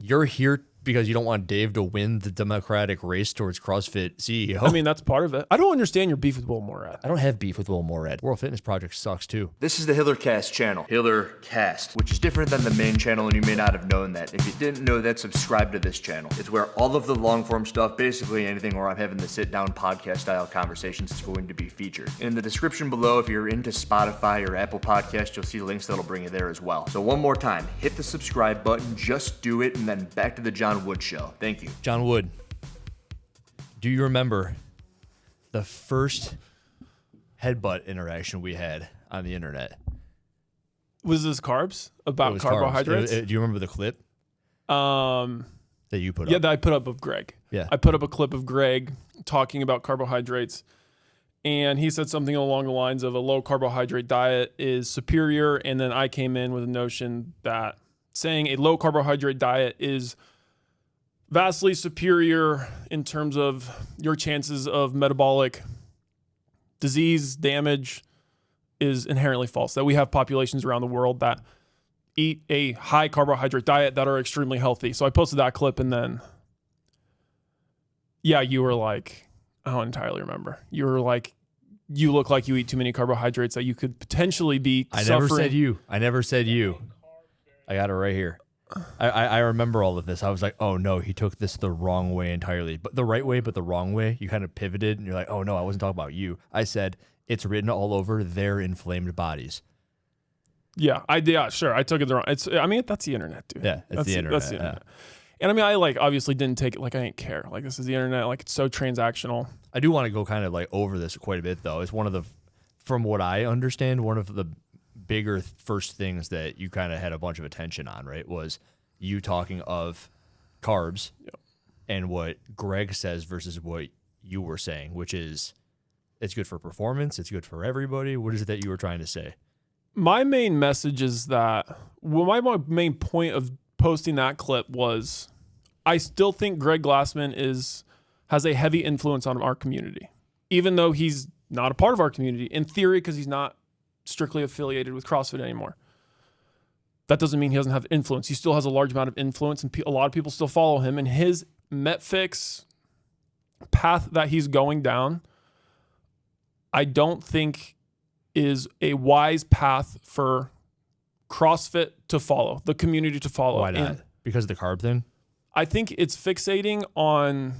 you're here because you don't want Dave to win the democratic race towards CrossFit CEO. I mean, that's part of it. I don't understand your beef with Will Morad. I don't have beef with Will Morad. World Fitness Project sucks too. This is the HillerCast channel, HillerCast, which is different than the main channel, and you may not have known that. If you didn't know that, subscribe to this channel. It's where all of the long-form stuff, basically anything where I'm having the sit-down podcast-style conversations, is going to be featured. In the description below, if you're into Spotify or Apple Podcasts, you'll see links that'll bring you there as well. So one more time, hit the subscribe button, just do it, and then back to the John Wood Show. Thank you. John Wood, do you remember the first headbutt interaction we had on the internet? Was this carbs? About It was carbohydrates? Carbs. Do you remember the clip That you put up? Yeah, that I put up of Greg. Yeah. I put up a clip of Greg talking about carbohydrates, and he said something along the lines of a low carbohydrate diet is superior, and then I came in with a notion that saying a low carbohydrate diet is vastly superior in terms of your chances of metabolic disease damage is inherently false. That we have populations around the world that eat a high carbohydrate diet that are extremely healthy. So I posted that clip, and then, yeah, you were like, I don't entirely remember. You were like, you look like you eat too many carbohydrates, that you could potentially be suffering. I never said you. I got it right here. I remember all of this. I was like, oh no, he took this the wrong way entirely. But the right way, but the wrong way. You kind of pivoted and you're like, oh no, I wasn't talking about you. I said, it's written all over their inflamed bodies. Yeah, I did. Yeah, sure. I took it the wrong. I mean, that's the internet, dude. Yeah, that's the internet. That's the internet. And I mean, I obviously didn't take it, I didn't care. This is the internet. It's so transactional. I do want to go kind of over this quite a bit though. It's one of the, from what I understand, one of the bigger first things that you kind of had a bunch of attention on, right, was you talking of carbs. Yep. And what Greg says versus what you were saying, which is it's good for performance, it's good for everybody. What is it that you were trying to say? My main message is that, my main point of posting that clip was, I still think Greg Glassman has a heavy influence on our community, even though he's not a part of our community in theory, because he's not strictly affiliated with CrossFit anymore. That doesn't mean he doesn't have influence. He still has a large amount of influence, and a lot of people still follow him. And his MetFix path that he's going down, I don't think is a wise path for CrossFit to follow, the community to follow. Why not? Because of the carb thing? I think it's fixating on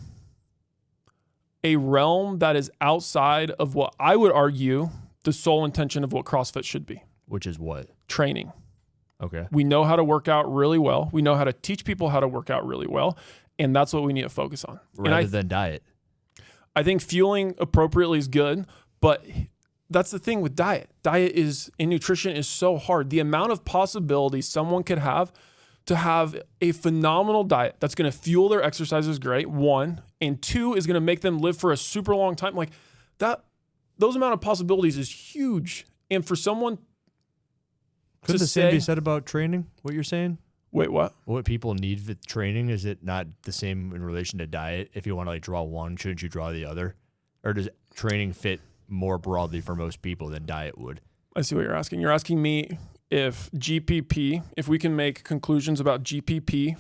a realm that is outside of what I would argue the sole intention of what CrossFit should be. Which is what? Training. Okay. We know how to work out really well. We know how to teach people how to work out really well. And that's what we need to focus on. Rather than diet. I think fueling appropriately is good, but that's the thing with diet. Diet and nutrition is so hard. The amount of possibilities someone could have to have a phenomenal diet that's going to fuel their exercise is great, one, and two is going to make them live for a super long time. Those amount of possibilities is huge. And for someone Couldn't the same be said about training, what you're saying? Wait, what? What people need with training, is it not the same in relation to diet? If you want to draw one, shouldn't you draw the other? Or does training fit more broadly for most people than diet would? I see what you're asking. You're asking me if we can make conclusions about GPP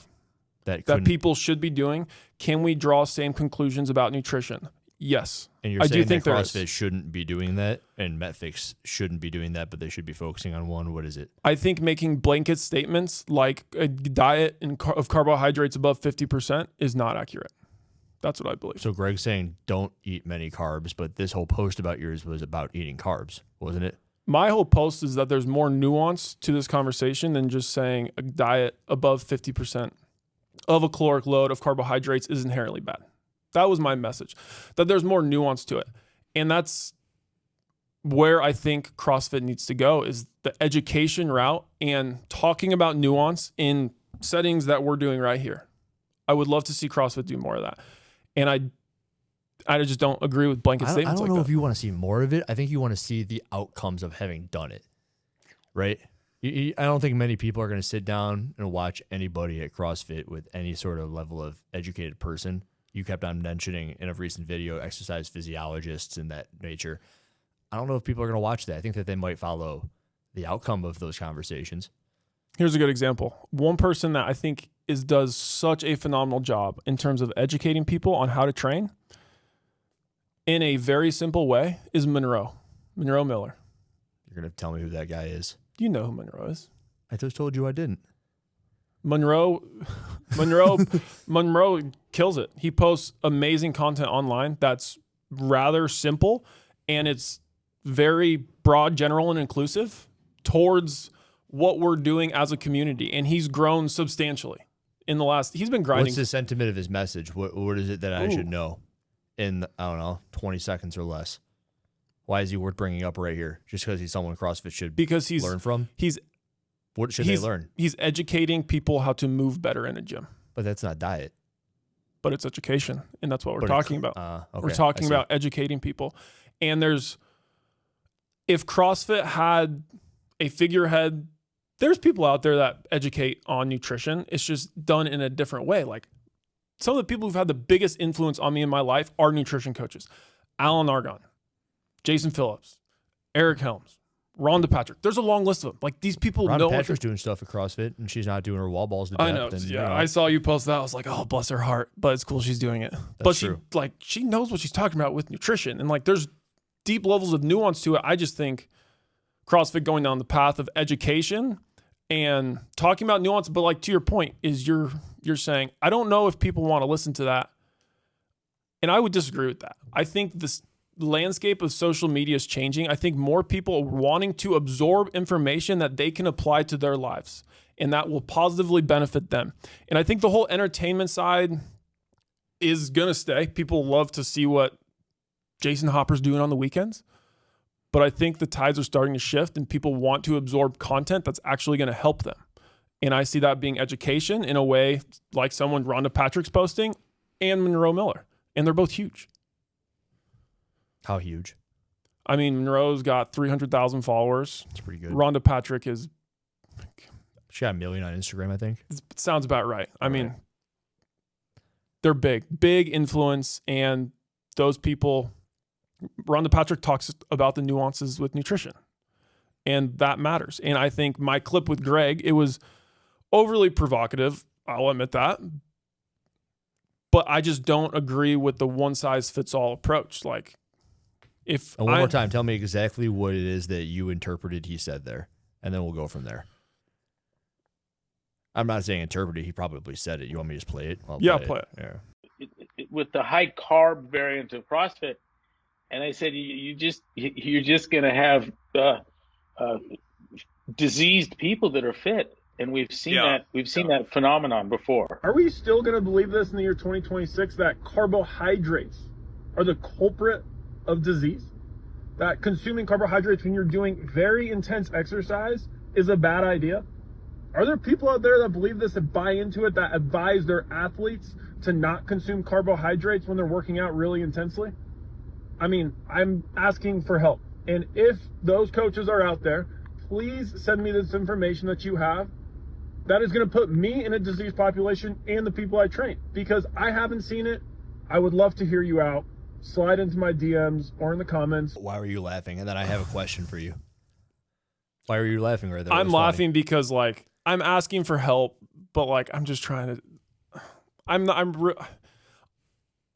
that people should be doing, can we draw same conclusions about nutrition? Yes. And you're saying that CrossFit shouldn't be doing that and MetFix shouldn't be doing that, but they should be focusing on one. What is it? I think making blanket statements like a diet of carbohydrates above 50% is not accurate. That's what I believe. So Greg's saying don't eat many carbs, but this whole post about yours was about eating carbs, wasn't it? My whole post is that there's more nuance to this conversation than just saying a diet above 50% of a caloric load of carbohydrates is inherently bad. That was my message, that there's more nuance to it. And that's where I think CrossFit needs to go, is the education route and talking about nuance in settings that we're doing right here. I would love to see CrossFit do more of that. And I just don't agree with blanket statements. I don't know if you want to see more of it. I think you want to see the outcomes of having done it, right? I don't think many people are going to sit down and watch anybody at CrossFit with any sort of level of educated person. You kept on mentioning in a recent video exercise physiologists and that nature. I don't know if people are going to watch that. I think that they might follow the outcome of those conversations. Here's a good example. One person that I think does such a phenomenal job in terms of educating people on how to train in a very simple way is Monroe Miller. You're going to tell me who that guy is. You know who Monroe is. I just told you I didn't. Monroe kills it. He posts amazing content online that's rather simple, and it's very broad, general, and inclusive towards what we're doing as a community. And he's grown substantially in the last, he's been grinding. What's the sentiment of his message? What is it that I should know in, I don't know, 20 seconds or less? Why is he worth bringing up right here? Just because he's someone CrossFit should learn from? What should they learn? He's educating people how to move better in a gym. But that's not diet. But it's education, and that's what we're talking about. Okay, we're talking about educating people. And if CrossFit had a figurehead, there's people out there that educate on nutrition. It's just done in a different way. Like, some of the people who've had the biggest influence on me in my life are nutrition coaches. Alan Argon, Jason Phillips, Eric Helms, Rhonda Patrick. There's a long list of them. Like, these people know. Rhonda Patrick's doing stuff at CrossFit, and she's not doing her wall balls to death. I know. I saw you post that. I was like, oh, bless her heart. But it's cool she's doing it. But she knows what she's talking about with nutrition. And like, there's deep levels of nuance to it. I just think CrossFit going down the path of education and talking about nuance, but like, to your point, is you're saying, I don't know if people want to listen to that. And I would disagree with that. I think this landscape of social media is changing. I think more people are wanting to absorb information that they can apply to their lives, and that will positively benefit them. And I think the whole entertainment side is going to stay. People love to see what Jason Hopper's doing on the weekends. But I think the tides are starting to shift, and people want to absorb content that's actually going to help them. And I see that being education in a way like someone Rhonda Patrick's posting and Monroe Miller. And they're both huge. How huge? I mean, Monroe's got 300,000 followers. That's pretty good. Rhonda Patrick is... She got 1 million on Instagram, I think. It sounds about right. I mean, they're big influence, and those people... Rhonda Patrick talks about the nuances with nutrition, and that matters. And I think my clip with Greg, it was overly provocative. I'll admit that. But I just don't agree with the one-size-fits-all approach. Like, one more time, tell me exactly what it is that you interpreted he said there, and then we'll go from there. I'm not saying interpreted. He probably said it. You want me to just play it? Play it. Yeah. With the high carb variant of CrossFit, and I said, you're just going to have diseased people that are fit. And we've seen that phenomenon before. Are we still going to believe this in the year 2026, that carbohydrates are the culprit of disease? That consuming carbohydrates when you're doing very intense exercise is a bad idea? Are there people out there that believe this and buy into it, that advise their athletes to not consume carbohydrates when they're working out really intensely? I mean, I'm asking for help. And if those coaches are out there, please send me this information that you have. That is going to put me in a disease population and the people I train, because I haven't seen it. I would love to hear you out. Slide into my DMs or in the comments. Why were you laughing? And then I have a question for you. Why were you laughing right there? I'm laughing because, like, I'm asking for help, but like, I'm just trying to,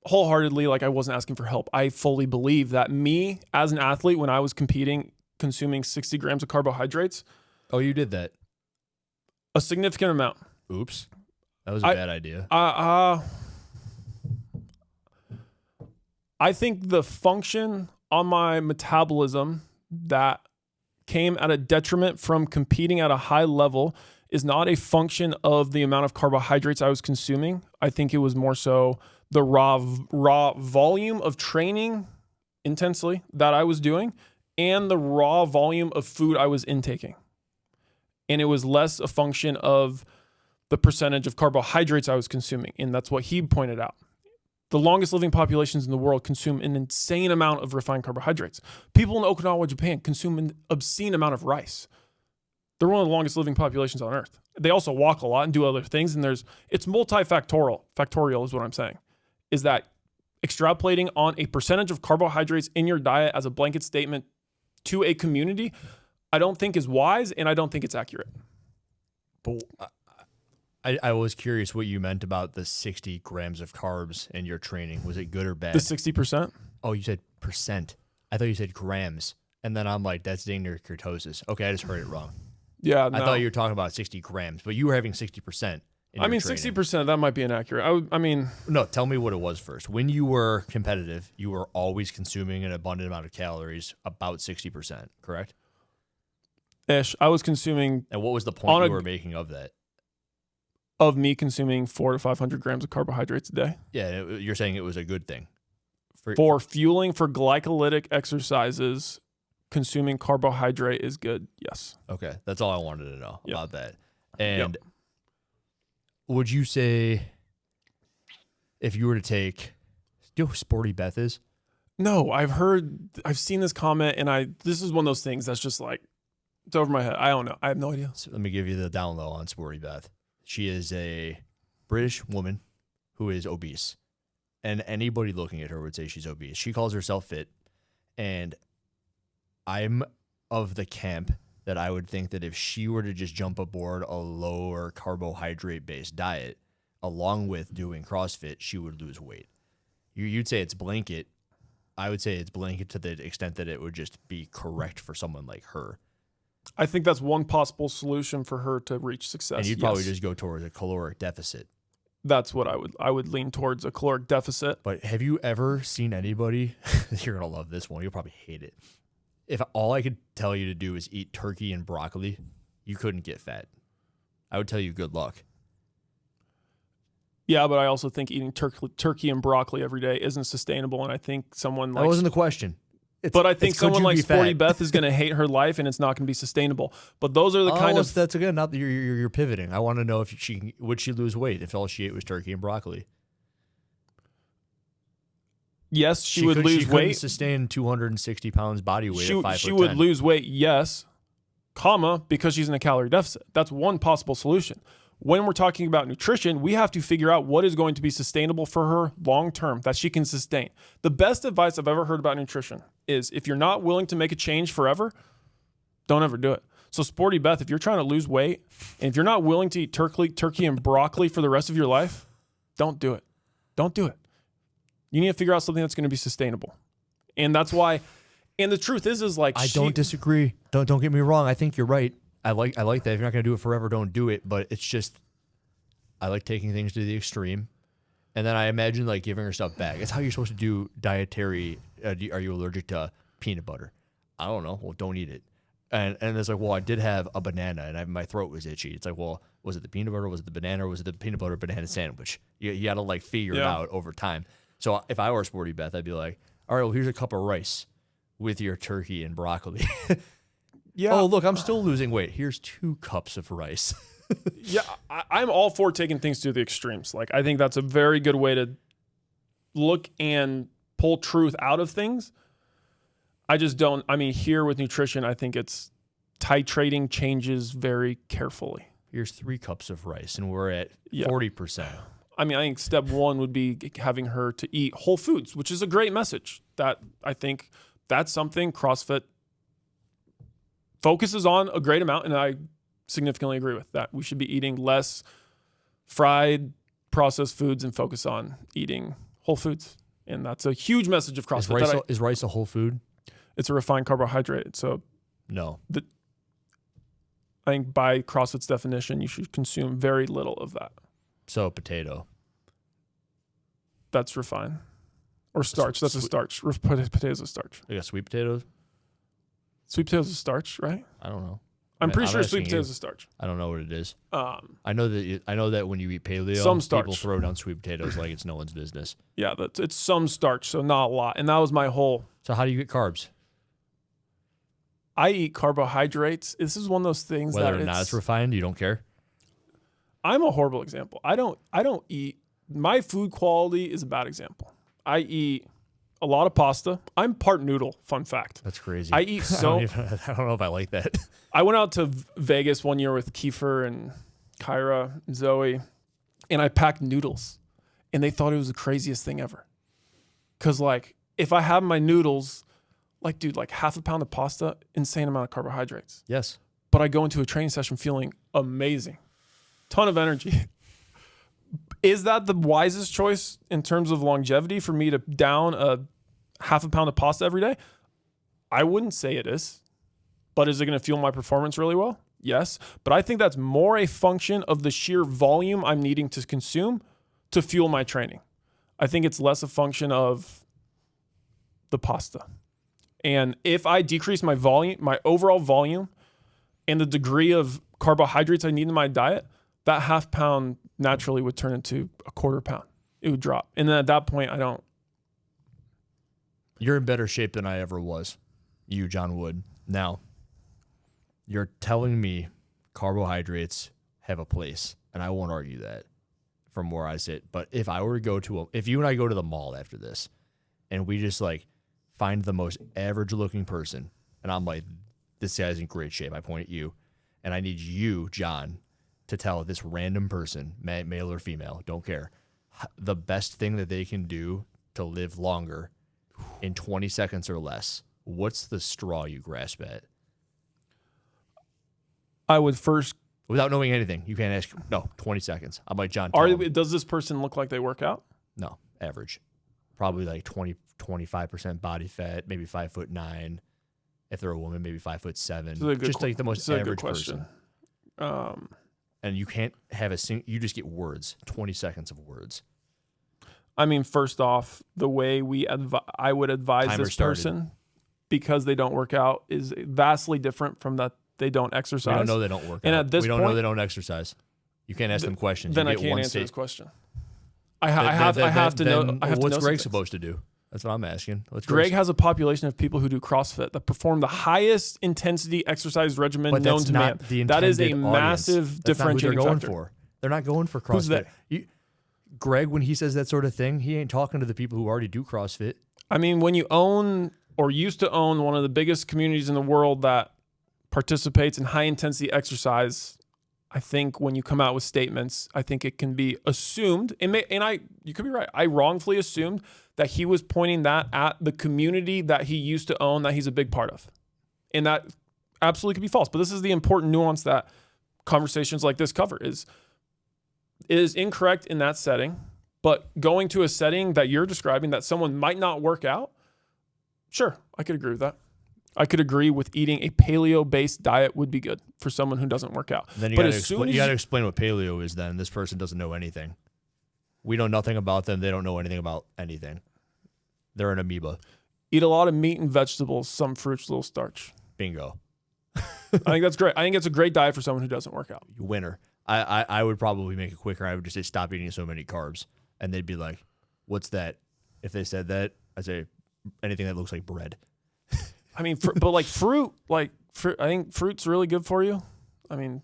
wholeheartedly, like, I wasn't asking for help. I fully believe that me as an athlete, when I was competing, consuming 60 grams of carbohydrates. Oh, you did that? A significant amount. Oops. That was a bad idea. I think the function on my metabolism that came at a detriment from competing at a high level is not a function of the amount of carbohydrates I was consuming. I think it was more so the raw volume of training intensely that I was doing and the raw volume of food I was intaking. And it was less a function of the percentage of carbohydrates I was consuming. And that's what he pointed out. The longest living populations in the world consume an insane amount of refined carbohydrates. People in Okinawa, Japan consume an obscene amount of rice. They're one of the longest living populations on earth. They also walk a lot and do other things. And it's factorial is what I'm saying, is that extrapolating on a percentage of carbohydrates in your diet as a blanket statement to a community, I don't think is wise, and I don't think it's accurate. But I was curious what you meant about the 60 grams of carbs in your training. Was it good or bad? The 60%? Oh, you said percent. I thought you said grams. And then I'm like, that's dang near ketosis. Okay, I just heard it wrong. Yeah, I thought you were talking about 60 grams, but you were having 60%. I mean, 60%, that might be inaccurate. I mean... No, tell me what it was first. When you were competitive, you were always consuming an abundant amount of calories, about 60%, correct? Ish. I was consuming... And what was the point you were making of that? Of me consuming 400 to 500 grams of carbohydrates a day. Yeah, you're saying it was a good thing. For fueling, for glycolytic exercises, consuming carbohydrate is good, yes. Okay, that's all I wanted to know about that. And would you say, if you were to take, do you know who Sporty Beth is? No, I've seen this comment, and this is one of those things that's just like, it's over my head. I don't know. I have no idea. So let me give you the down low on Sporty Beth. She is a British woman who is obese. And anybody looking at her would say she's obese. She calls herself fit. And I'm of the camp that I would think that if she were to just jump aboard a lower carbohydrate-based diet, along with doing CrossFit, she would lose weight. You'd say it's blanket. I would say it's blanket to the extent that it would just be correct for someone like her. I think that's one possible solution for her to reach success. And you'd probably just go towards a caloric deficit. That's what I would lean towards, a caloric deficit. But have you ever seen anybody, you're going to love this one, you'll probably hate it. If all I could tell you to do is eat turkey and broccoli, you couldn't get fat. I would tell you good luck. Yeah, but I also think eating turkey and broccoli every day isn't sustainable, and I think someone like... That wasn't the question. But I think someone like Sporty Beth is going to hate her life, and it's not going to be sustainable. But those are the kind of... That's again, not that you're pivoting. I want to know if would she lose weight if all she ate was turkey and broccoli? Yes, she would lose weight. Couldn't sustain 260 pounds body weight at 5'10". She would lose weight, yes, because she's in a calorie deficit. That's one possible solution. When we're talking about nutrition, we have to figure out what is going to be sustainable for her long term that she can sustain. The best advice I've ever heard about nutrition is if you're not willing to make a change forever, don't ever do it. So Sporty Beth, if you're trying to lose weight and if you're not willing to eat turkey and broccoli for the rest of your life, don't do it. Don't do it. You need to figure out something that's going to be sustainable. And that's why, and the truth is like... I don't disagree. Don't get me wrong. I think you're right. I like that. If you're not going to do it forever, don't do it. But it's just, I like taking things to the extreme. And then I imagine like giving her stuff back. It's how you're supposed to do dietary. Are you allergic to peanut butter? I don't know. Well, don't eat it. And it's like, well, I did have a banana and my throat was itchy. It's like, well, was it the peanut butter? Was it the banana? Or was it the peanut butter banana sandwich? You got to like figure it out over time. So if I were Sporty Beth, I'd be like, all right, well, here's a cup of rice with your turkey and broccoli. Yeah. Oh, look, I'm still losing weight. Here's 2 cups of rice. Yeah, I'm all for taking things to the extremes. Like, I think that's a very good way to look and pull truth out of things. I just don't. I mean, here with nutrition, I think it's titrating changes very carefully. Here's 3 cups of rice, and we're at 40%. I mean, I think step 1 would be having her to eat whole foods, which is a great message. That I think that's something CrossFit focuses on a great amount, and I significantly agree with that. We should be eating less fried, processed foods and focus on eating whole foods. And that's a huge message of CrossFit. Is rice a whole food? It's a refined carbohydrate. So no. I think by CrossFit's definition, you should consume very little of that. So potato. That's refined. Or starch. That's a starch. Potatoes are starch. You got sweet potatoes? Sweet potatoes is starch, right? I don't know. I'm pretty sure sweet potatoes is starch. I don't know what it is. I know that when you eat paleo, some starch. People throw down sweet potatoes like it's no one's business. Yeah, it's some starch, so not a lot. And that was my whole... So how do you get carbs? I eat carbohydrates. This is one of those things Whether or not it's refined, you don't care? I'm a horrible example. I don't eat... My food quality is a bad example. I eat a lot of pasta. I'm part noodle, fun fact. That's crazy. I eat so... I don't know if I like that. I went out to Vegas one year with Kiefer and Kyra and Zoe, and I packed noodles. And they thought it was the craziest thing ever. Because, like, if I have my noodles, like, dude, like half a pound of pasta, insane amount of carbohydrates. Yes. But I go into a training session feeling amazing. Ton of energy. Is that the wisest choice in terms of longevity for me to down a half a pound of pasta every day? I wouldn't say it is. But is it going to fuel my performance really well? Yes. But I think that's more a function of the sheer volume I'm needing to consume to fuel my training. I think it's less a function of the pasta. And if I decrease my volume, my overall volume, and the degree of carbohydrates I need in my diet, that half pound naturally would turn into a quarter pound. It would drop. And then at that point, I don't. You're in better shape than I ever was. You, John Wood. Now, you're telling me carbohydrates have a place, and I won't argue that from where I sit. But if I were to go if you and I go to the mall after this, and we just like find the most average looking person, and I'm like, this guy's in great shape. I point at you, and I need you, John, to tell this random person, male or female, don't care, the best thing that they can do to live longer in 20 seconds or less. What's the straw you grasp at? I would first, without knowing anything, you can't ask. No, 20 seconds. I'm like, John. Does this person look like they work out? No, average. Probably like 25% body fat, maybe 5'9". If they're a woman, maybe 5'7". Just like the most average person. And you can't have you just get words, 20 seconds of words. I mean, first off, the way I would advise Timer this person, because they don't work out, is vastly different from that they don't exercise. We don't know they don't work and out. At this we point, don't know they don't exercise. You can't ask them questions. Then I can't answer this question. I have to know. What's Greg supposed to do? That's what I'm asking. Greg has a population of people who do CrossFit that perform the highest intensity exercise regimen known to man. That is a massive differentiating factor. factor. For. They're not going for CrossFit. Who's that? Greg, when he says that sort of thing, he ain't talking to the people who already do CrossFit. I mean, when you own or used to own one of the biggest communities in the world that participates in high intensity exercise, I think when you come out with statements, I think it can be assumed, you could be right. I wrongfully assumed that he was pointing that at the community that he used to own, that he's a big part of. And that absolutely could be false. But this is the important nuance that conversations like this cover is incorrect in that setting, but going to a setting that you're describing that someone might not work out, sure, I could agree with that. I could agree with eating a paleo-based diet would be good for someone who doesn't work out. Then you got to explain what paleo is then. This person doesn't know anything. We know nothing about them. They don't know anything about anything. They're an amoeba. Eat a lot of meat and vegetables, some fruits, little starch. Bingo. I think that's great. I think it's a great diet for someone who doesn't work out. Winner. I would probably make it quicker. I would just say stop eating so many carbs. And they'd be like, what's that? If they said that, I'd say anything that looks like bread. I mean, but like fruit, I think fruit's really good for you. I mean,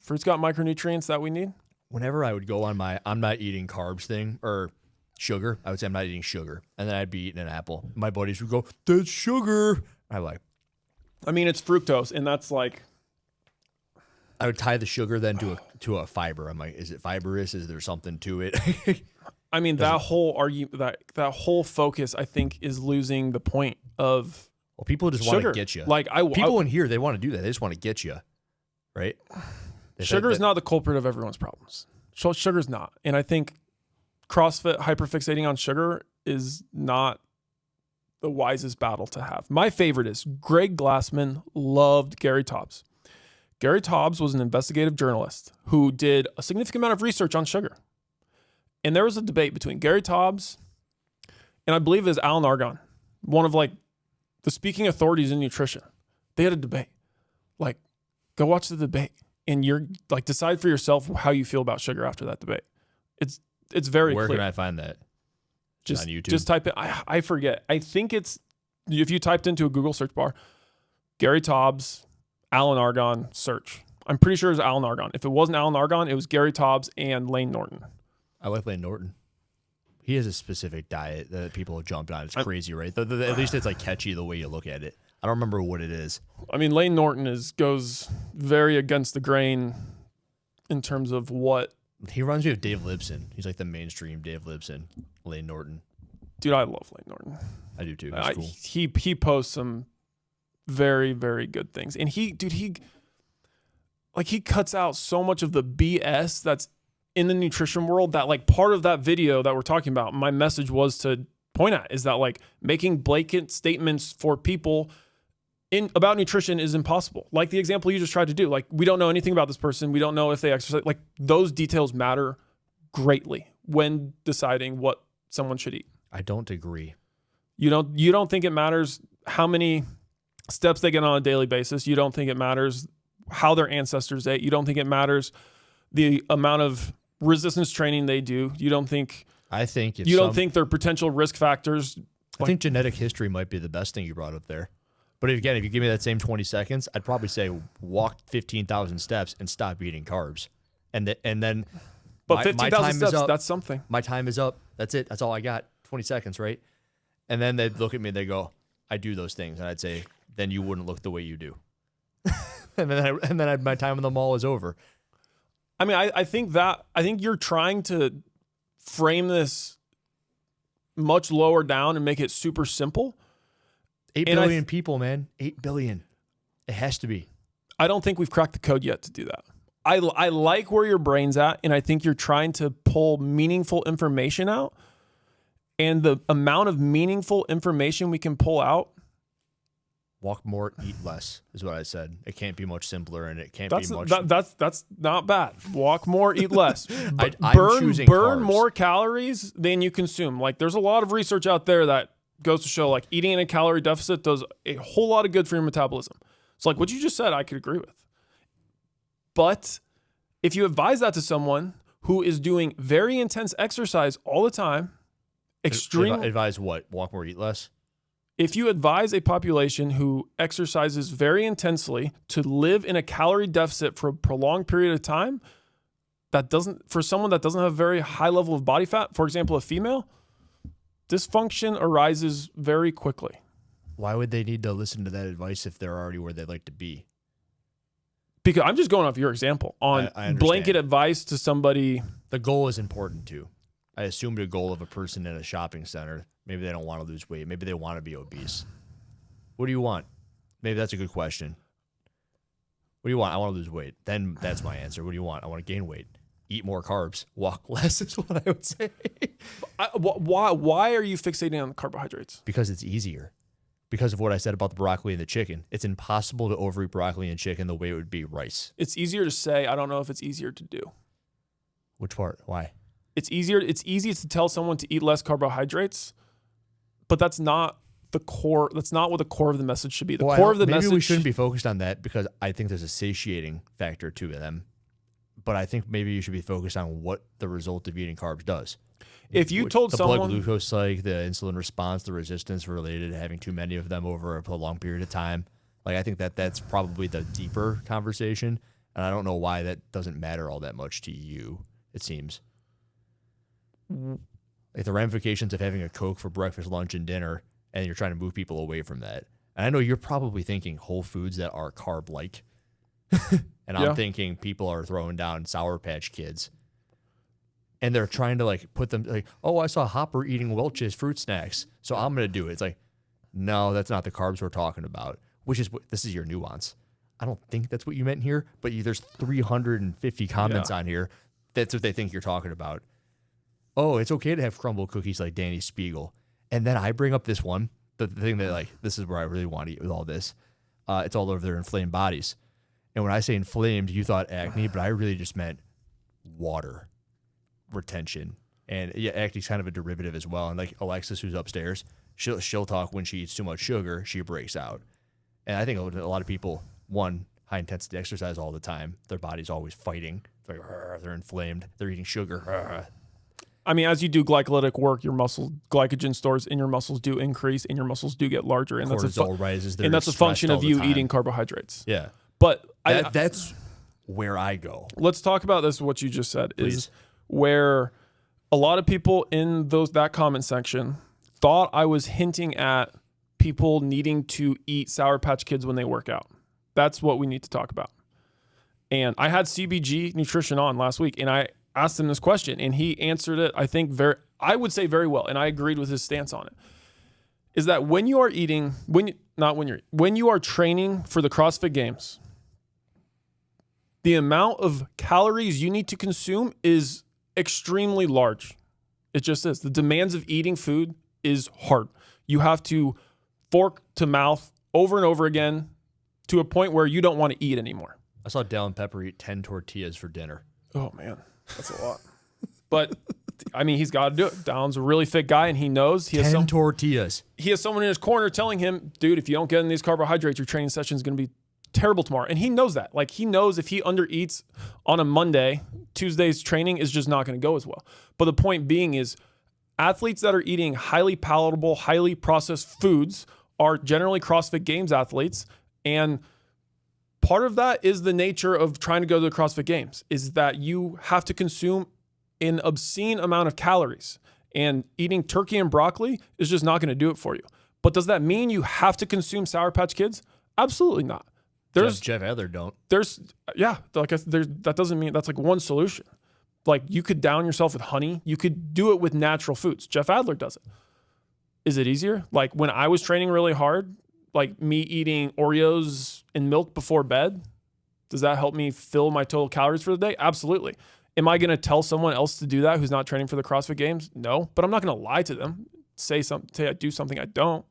fruit's got micronutrients that we need. Whenever I would go on my I'm not eating carbs thing or sugar, I would say I'm not eating sugar. And then I'd be eating an apple. My buddies would go, that's sugar. I'm like, I mean, it's fructose, and that's like, I would tie the sugar then to a fiber. I'm like, is it fibrous? Is there something to it? I mean, that whole argument, that whole focus, I think, is losing the point of. Well, people just want to get you. Like people in here, they want to do that. They just want to get you, right? Sugar is not the culprit of everyone's problems. Sugar's not, and I think CrossFit hyperfixating on sugar is not the wisest battle to have. My favorite is Greg Glassman loved Gary Taubes. Gary Taubes was an investigative journalist who did a significant amount of research on sugar, and there was a debate between Gary Taubes and I believe it was Alan Argonne, one of like the speaking authorities in nutrition. They had a debate. Like, go watch the debate and you're like, decide for yourself how you feel about sugar after that debate. It's very clear. Where can I find that? Just on YouTube? Just type it. I forget. I think it's, if you typed into a Google search bar, Gary Taubes, Alan Argonne, search. I'm pretty sure it was Alan Argonne. If it wasn't Alan Argonne, it was Gary Taubes and Lane Norton. I like Lane Norton. He has a specific diet that people have jumped on. It's crazy, right? At least it's like catchy the way you look at it. I don't remember what it is. I mean, Lane Norton goes very against the grain in terms of what. He reminds me of Dave Libson. He's like the mainstream Dave Libson, Lane Norton. Dude, I love Lane Norton. I do too. He's cool. He posts some very, very good things. And he cuts out so much of the BS that's in the nutrition world that like part of that video that we're talking about, my message was to point at is that like making blanket statements for people about nutrition is impossible. Like the example you just tried to do, like we don't know anything about this person. We don't know if they exercise. Like those details matter greatly when deciding what someone should eat. I don't agree. You don't think it matters how many steps they get on a daily basis. You don't think it matters how their ancestors ate. You don't think it matters the amount of resistance training they do. You don't think don't think their potential risk factors. I think genetic history might be the best thing you brought up there. But again, if you give me that same 20 seconds, I'd probably say walk 15,000 steps and stop eating carbs. And then but 15,000 steps, that's something. My time is up. That's it. That's all I got. 20 seconds, right? And then they'd look at me and they go, I do those things. And I'd say, then you wouldn't look the way you do. and then my time in the mall is over. I mean, I think you're trying to frame this much lower down and make it super simple. 8 billion people, man. 8 billion. It has to be. I don't think we've cracked the code yet to do that. I like where your brain's at, and I think you're trying to pull meaningful information out. And the amount of meaningful information we can pull out. Walk more, eat less is what I said. It can't be much simpler, and it can't be much. That's not bad. Walk more, eat less. Choosing burn carbs. more calories than you consume. Like there's a lot of research out there that goes to show like eating in a calorie deficit does a whole lot of good for your metabolism. So like what you just said, I could agree with. But if you advise that to someone who is doing very intense exercise all the time, advise what? Walk more, eat less? If you advise a population who exercises very intensely to live in a calorie deficit for a prolonged period of time, for someone that doesn't have a very high level of body fat, for example, a female, dysfunction arises very quickly. Why would they need to listen to that advice if they're already where they'd like to be? Because I'm just going off your example on I blanket advice to somebody. The goal is important too. I assume the goal of a person in a shopping center, maybe they don't want to lose weight. Maybe they want to be obese. What do you want? Maybe that's a good question. What do you want? I want to lose weight. Then that's my answer. What do you want? I want to gain weight. Eat more carbs. Walk less is what I would say. Why are you fixating on the carbohydrates? Because it's easier. Because of what I said about the broccoli and the chicken. It's impossible to overeat broccoli and chicken the way it would be rice. It's easier to say. I don't know if it's easier to do. Which part? Why? It's easy to tell someone to eat less carbohydrates, but that's not the core. That's not what the core of the message should be. The core of the message. Maybe we shouldn't be focused on that because I think there's a satiating factor to them. But I think maybe you should be focused on what the result of eating carbs does. If you told someone the blood glucose spike, the insulin response, the resistance related to having too many of them over a prolonged period of time, like I think that's probably the deeper conversation. And I don't know why that doesn't matter all that much to you. It seems. Like the ramifications of having a Coke for breakfast, lunch, and dinner, and you're trying to move people away from that. And I know you're probably thinking whole foods that are carb-like. And I'm thinking people are throwing down Sour Patch Kids. And they're trying to like put them like, oh, I saw Hopper eating Welch's fruit snacks, so I'm going to do it. It's like, no, that's not the carbs we're talking about, this is your nuance. I don't think that's what you meant here, but there's 350 comments on here. That's what they think you're talking about. Oh, it's okay to have crumble cookies like Danny Spiegel. And then I bring up this one, the thing that like, this is where I really want to eat with all this. It's all over their inflamed bodies. And when I say inflamed, you thought acne, but I really just meant water retention. And yeah, acne's kind of a derivative as well. And like Alexis, who's upstairs, she'll talk when she eats too much sugar, she breaks out. And I think a lot of people, high intensity exercise all the time, their body's always fighting. It's like, they're inflamed, they're eating sugar. I mean, as you do glycolytic work, your muscle glycogen stores in your muscles do increase and your muscles do get larger. And cortisol rises. And that's a function of you eating carbohydrates. Yeah. But that's where I go. Let's talk about this. What you just said Please. is where a lot of people in that comment section thought I was hinting at people needing to eat Sour Patch Kids when they work out. That's what we need to talk about. And I had CBG Nutrition on last week, and I asked him this question, and he answered it, I think, I would say very well, and I agreed with his stance on it. Is that when you are eating, when you are training for the CrossFit Games, the amount of calories you need to consume is extremely large. It just is. The demands of eating food is hard. You have to fork to mouth over and over again to a point where you don't want to eat anymore. I saw Dallin Pepper eat 10 tortillas for dinner. Oh, man. That's a lot. But, I mean, he's got to do it. Dallin's a really fit guy, and he knows. He has 10 tortillas. He has someone in his corner telling him, dude, if you don't get in these carbohydrates, your training session is going to be terrible tomorrow. And he knows that. Like, he knows if he undereats on a Monday, Tuesday's training is just not going to go as well. But the point being is athletes that are eating highly palatable, highly processed foods are generally CrossFit Games athletes. And part of that is the nature of trying to go to the CrossFit Games, is that you have to consume an obscene amount of calories. And eating turkey and broccoli is just not going to do it for you. But does that mean you have to consume Sour Patch Kids? Absolutely not. Jeff Adler don't. That doesn't mean that's like one solution. Like, you could down yourself with honey. You could do it with natural foods. Jeff Adler does it. Is it easier? Like, when I was training really hard, like me eating Oreos and milk before bed, does that help me fill my total calories for the day? Absolutely. Am I going to tell someone else to do that who's not training for the CrossFit Games? No, but I'm not going to lie to them. Say I do something I don't.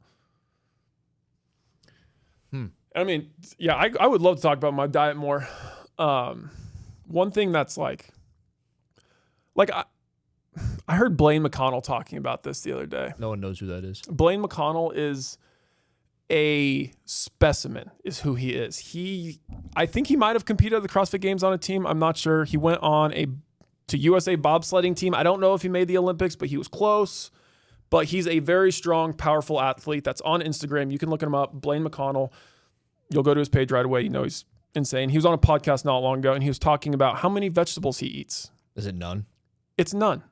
I mean, yeah, I would love to talk about my diet more. One thing that's like I heard Blaine McConnell talking about this the other day. No one knows who that is. Blaine McConnell is a specimen, is who he is. I think he might have competed at the CrossFit Games on a team. I'm not sure. He went on to USA bobsledding team. I don't know if he made the Olympics, but he was close. But he's a very strong, powerful athlete that's on Instagram. You can look him up, Blaine McConnell. You'll go to his page right away. You know he's insane. He was on a podcast not long ago, and he was talking about how many vegetables he eats. Is it none? It's none.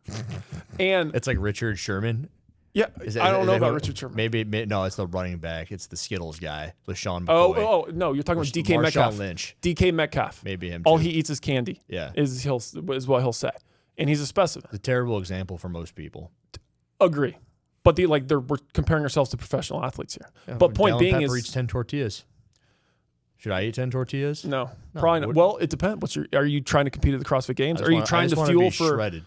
And it's like Richard Sherman. Yeah, I don't know about Richard Sherman. Maybe no, it's the running back. It's the Skittles guy, LaShawn McCoy. Oh, no, you're talking about DK Metcalf. Lynch. DK Metcalf. Maybe him too. All he eats is candy. Yeah. Is what he'll say. And he's a specimen. It's a terrible example for most people. Agree. But we're comparing ourselves to professional athletes here. Yeah, but point being is, eats 10 tortillas. Should I eat 10 tortillas? No, probably not. Well, it depends. Are you trying to compete at the CrossFit Games? Are you trying to fuel for shredded?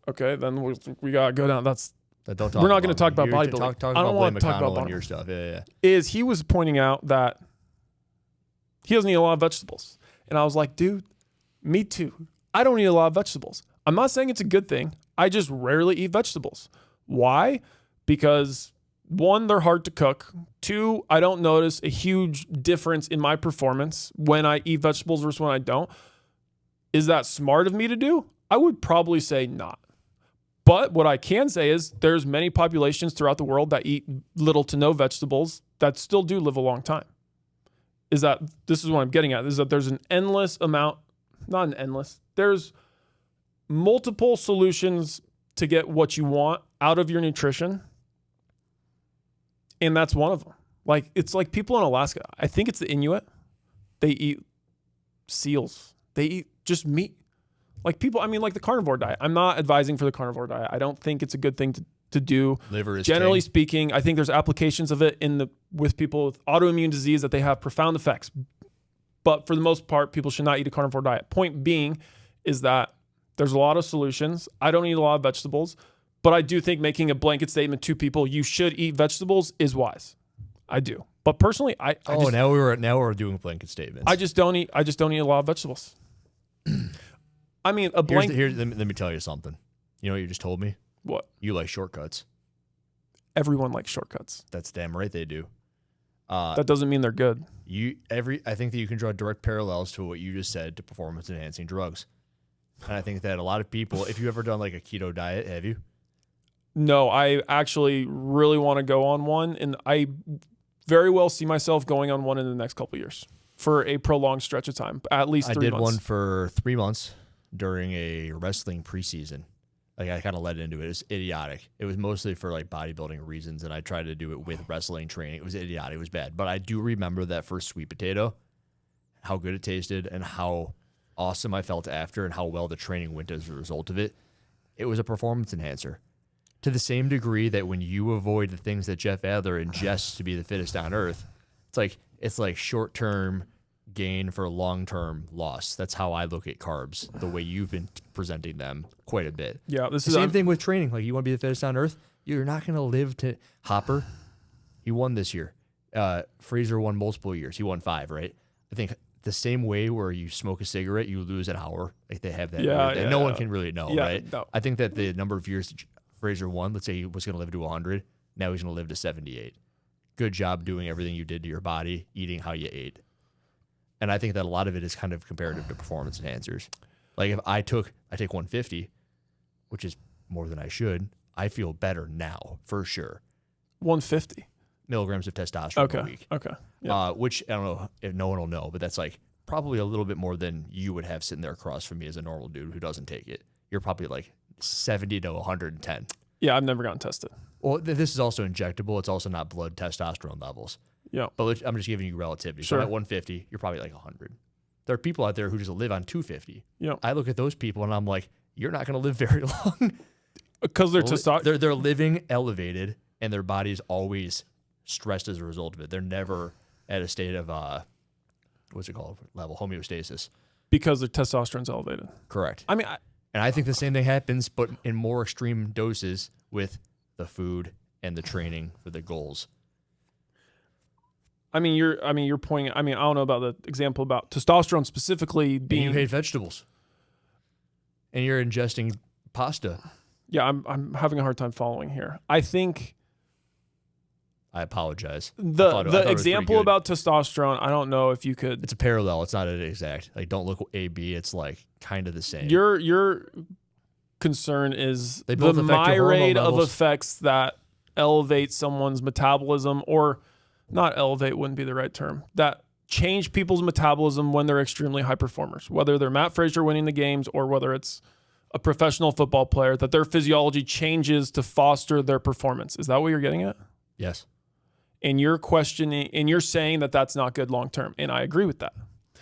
Okay, then we gotta go down. We're not going to talk about bodybuilding. I don't want to talk about your stuff. Yeah. He was pointing out that he doesn't eat a lot of vegetables, and I was like, dude, me too. I don't eat a lot of vegetables. I'm not saying it's a good thing. I just rarely eat vegetables. Why? Because 1, they're hard to cook. 2, I don't notice a huge difference in my performance when I eat vegetables versus when I don't. Is that smart of me to do? I would probably say not. But what I can say is there's many populations throughout the world that eat little to no vegetables that still do live a long time. This is what I'm getting at, is that there's an endless amount, not an endless, there's multiple solutions to get what you want out of your nutrition. And that's one of them. Like, it's like people in Alaska, I think it's the Inuit, they eat seals. They eat just meat. Like people, I mean, like the carnivore diet. I'm not advising for the carnivore diet. I don't think it's a good thing to do. Liver is generally king. Speaking, I think there's applications of it with people with autoimmune disease that they have profound effects. But for the most part, people should not eat a carnivore diet. Point being is that there's a lot of solutions. I don't eat a lot of vegetables, but I do think making a blanket statement to people, you should eat vegetables, is wise. I do. But personally, now we're doing blanket statements. I just don't eat a lot of vegetables. I mean, let me tell you something. You know what you just told me? What? You like shortcuts. Everyone likes shortcuts. That's damn right they do. That doesn't mean they're good. I think that you can draw direct parallels to what you just said to performance enhancing drugs. And I think that a lot of people, if you've ever done like a keto diet, have you? No, I actually really want to go on one, and I very well see myself going on one in the next couple of years for a prolonged stretch of time, at least 3 months. I did one for 3 months during a wrestling preseason. Like I kind of led into it. It was idiotic. It was mostly for like bodybuilding reasons, and I tried to do it with wrestling training. It was idiotic. It was bad. But I do remember that first sweet potato, how good it tasted, and how awesome I felt after, and how well the training went as a result of it. It was a performance enhancer. To the same degree that when you avoid the things that Jeff Adler ingests to be the fittest on earth, it's like short-term gain for long-term loss. That's how I look at carbs, the way you've been presenting them quite a bit. Yeah, this The is same thing with training. Like, you want to be the fittest on earth, you're not going to live to Hopper. He won this year. Fraser won multiple years. He won 5, right? I think the same way where you smoke a cigarette, you lose an hour. Like, they have that. No one can really know, right? No. I think that the number of years Fraser won, let's say he was going to live to 100, now he's going to live to 78. Good job doing everything you did to your body, eating how you ate. And I think that a lot of it is kind of comparative to performance enhancers. Like, if I take 150, which is more than I should, I feel better now for sure. 150 milligrams of testosterone a week. Okay. Yeah. Which I don't know if no one will know, but that's like probably a little bit more than you would have sitting there across from me as a normal dude who doesn't take it. You're probably like 70 to 110. Yeah, I've never gotten tested. Well, this is also injectable. It's also not blood testosterone levels. Yeah. But I'm just giving you relativity. Sure. So at 150, you're probably like 100. There are people out there who just live on 250. Yeah. I look at those people and I'm like, you're not going to live very long. Because they're testosterone. They're living elevated and their body's always stressed as a result of it. They're never at a state of, what's it called? Level homeostasis. Because their testosterone's elevated. Correct. I mean, and I think the same thing happens, but in more extreme doses with the food and the training for the goals. you're pointing. I don't know about the example about testosterone specifically being. And you hate vegetables, and you're ingesting pasta. Yeah, I'm having a hard time following here. I think I apologize. the example about testosterone. I don't know if you could. It's a parallel. It's not an exact. Like, don't look A/B. It's like kind of the same. Your concern is They the both affect your hormone myriad of levels. effects that elevate someone's metabolism, or not elevate wouldn't be the right term, that change people's metabolism when they're extremely high performers, whether they're Matt Frazier winning the games or whether it's a professional football player, that their physiology changes to foster their performance. Is that what you're getting at? Yes. And you're questioning, and you're saying that that's not good long term, and I agree with that.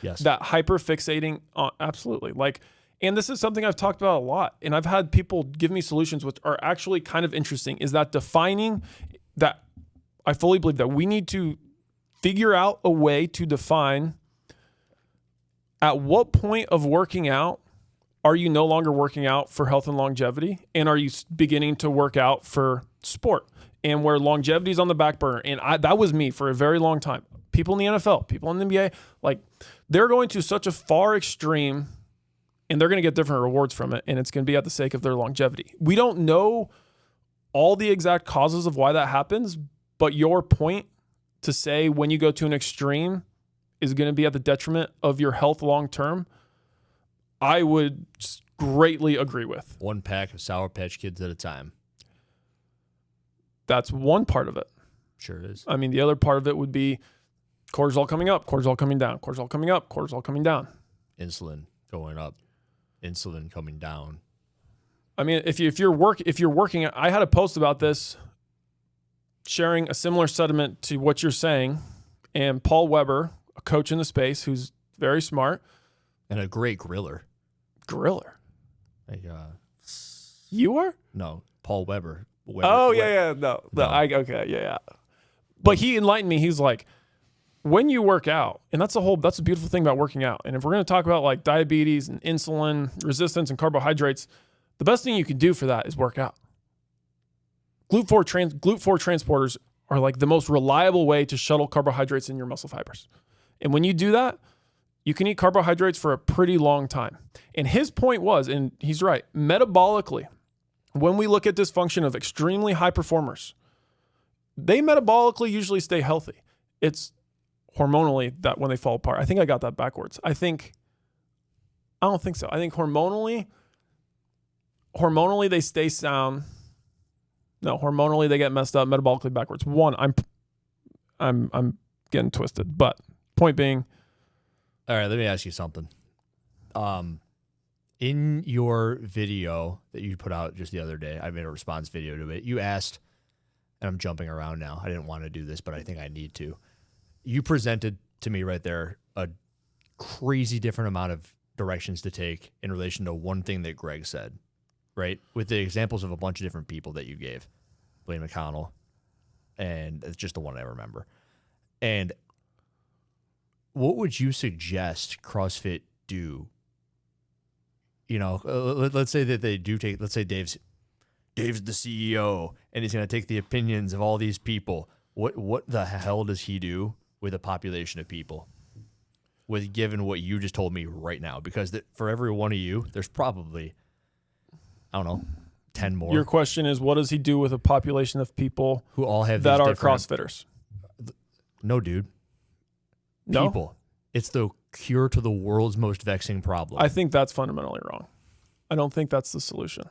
Yes. That hyperfixating, absolutely. Like, and this is something I've talked about a lot, and I've had people give me solutions which are actually kind of interesting, is that defining that. I fully believe that we need to figure out a way to define at what point of working out are you no longer working out for health and longevity, and are you beginning to work out for sport, and where longevity is on the back burner. And that was me for a very long time. People in the NFL, people in the NBA, like, they're going to such a far extreme, and they're going to get different rewards from it, and it's going to be at the sake of their longevity. We don't know all the exact causes of why that happens, but your point to say when you go to an extreme is going to be at the detriment of your health long term, I would greatly agree with. 1 pack of Sour Patch Kids at a time. That's one part of it. Sure it is. I mean, the other part of it would be cortisol coming up, cortisol coming down, cortisol coming up, cortisol coming down. Insulin going up, insulin coming down. I mean, if you're working, I had a post about this, sharing a similar sentiment to what you're saying, and Paul Weber, a coach in the space who's very smart And a great griller. Like, Like, you are? no, Paul Weber. No. Yeah. But he enlightened me. He's like, when you work out, and that's a beautiful thing about working out. And if we're going to talk about like diabetes and insulin resistance and carbohydrates, the best thing you can do for that is work out. GLUT4 transporters are like the most reliable way to shuttle carbohydrates in your muscle fibers. And when you do that, you can eat carbohydrates for a pretty long time. And his point was, and he's right, metabolically, when we look at dysfunction of extremely high performers, they metabolically usually stay healthy. It's hormonally that when they fall apart. I think I got that backwards. I don't think so. I think hormonally they stay sound. No, hormonally they get messed up, metabolically backwards. One, I'm getting twisted. But point being, all right, let me ask you something. In your video that you put out just the other day, I made a response video to it. You asked, and I'm jumping around now. I didn't want to do this, but I think I need to. You presented to me right there a crazy different amount of directions to take in relation to one thing that Greg said, right? With the examples of a bunch of different people that you gave, Blaine McConnell, and it's just the one I remember. And what would you suggest CrossFit do? You know, let's say that they do take, let's say Dave's the CEO and he's going to take the opinions of all these people. What the hell does he do with a population of people? With given what you just told me right now, because for every one of you, there's probably, I don't know, 10 more. Your question is, what does he do with a population of people who all have that these are different... CrossFitters? No, dude. No? People. It's the cure to the world's most vexing problem. I think that's fundamentally wrong. I don't think that's the solution.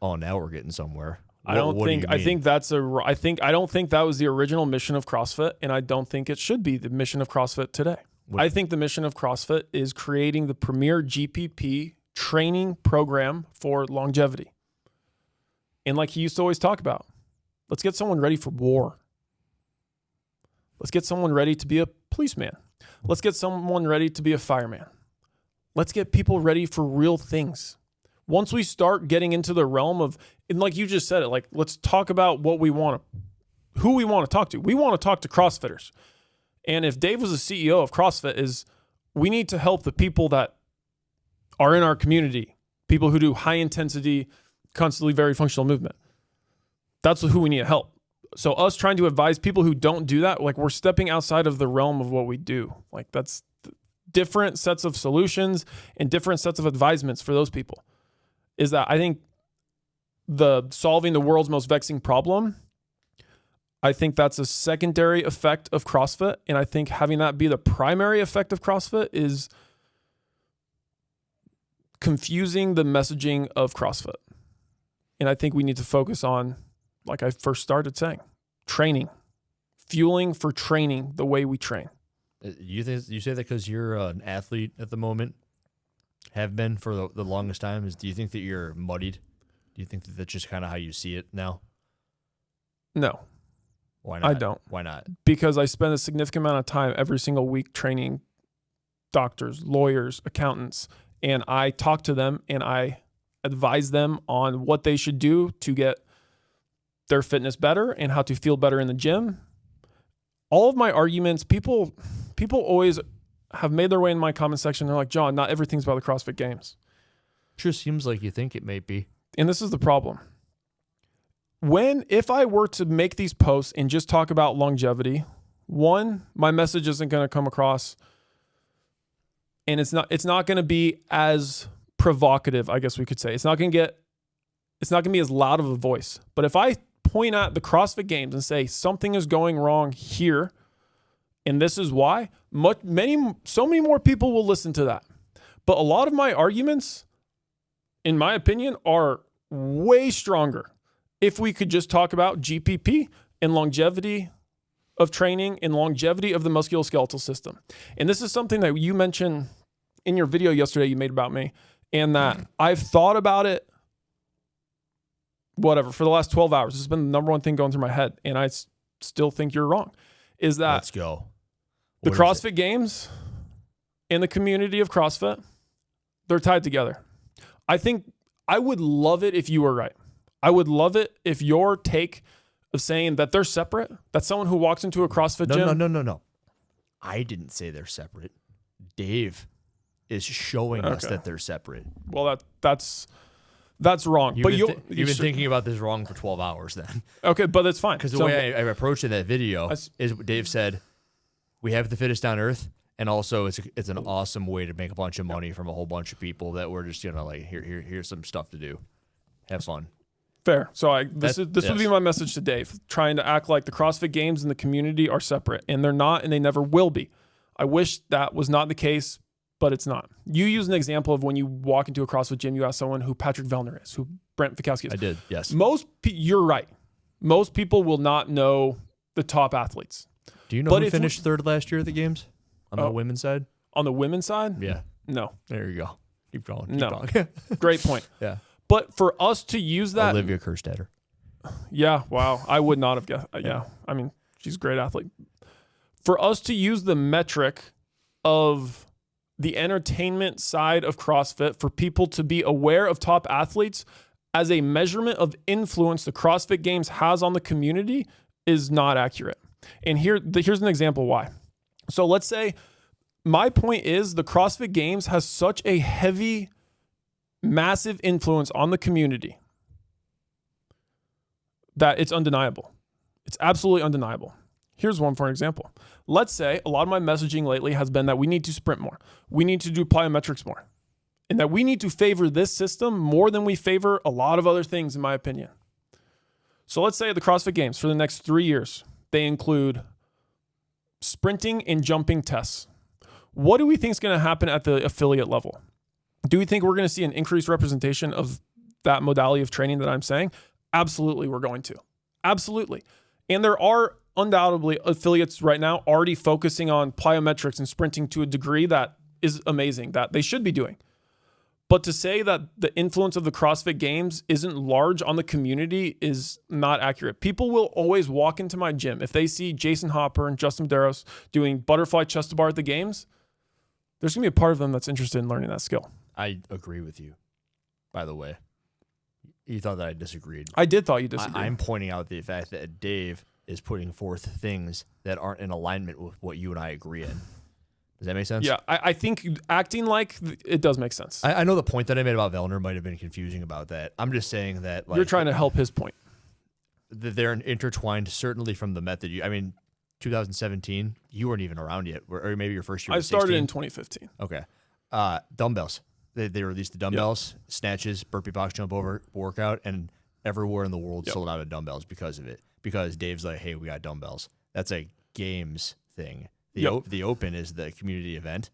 Oh, now we're getting somewhere. I don't think that was the original mission of CrossFit, and I don't think it should be the mission of CrossFit today. I think the mission of CrossFit is creating the premier GPP training program for longevity. And like he used to always talk about, let's get someone ready for war. Let's get someone ready to be a policeman. Let's get someone ready to be a fireman. Let's get people ready for real things. Once we start getting into the realm of, and like you just said it, like, let's talk about who we want to talk to. We want to talk to CrossFitters. And if Dave was the CEO of CrossFit, we need to help the people that are in our community, people who do high intensity, constantly very functional movement. That's who we need to help. So us trying to advise people who don't do that, like, we're stepping outside of the realm of what we do. Like, that's different sets of solutions and different sets of advisements for those people. Is that I think solving the world's most vexing problem, I think that's a secondary effect of CrossFit. And I think having that be the primary effect of CrossFit is confusing the messaging of CrossFit. And I think we need to focus on, like I first started saying, training, fueling for training the way we train. You say that because you're an athlete at the moment, have been for the longest time. Do you think that you're muddied? Do you think that that's just kind of how you see it now? No. Why not? I don't. Why not? Because I spend a significant amount of time every single week training doctors, lawyers, accountants, and I talk to them and I advise them on what they should do to get their fitness better and how to feel better in the gym. All of my arguments, people always have made their way in my comment section. They're like, John, not everything's about the CrossFit Games. Sure seems like you think it may be. And this is the problem. If I were to make these posts and just talk about longevity, one, my message isn't going to come across, and it's not going to be as provocative, I guess we could say. It's not going to be as loud of a voice. But if I point at the CrossFit Games and say something is going wrong here, and this is why, so many more people will listen to that. But a lot of my arguments, in my opinion, are way stronger if we could just talk about GPP and longevity of training and longevity of the musculoskeletal system. And this is something that you mentioned in your video yesterday you made about me, and that I've thought about it, for the last 12 hours. This has been the number one thing going through my head, and I still think you're wrong, is that let's go. The CrossFit Games and the community of CrossFit, they're tied together. I think I would love it if you were right. I would love it if your take of saying that they're separate, that someone who walks into a CrossFit gym... No. I didn't say they're separate. Dave is showing us that they're separate. Well, that's wrong. You've been thinking about this wrong for 12 hours then. Okay, but that's fine. Because the way I approached in that video is Dave said, we have the fittest on earth, and also it's an awesome way to make a bunch of money from a whole bunch of people that were just, like, here's some stuff to do. Have fun. Fair. So this would be my message to Dave, trying to act like the CrossFit Games and the community are separate, and they're not, and they never will be. I wish that was not the case, but it's not. You use an example of when you walk into a CrossFit gym, you ask someone who Patrick Vellner is, who Brent Fikowski is. I did, yes. You're right. Most people will not know the top athletes. Do you know who finished third last year at the games on the women's side? On the women's side? Yeah. No. There you go. Keep going. No. Great point. Yeah. But for us to use that... Olivia Kerstetter. Yeah, wow. I would not have guessed. Yeah. I mean, she's a great athlete. For us to use the metric of the entertainment side of CrossFit, for people to be aware of top athletes as a measurement of influence the CrossFit Games has on the community, is not accurate. And here's an example why. So let's say my point is the CrossFit Games has such a heavy, massive influence on the community that it's undeniable. It's absolutely undeniable. Here's one for an example. Let's say a lot of my messaging lately has been that we need to sprint more. We need to do plyometrics more. And that we need to favor this system more than we favor a lot of other things, in my opinion. So let's say the CrossFit Games for the next 3 years, they include sprinting and jumping tests. What do we think is going to happen at the affiliate level? Do we think we're going to see an increased representation of that modality of training that I'm saying? Absolutely, we're going to. Absolutely. And there are undoubtedly affiliates right now already focusing on plyometrics and sprinting to a degree that is amazing, that they should be doing. But to say that the influence of the CrossFit Games isn't large on the community is not accurate. People will always walk into my gym. If they see Jason Hopper and Justin Medeiros doing butterfly chest to bar at the games, there's going to be a part of them that's interested in learning that skill. I agree with you, by the way. You thought that I disagreed. I did thought you disagreed. I'm pointing out the fact that Dave is putting forth things that aren't in alignment with what you and I agree in. Does that make sense? Yeah, I think acting like it does make sense. I know the point that I made about Vellner might have been confusing about that. I'm just saying that You're trying to help his point. They're intertwined, certainly from the method. 2017, you weren't even around yet, or maybe your first year. I started 16. in 2015. Okay. Dumbbells. They released the dumbbells, snatches, burpee box jump over workout, and everywhere in the world sold out of dumbbells because of it. Because Dave's like, hey, we got dumbbells. That's a games thing. The Open is the community event.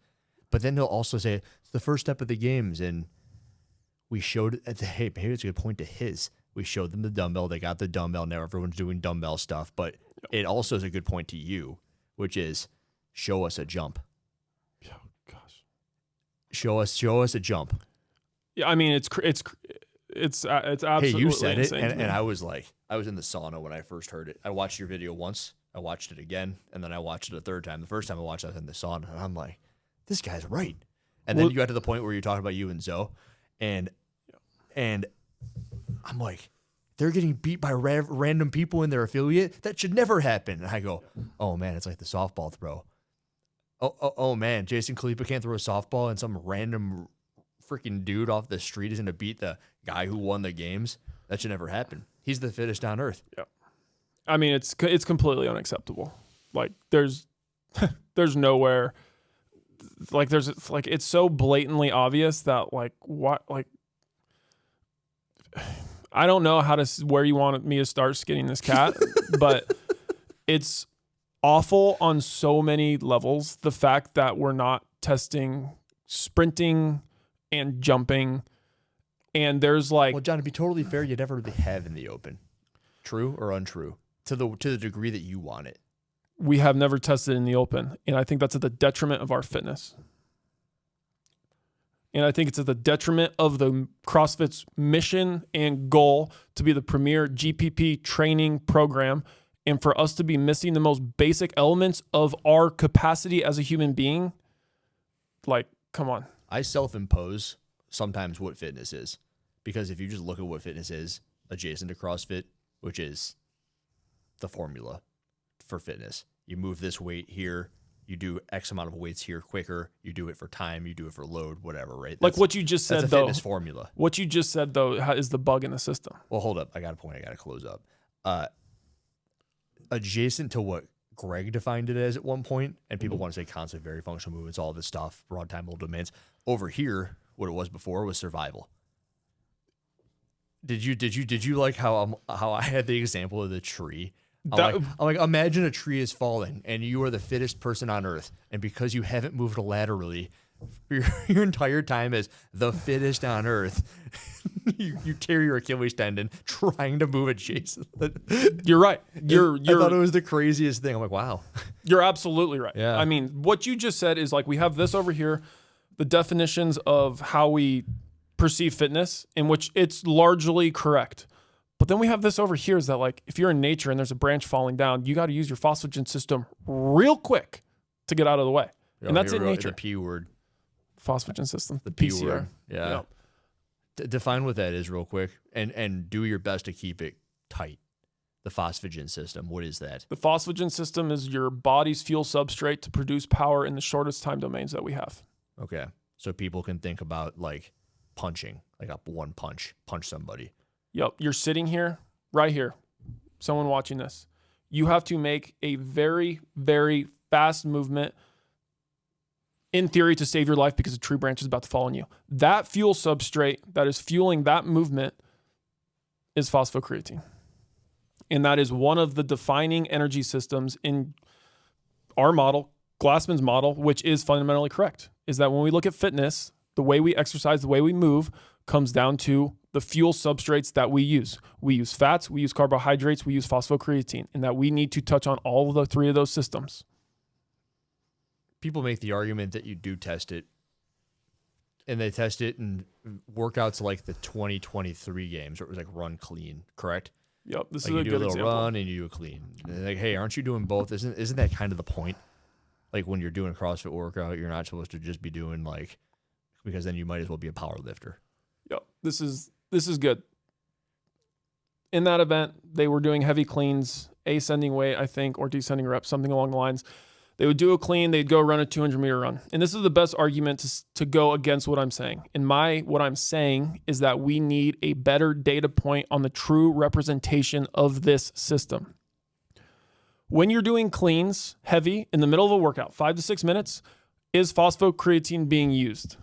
But then they'll also say, it's the first step of the games. And we showed, hey, maybe it's a good point to his. We showed them the dumbbell. They got the dumbbell. Now everyone's doing dumbbell stuff. But it also is a good point to you, which is show us a jump. Oh, gosh. Show us a jump. Yeah, I mean, it's absolutely Hey, you said it, insane and I was like, I was in the sauna when I first heard it. I watched your video once. I watched it again, and then I watched it a third time. The first time I watched it, I was in the sauna, and I'm like, this guy's right. And then you got to the point where you're talking about you and Zoe, and I'm like, they're getting beat by random people in their affiliate? That should never happen. And I go, oh, man, it's like the softball throw. Oh man, Jason Khalipa can't throw a softball, and some random freaking dude off the street is going to beat the guy who won the games? That should never happen. He's the fittest on earth. Yeah. I mean, it's completely unacceptable. Like there's nowhere like it's so blatantly obvious that I don't know where you want me to start skinning this cat, but it's awful on so many levels. The fact that we're not testing sprinting and jumping, and there's well, John, to be totally fair, you never really have in the Open. True or untrue? To the degree that you want it. We have never tested in the Open, and I think that's at the detriment of our fitness. And I think it's at the detriment of the CrossFit's mission and goal to be the premier GPP training program, and for us to be missing the most basic elements of our capacity as a human being. Like, come on. I self-impose sometimes what fitness is, because if you just look at what fitness is adjacent to CrossFit, which is the formula for fitness. You move this weight here, you do X amount of weights here quicker, you do it for time, you do it for load, whatever, right? Like what you just said, that's a fitness formula. What you just said, though, is the bug in the system. Well, hold up. I got a point. I got to close up. Adjacent to what Greg defined it as at one point, and people want to say constant, very functional movements, all this stuff, broad time, little domains. Over here, what it was before was survival. Did you like how I had the example of the tree? I'm like, imagine a tree is falling and you are the fittest person on earth, and because you haven't moved laterally your entire time as the fittest on earth, you tear your Achilles tendon trying to move adjacent. You're right. I thought it was the craziest thing. I'm like, wow. You're absolutely right. Yeah. I mean, what you just said is like, we have this over here, the definitions of how we perceive fitness, in which it's largely correct. But then we have this over here is that, like, if you're in nature and there's a branch falling down, you got to use your phosphagen system real quick to get out of the way. And that's in nature. The P word. Phosphagen system. The P PCR. word. Yeah. Define what that is real quick, and do your best to keep it tight. the phosphagen system? What is that? The phosphagen system is your body's fuel substrate to produce power in the shortest time domains that we have. Okay. So people can think about like punching, like a one punch somebody. Yep. You're sitting here, right here, someone watching this. You have to make a very, very fast movement in theory to save your life because a tree branch is about to fall on you. That fuel substrate that is fueling that movement is phosphocreatine. And that is one of the defining energy systems in our model, Glassman's model, which is fundamentally correct, is that when we look at fitness, the way we exercise, the way we move comes down to the fuel substrates that we use. We use fats, we use carbohydrates, we use phosphocreatine, and that we need to touch on all of the three of those systems. People make the argument that you do test it, and they test it in workouts like the 2023 games where it was like run clean, correct? Yep, this like is a you do good a little example. run and you do a clean. And they're like, hey, aren't you doing both? Isn't that kind of the point? Like when you're doing a CrossFit workout, you're not supposed to just be doing like, because then you might as well be a power lifter. Yep, this is good. In that event, they were doing heavy cleans, ascending weight, I think, or descending reps, something along the lines. They would do a clean, they'd go run a 200-meter run. And this is the best argument to go against what I'm saying. What I'm saying is that we need a better data point on the true representation of this system. When you're doing cleans, heavy, in the middle of a workout, 5 to 6 minutes, is phosphocreatine being used?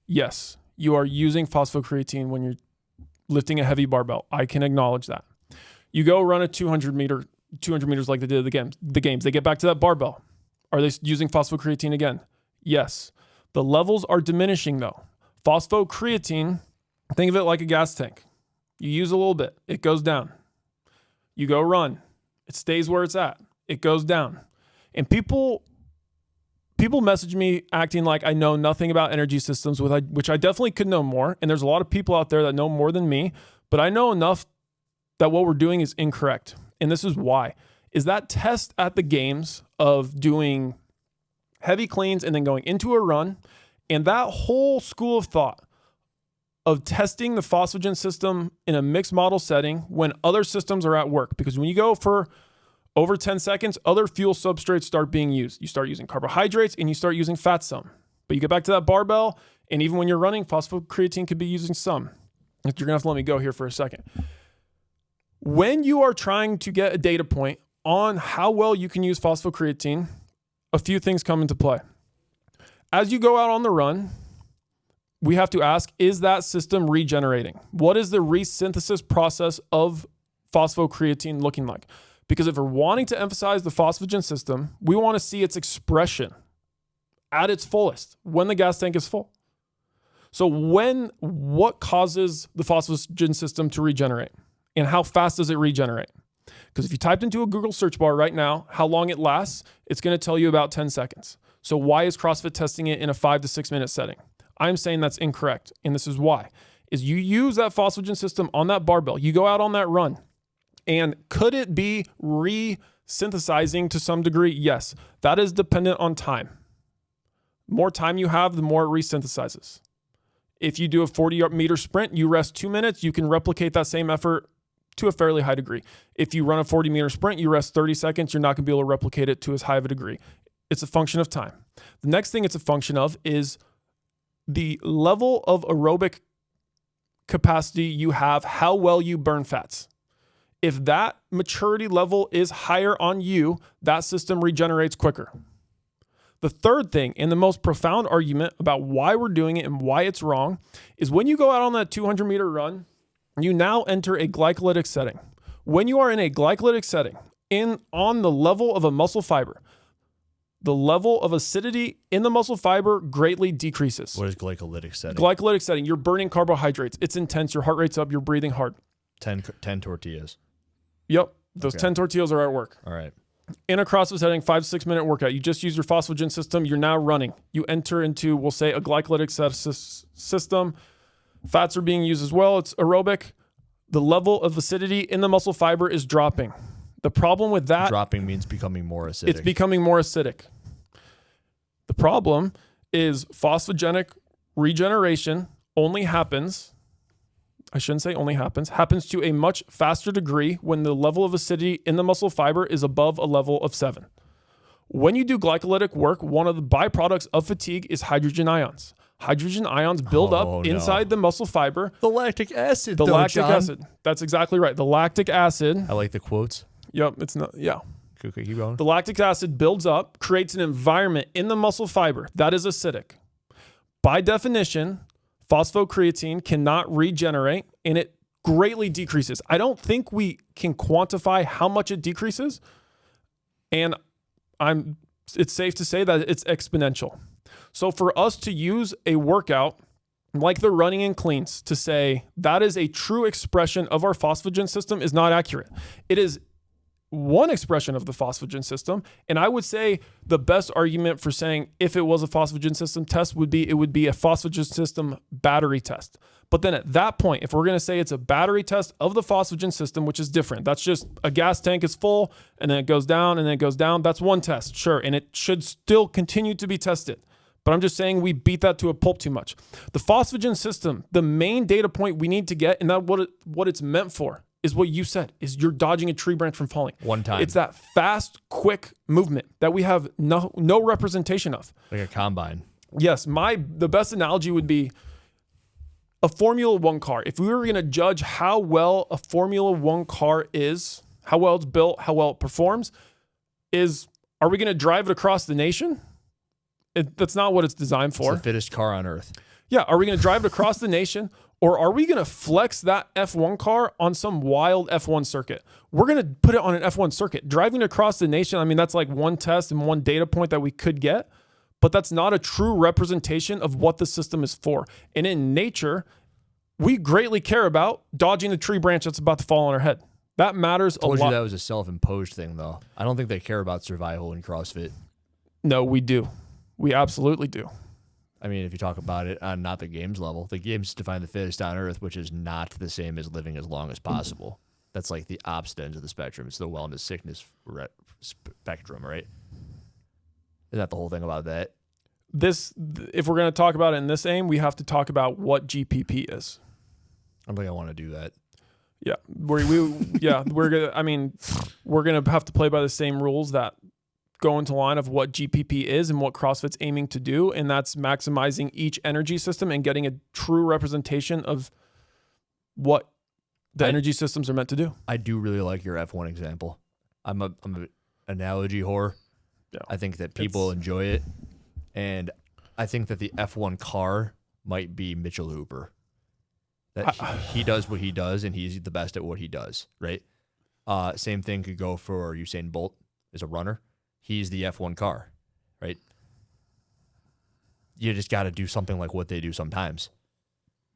Yes, you are using phosphocreatine when you're lifting a heavy barbell. I can acknowledge that. You go run a 200 meters like they did at the games. They get back to that barbell. Are they using phosphocreatine again? Yes. The levels are diminishing though. Phosphocreatine, think of it like a gas tank. You use a little bit, it goes down. You go run, it stays where it's at. It goes down. And people message me acting like I know nothing about energy systems, which I definitely could know more. And there's a lot of people out there that know more than me, but I know enough that what we're doing is incorrect. And this is why. Is that test at the games of doing heavy cleans and then going into a run, and that whole school of thought of testing the phosphagen system in a mixed model setting when other systems are at work. Because when you go for over 10 seconds, other fuel substrates start being used. You start using carbohydrates and you start using fat some. But you get back to that barbell, and even when you're running, phosphocreatine could be using some. You're going to have to let me go here for a second. When you are trying to get a data point on how well you can use phosphocreatine, a few things come into play. As you go out on the run, we have to ask, is that system regenerating? What is the resynthesis process of phosphocreatine looking like? Because if we're wanting to emphasize the phosphagen system, we want to see its expression at its fullest when the gas tank is full. So what causes the phosphagen system to regenerate? And how fast does it regenerate? Because if you typed into a Google search bar right now, how long it lasts, it's going to tell you about 10 seconds. So why is CrossFit testing it in a 5 to 6 minute setting? I'm saying that's incorrect. And this is why. Is you use that phosphagen system on that barbell. You go out on that run. And could it be resynthesizing to some degree? Yes. That is dependent on time. More time you have, the more it resynthesizes. If you do a 40-meter sprint, you rest 2 minutes, you can replicate that same effort to a fairly high degree. If you run a 40-meter sprint, you rest 30 seconds, you're not going to be able to replicate it to as high of a degree. It's a function of time. The next thing it's a function of is the level of aerobic capacity you have, how well you burn fats. If that maturity level is higher on you, that system regenerates quicker. The third thing, and the most profound argument about why we're doing it and why it's wrong, is when you go out on that 200-meter run, you now enter a glycolytic setting. When you are in a glycolytic setting, on the level of a muscle fiber, the level of acidity in the muscle fiber greatly decreases. What is glycolytic setting? Glycolytic setting, you're burning carbohydrates. It's intense. Your heart rate's up. You're breathing hard. 10 tortillas. Yep. Those Okay. 10 tortillas are at work. All right. In a CrossFit setting, 5 to 6 minute workout, you just use your phosphagen system. You're now running. You enter into, we'll say, a glycolytic system. Fats are being used as well. It's aerobic. The level of acidity in the muscle fiber is dropping. The problem with that, Dropping means becoming more acidic. it's becoming more acidic. The problem is phosphogenic regeneration only happens I shouldn't say only happens to a much faster degree when the level of acidity in the muscle fiber is above a level of 7. When you do glycolytic work, one of the byproducts of fatigue is hydrogen ions. Hydrogen ions build up inside the muscle fiber. The lactic acid, acid. That's exactly right. The lactic acid. I like the quotes. Yep, it's not, yeah. Okay, keep going. The lactic acid builds up, creates an environment in the muscle fiber that is acidic. By definition, phosphocreatine cannot regenerate, and it greatly decreases. I don't think we can quantify how much it decreases, and it's safe to say that it's exponential. So for us to use a workout like the running and cleans to say that is a true expression of our phosphagen system is not accurate. It is one expression of the phosphagen system. And I would say the best argument for saying if it was a phosphagen system test would be, it would be a phosphagen system battery test. But then at that point, if we're going to say it's a battery test of the phosphagen system, which is different, that's just a gas tank is full and then it goes down and then it goes down. That's one test, sure. And it should still continue to be tested. But I'm just saying we beat that to a pulp too much. The phosphagen system, the main data point we need to get, and that what it's meant for, is what you said, is you're dodging a tree branch from falling. One time. It's that fast, quick movement that we have no representation of. Like a combine. Yes, the best analogy would be a Formula One car. If we were going to judge how well a Formula One car is, how well it's built, how well it performs, are we going to drive it across the nation? That's not what it's designed for. It's the fittest car on earth. Yeah, are we going to drive it across the nation? Or are we going to flex that F1 car on some wild F1 circuit? We're going to put it on an F1 circuit. Driving across the nation, I mean, that's like one test and one data point that we could get, but that's not a true representation of what the system is for. And in nature, we greatly care about dodging the tree branch that's about to fall on our head. That matters a lot. I told you that was a self-imposed thing, though. I don't think they care about survival in CrossFit. No, we do. We absolutely do. I mean, if you talk about it on not the games level, the games define the fittest on earth, which is not the same as living as long as possible. That's like the opposite ends of the spectrum. It's the wellness sickness spectrum, right? Isn't that the whole thing about that? If we're going to talk about it in this aim, we have to talk about what GPP is. I don't think I want to do that. Yeah, we're gonna have to play by the same rules that go into line of what GPP is and what CrossFit's aiming to do, and that's maximizing each energy system and getting a true representation of what the energy systems are meant to do. I do really like your F1 example. I'm an analogy whore. Yeah. I think that people enjoy it, and I think that the F1 car might be Mitchell Hooper. That he does what he does, and he's the best at what he does, right? Same thing could go for Usain Bolt as a runner. He's the F1 car, right? You just got to do something like what they do sometimes,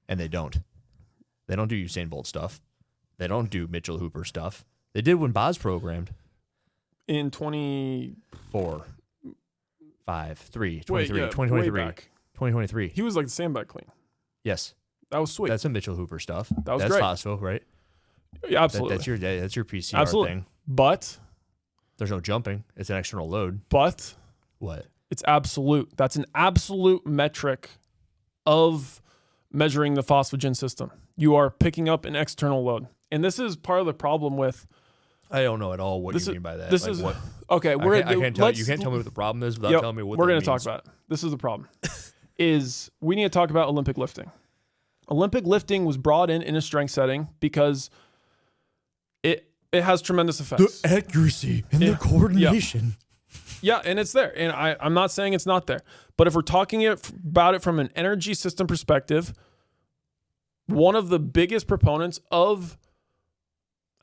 and they don't. They don't do Usain Bolt stuff. They don't do Mitchell Hooper stuff. They did when Boz programmed. In 24. 2023. He was like the sandbag clean. Yes. That was sweet. That's some Mitchell Hooper stuff. That's great. That's phospho, right? Yeah, absolutely. That's your PCR absolutely. thing. But there's no jumping. It's an external load. But what? It's absolute. That's an absolute metric of measuring the phosphagen system. You are picking up an external load. And this is part of the problem with... I don't know at all what you mean by that. This is what? Okay, I can't tell you can't tell me what the problem is without telling me what. We're going to talk about it. This is the problem. Is we need to talk about Olympic lifting. Olympic lifting was brought in a strength setting because it has tremendous effects. The accuracy and the coordination. Yeah, and it's there. And I'm not saying it's not there. But if we're talking about it from an energy system perspective, one of the biggest proponents of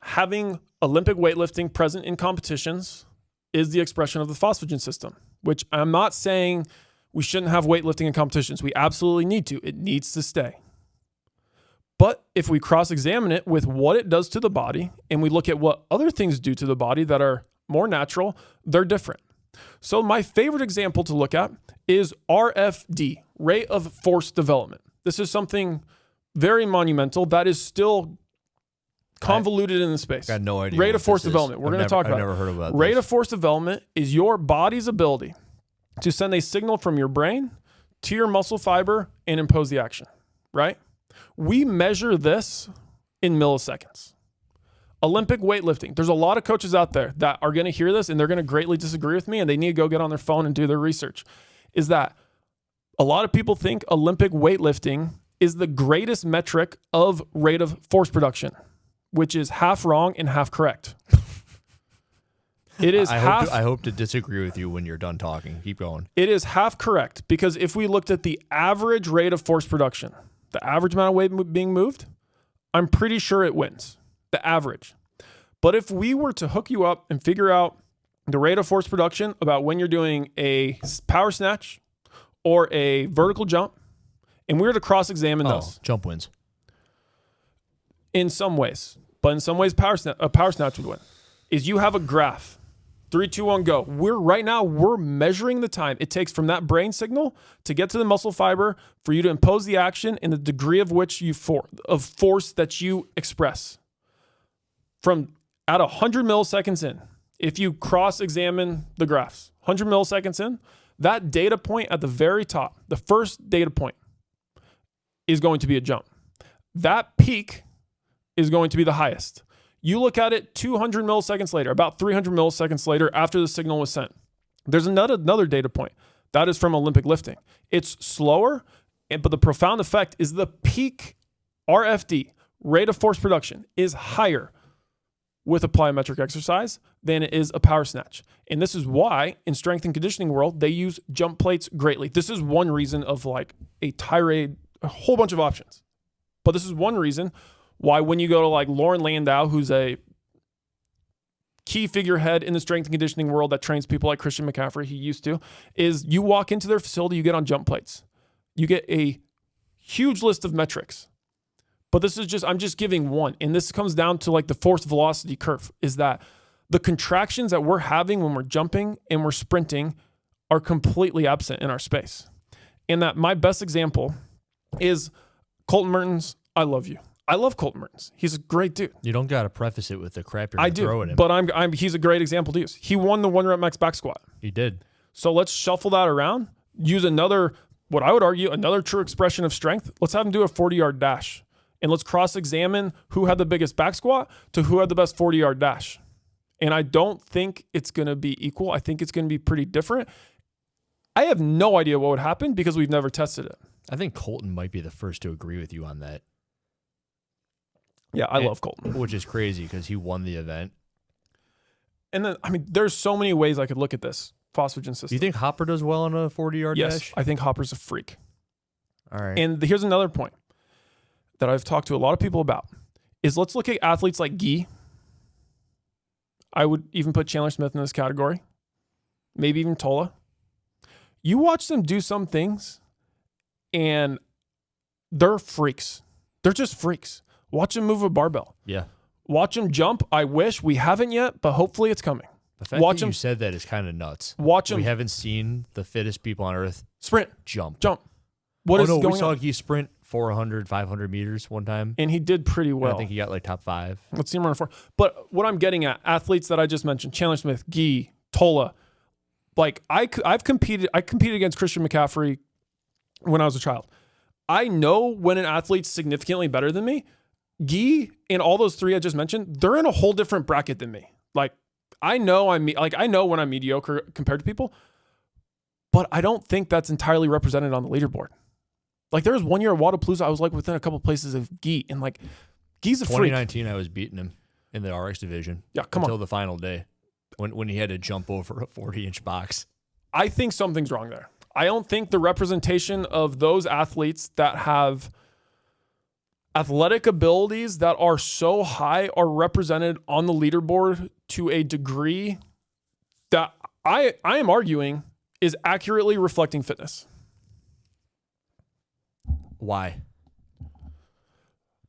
having Olympic weightlifting present in competitions is the expression of the phosphagen system, which I'm not saying we shouldn't have weightlifting in competitions. We absolutely need to. It needs to stay. But if we cross-examine it with what it does to the body and we look at what other things do to the body that are more natural, they're different. So my favorite example to look at is RFD, rate of force development. This is something very monumental that is still convoluted in the space. I got no idea. Rate of force development. We're going to talk about it. I've never heard about Rate of force development is your body's ability to send a signal from your brain to your muscle fiber and impose the action, right? We measure this in milliseconds. Olympic weightlifting. There's a lot of coaches out there that are going to hear this and they're going to greatly disagree with me, and they need to go get on their phone and do their research. Is that a lot of people think Olympic weightlifting is the greatest metric of rate of force production, which is half wrong and half correct. It is I hope to disagree with you when you're done talking. Keep going. It is half correct, because if we looked at the average rate of force production, the average amount of weight being moved, I'm pretty sure it wins. The average. But if we were to hook you up and figure out the rate of force production about when you're doing a power snatch or a vertical jump, and we were to cross-examine those. Jump wins. In some ways. But in some ways, power snatch would win. Is you have a graph. 3, 2, 1, go. Right now, we're measuring the time it takes from that brain signal to get to the muscle fiber for you to impose the action and the degree of which of force that you express. From at 100 milliseconds in, if you cross-examine the graphs, 100 milliseconds in, that data point at the very top, the first data point, is going to be a jump. That peak is going to be the highest. You look at it 200 milliseconds later, about 300 milliseconds later after the signal was sent. There's another data point. That is from Olympic lifting. It's slower, but the profound effect is the peak RFD, rate of force production, is higher with a plyometric exercise than it is a power snatch. And this is why in strength and conditioning world, they use jump plates greatly. This is one reason of like a tirade, a whole bunch of options. But this is one reason why when you go to like Lauren Landau, who's a key figurehead in the strength and conditioning world that trains people like Christian McCaffrey, he used to, is you walk into their facility, you get on jump plates. You get a huge list of metrics. But I'm just giving one. And this comes down to like the force velocity curve, is that the contractions that we're having when we're jumping and we're sprinting are completely absent in our space. And that my best example is Colton Mertens. I love you. I love Colton Mertens. He's a great dude. You don't got to preface it with the crap you're throwing him. But he's a great example to use. He won the 1 rep max back squat. He did. So let's shuffle that around. Use another, what I would argue, another true expression of strength. Let's have him do a 40-yard dash. And let's cross-examine who had the biggest back squat to who had the best 40-yard dash. And I don't think it's going to be equal. I think it's going to be pretty different. I have no idea what would happen because we've never tested it. I think Colton might be the first to agree with you on that. Yeah, I love Colton. Which is crazy because he won the event. And then, there's so many ways I could look at this phosphagen system. Do you think Hopper does well on a 40-yard dash? Yes, I think Hopper's a freak. All right. And here's another point that I've talked to a lot of people about is let's look at athletes like Guy. I would even put Chandler Smith in this category. Maybe even Tola. You watch them do some things and they're freaks. They're just freaks. Watch them move a barbell. Yeah. Watch them jump. I wish we haven't yet, but hopefully it's coming. The fact that you said that is kind of nuts. Watch them. We haven't seen the fittest people on earth sprint. Jump. What is going on? We saw Guy sprint 400, 500 meters one time. And he did pretty well. I think he got like top 5. Let's see him run 4. But what I'm getting at, athletes that I just mentioned, Chandler Smith, Guy, Tola, like I've competed against Christian McCaffrey when I was a child. I know when an athlete's significantly better than me. Guy and all those 3 I just mentioned, they're in a whole different bracket than me. Like I know when I'm mediocre compared to people, but I don't think that's entirely represented on the leaderboard. Like there was one year at Wadapalooza, I was like within a couple places of Guy, and like Guy's a freak. 2019, I was beating him in the RX division. Yeah, until the final day when he had to jump over a 40-inch box. I think something's wrong there. I don't think the representation of those athletes that have athletic abilities that are so high are represented on the leaderboard to a degree that I am arguing is accurately reflecting fitness. Why?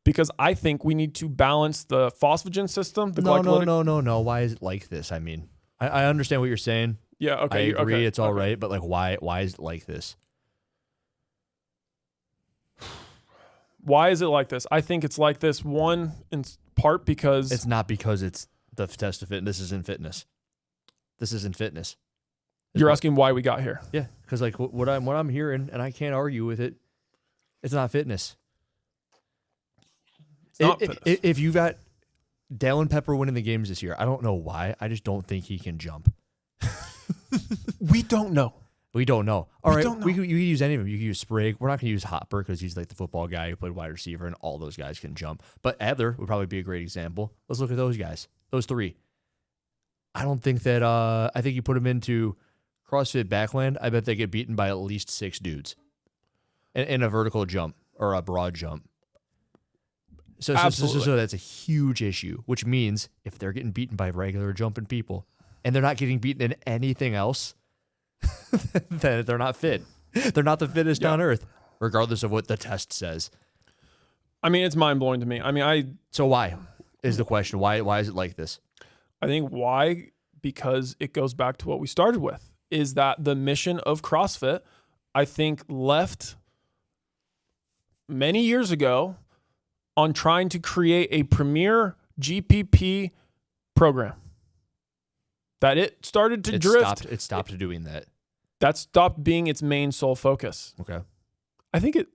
Because I think we need to balance the phosphagen system. No. Why is it like this? I mean, I understand what you're saying. Yeah, okay. I agree, okay, it's all right, but like, why is it like this? Why is it like this? I think it's like this, one, in part because... It's not because it's the test of fitness. This isn't fitness. This isn't fitness. You're asking why we got here. Yeah, because like what I'm hearing, and I can't argue with it, it's not fitness. not fitness. If you got Dallin Pepper winning the games this year, I don't know why. I just don't think he can jump. We don't know. We don't know. All right, don't know. you can use any of them. You can use Sprague. We're not going to use Hopper because he's like the football guy who played wide receiver, and all those guys can jump. But Adler would probably be a great example. Let's look at those guys. Those three. I don't think that. I think you put them into CrossFit Backland. I bet they get beaten by at least 6 dudes in a vertical jump or a broad jump. So that's a huge issue, which means if they're getting beaten by regular jumping people and they're not getting beaten in anything else, then they're not fit. They're not the fittest on earth, regardless of what the test says. I mean, it's mind-blowing to me. So why is the question? Why is it like this? I think why, because it goes back to what we started with, is that the mission of CrossFit, I think, left many years ago on trying to create a premier GPP program. That it started to drift. It stopped doing that. That stopped being its main sole focus. Okay. I think it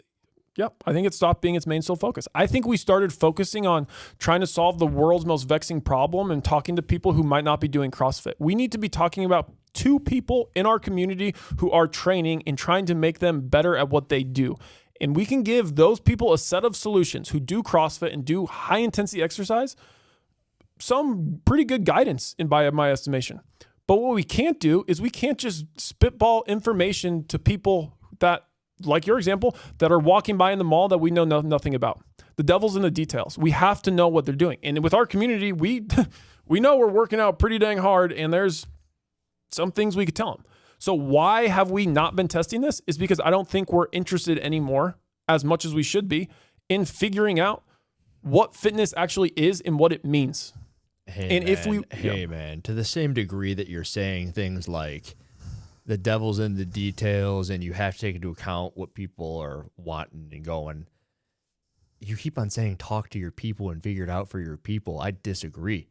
stopped being its main sole focus. I think we started focusing on trying to solve the world's most vexing problem and talking to people who might not be doing CrossFit. We need to be talking about 2 people in our community who are training and trying to make them better at what they do. And we can give those people a set of solutions who do CrossFit and do high intensity exercise, some pretty good guidance by my estimation. But what we can't do is we can't just spitball information to people that, like your example, that are walking by in the mall that we know nothing about. The devil's in the details. We have to know what they're doing. And with our community, we know we're working out pretty dang hard, and there's some things we could tell them. So why have we not been testing this? Is because I don't think we're interested anymore, as much as we should be, in figuring out what fitness actually is and what it means. Hey, man, to the same degree that you're saying things like the devil's in the details and you have to take into account what people are wanting and going, you keep on saying talk to your people and figure it out for your people. I disagree.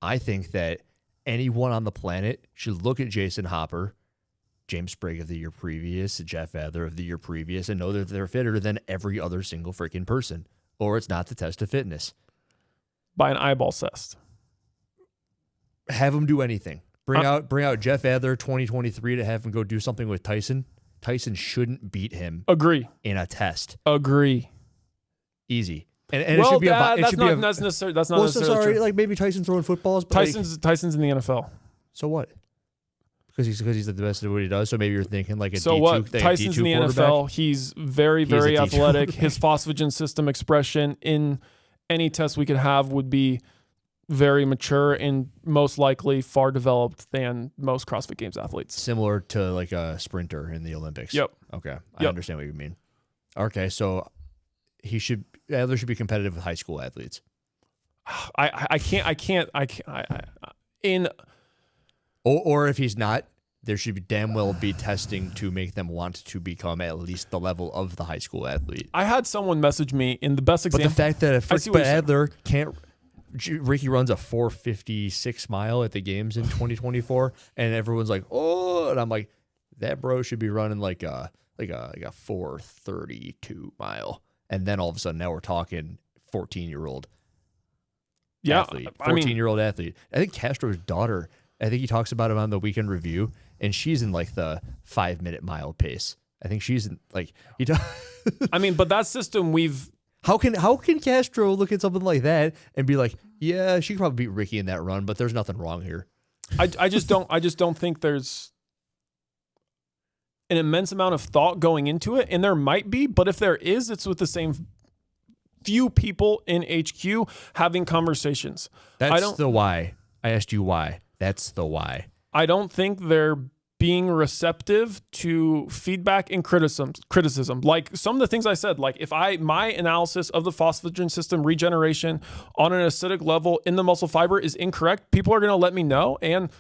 I think that anyone on the planet should look at Jason Hopper, James Sprague of the year previous, Jeff Adler of the year previous, and know that they're fitter than every other single freaking person, or it's not the test of fitness. By an eyeball test. Have him do anything. Bring out Jeff Adler 2023 to have him go do something with Tyson. Tyson shouldn't beat him. Agree. In a test. Agree. Easy. And it should be that's not necessarily sorry, true. Like maybe Tyson throwing footballs. But Tyson's in the NFL. So what? Because he's the best at what he does. So maybe you're thinking like a so D2. What? Tyson's in the NFL. He's very athletic. His phosphagen system expression in any test we could have would be very mature and most likely far developed than most CrossFit Games athletes. Similar to like a sprinter in the Olympics. Yep. Okay. I understand what you mean. Okay. So Adler should be competitive with high school athletes. Or if he's not, there should damn well be testing to make them want to become at least the level of the high school athlete. I had someone message me in the best example. But the fact that Adler can't, Ricky runs a 4:56 mile at the games in 2024, and everyone's like, oh, and I'm like, that bro should be running like a 4:32 mile, and then all of a sudden now we're talking 14-year-old. Athlete, 14-year-old athlete. I think Castro's daughter, I think he talks about it on the Weekend Review, and she's in like the 5-minute mile pace. I think she's in like but that system How can Castro look at something like that and be like, yeah, she could probably beat Ricky in that run, but there's nothing wrong here. I just don't think there's an immense amount of thought going into it, and there might be, but if there is, it's with the same few people in HQ having conversations. That's the why. I asked you why. That's the why. I don't think they're being receptive to feedback and criticism. Like some of the things I said, like if my analysis of the phosphagen system regeneration on an acidic level in the muscle fiber is incorrect, people are going to let me know. And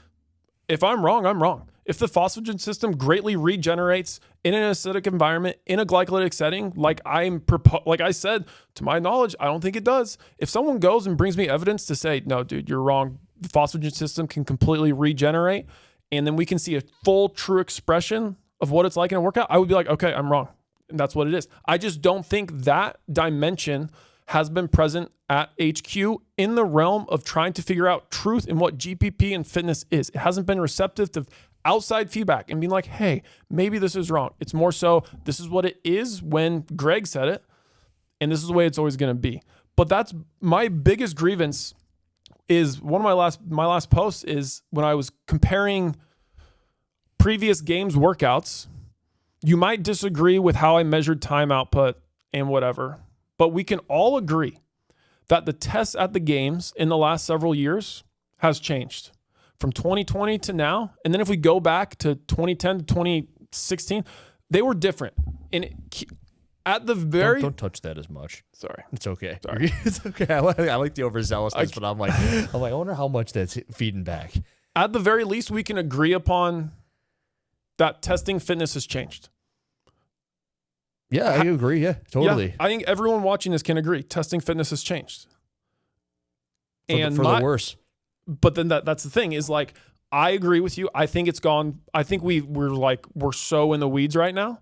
if I'm wrong, I'm wrong. If the phosphagen system greatly regenerates in an acidic environment, in a glycolytic setting, like I said, to my knowledge, I don't think it does. If someone goes and brings me evidence to say, no, dude, you're wrong, the phosphagen system can completely regenerate, and then we can see a full, true expression of what it's like in a workout, I would be like, okay, I'm wrong. And that's what it is. I just don't think that dimension has been present at HQ in the realm of trying to figure out truth in what GPP and fitness is. It hasn't been receptive to outside feedback and being like, hey, maybe this is wrong. It's more so, this is what it is when Greg said it, and this is the way it's always going to be. But that's my biggest grievance. Is one of my last posts is when I was comparing previous games workouts. You might disagree with how I measured time output and whatever, but we can all agree that the tests at the games in the last several years has changed from 2020 to now. And then if we go back to 2010 to 2016, they were different. And at the very... Don't touch that as much. Sorry. It's okay. Sorry. It's okay. I like the overzealousness, but I'm like, I wonder how much that's feeding back. At the very least, we can agree upon that testing fitness has changed. Yeah, I agree. Yeah, totally. Yeah, I think everyone watching this can agree. Testing fitness has changed. For the worse. But then that's the thing is like, I agree with you. I think it's gone. I think we're so in the weeds right now.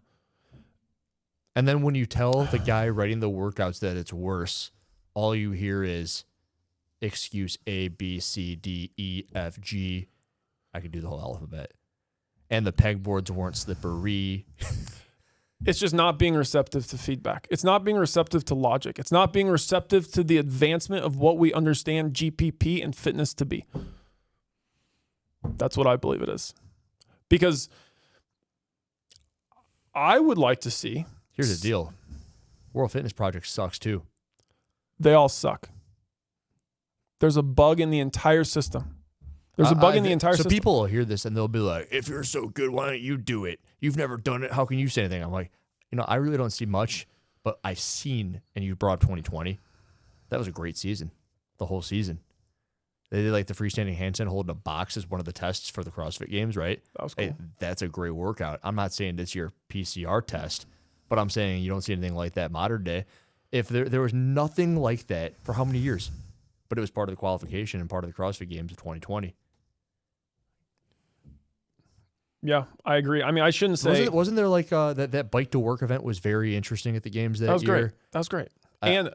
And then when you tell the guy writing the workouts that it's worse, all you hear is excuse A, B, C, D, E, F, G. I could do the whole alphabet. And the pegboards weren't slippery. It's just not being receptive to feedback. It's not being receptive to logic. It's not being receptive to the advancement of what we understand GPP and fitness to be. That's what I believe it is. Because I would like to see... Here's the deal. World Fitness Project sucks too. They all suck. There's a bug in the entire system. There's a bug in the entire system. So people will hear this and they'll be like, if you're so good, why don't you do it? You've never done it. How can you say anything? I'm like, I really don't see much, but I've seen, and you brought up 2020. That was a great season. The whole season. They did like the freestanding handstand holding a box as one of the tests for the CrossFit Games, right? That was cool. Hey, that's a great workout. I'm not saying that's your PCR test, but I'm saying you don't see anything like that modern day. If there was nothing like that for how many years? But it was part of the qualification and part of the CrossFit Games of 2020. Yeah, I agree. I mean, I shouldn't say... Wasn't there like that bike to work event was very interesting at the games that was year? Great. That was great. And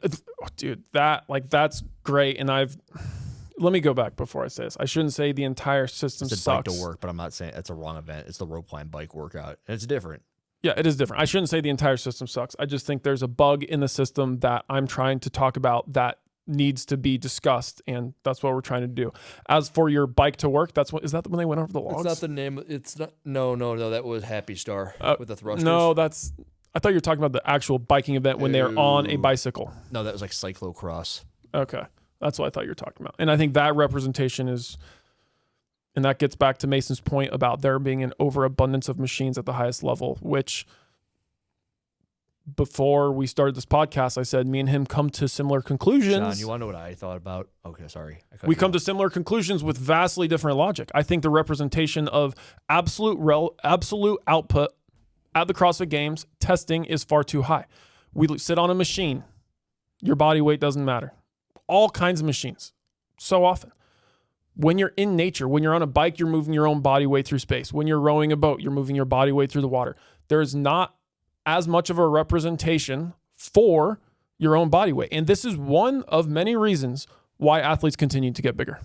dude, that's great. And let me go back before I say this. I shouldn't say the entire system sucks. Bike to work, but I'm not saying it's a wrong event. It's the rope climb bike workout. And it's different. Yeah, it is different. I shouldn't say the entire system sucks. I just think there's a bug in the system that I'm trying to talk about that needs to be discussed, and that's what we're trying to do. As for your bike to work, is that when they went over the logs? It's not the name. It's not. No. That was Happy Star with the thrusters. No, I thought you were talking about the actual biking event when they were on a bicycle. No, that was like cyclocross. Okay, that's what I thought you were talking about. And I think that representation is, and that gets back to Mason's point about there being an overabundance of machines at the highest level, which before we started this podcast, I said me and him come to similar conclusions. John, you want to know what I thought about? Okay, sorry. We come to similar conclusions with vastly different logic. I think the representation of absolute output at the CrossFit Games testing is far too high. We sit on a machine. Your body weight doesn't matter. All kinds of machines. So often. When you're in nature, when you're on a bike, you're moving your own body weight through space. When you're rowing a boat, you're moving your body weight through the water. There is not as much of a representation for your own body weight. And this is one of many reasons why athletes continue to get bigger.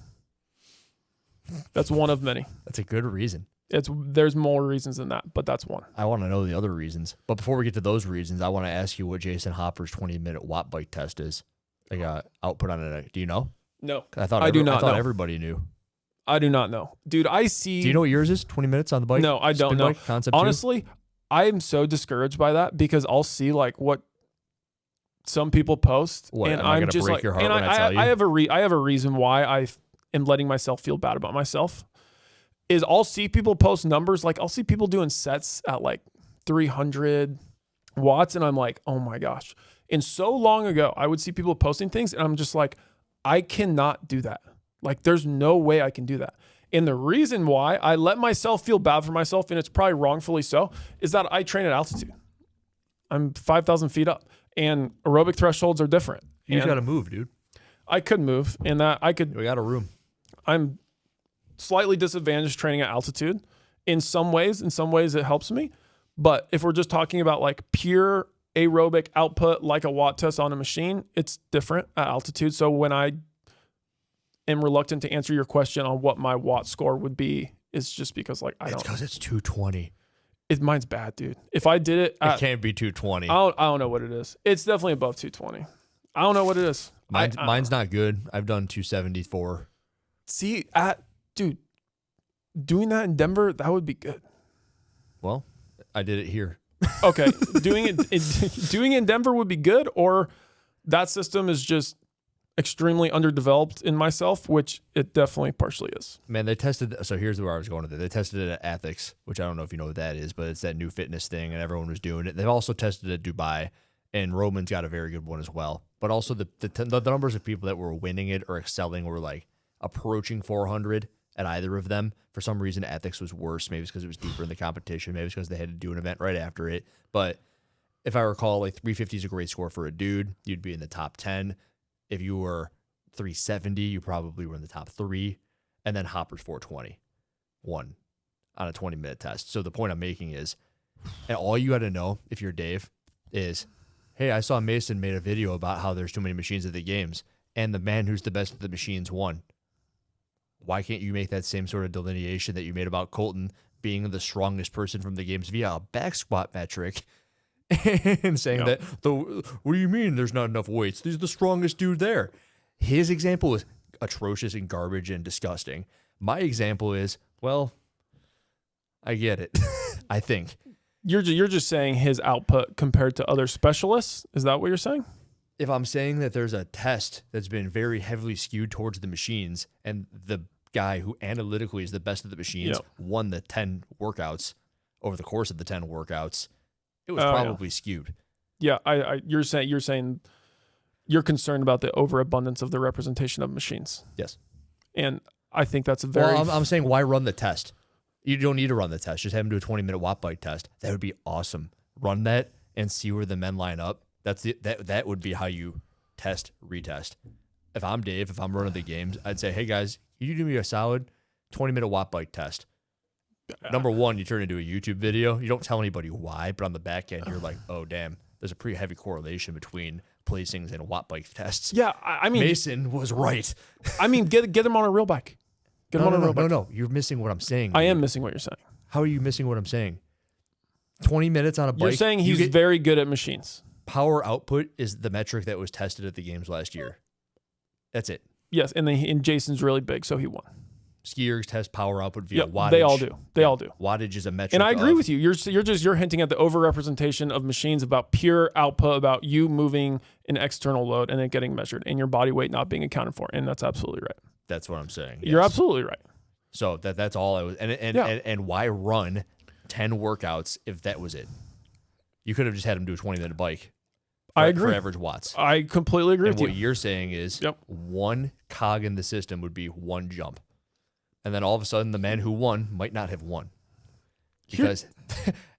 That's one of many. That's a good reason. There's more reasons than that, but that's one. I want to know the other reasons. But before we get to those reasons, I want to ask you what Jason Hopper's 20-minute watt bike test is. Like output on it. Do you know? No. I do not know. Everybody knew. I do not know. Dude, I see... Do you know what yours is? 20 minutes on the bike? No, I don't know. Concept Honestly, I am so discouraged by that because I'll see like what some people post, and I'm just like, and I have a reason why I am letting myself feel bad about myself. Is I'll see people post numbers, like I'll see people doing sets at like 300 watts, and I'm like, oh my gosh. And so long ago, I would see people posting things, and I'm just like, I cannot do that. Like, there's no way I can do that. And the reason why I let myself feel bad for myself, and it's probably wrongfully so, is that I train at altitude. I'm 5,000 feet up, and aerobic thresholds are different. You got to move, dude. I could move, and that I could. We got a room. I'm slightly disadvantaged training at altitude in some ways. In some ways, it helps me. But if we're just talking about like pure aerobic output like a watt test on a machine, it's different at altitude. So when I am reluctant to answer your question on what my watt score would be, it's just because like It's because it's 220. Mine's bad, dude. If I did it, It can't be 220. I don't know what it is. It's definitely above 220. I don't know what it is. Mine's not good. I've done 274. See, dude, doing that in Denver, that would be good. Well, I did it here. Okay, doing it in Denver would be good, or that system is just extremely underdeveloped in myself, which it definitely partially is. Man, they tested. So here's where I was going with it. They tested it at Ethics, which I don't know if you know what that is, but it's that new fitness thing, and everyone was doing it. They've also tested it at Dubai, and Roman's got a very good one as well. But also the numbers of people that were winning it or excelling were like approaching 400 at either of them. For some reason, Ethics was worse. Maybe it's because it was deeper in the competition. Maybe it's because they had to do an event right after it. But if I recall, like 350 is a great score for a dude. You'd be in the top 10. If you were 370, you probably were in the top 3. And then Hopper's 420. One on a 20-minute test. So the point I'm making is, and all you got to know if you're Dave is, hey, I saw Mason made a video about how there's too many machines at the games, and the man who's the best at the machines won. Why can't you make that same sort of delineation that you made about Colton being the strongest person from the games via a back squat metric and saying that, what do you mean there's not enough weights? He's the strongest dude there. His example is atrocious and garbage and disgusting. My example is, well, I get it. I think. You're just saying his output compared to other specialists? Is that what you're saying? If I'm saying that there's a test that's been very heavily skewed towards the machines, and the guy who analytically is the best of the machines won the 10 workouts over the course of the 10 workouts, it was probably skewed. Yeah, you're saying you're concerned about the overabundance of the representation of machines. Yes. And I think that's a very... Well, I'm saying why run the test? You don't need to run the test. Just have him do a 20-minute watt bike test. That would be awesome. Run that and see where the men line up. That would be how you test, retest. If I'm Dave, if I'm running the games, I'd say, hey guys, you do me a solid 20-minute watt bike test. Number one, you turn into a YouTube video. You don't tell anybody why, but on the back end, you're like, oh damn, there's a pretty heavy correlation between placings and watt bike tests. Yeah, I mean, Mason was right. I mean, get him on a real bike. Get him on a real bike. No, you're missing what I'm saying. I am missing what you're saying. How are you missing what I'm saying? 20 minutes on a bike. You're saying he's very good at machines. Power output is the metric that was tested at the games last year. That's it. Yes, and Jason's really big, so he won. Skiers test power output via wattage. They all do. They all do. Wattage is a metric. And I agree with you. You're hinting at the overrepresentation of machines about pure output, about you moving an external load and it getting measured, and your body weight not being accounted for. And that's absolutely right. That's what I'm saying. You're absolutely right. So that's all I was. And why run 10 workouts if that was it? You could have just had him do a 20-minute bike. I agree. For average watts. I completely agree with you. What you're saying is one cog in the system would be one jump. And then all of a sudden, the man who won might not have won. Because,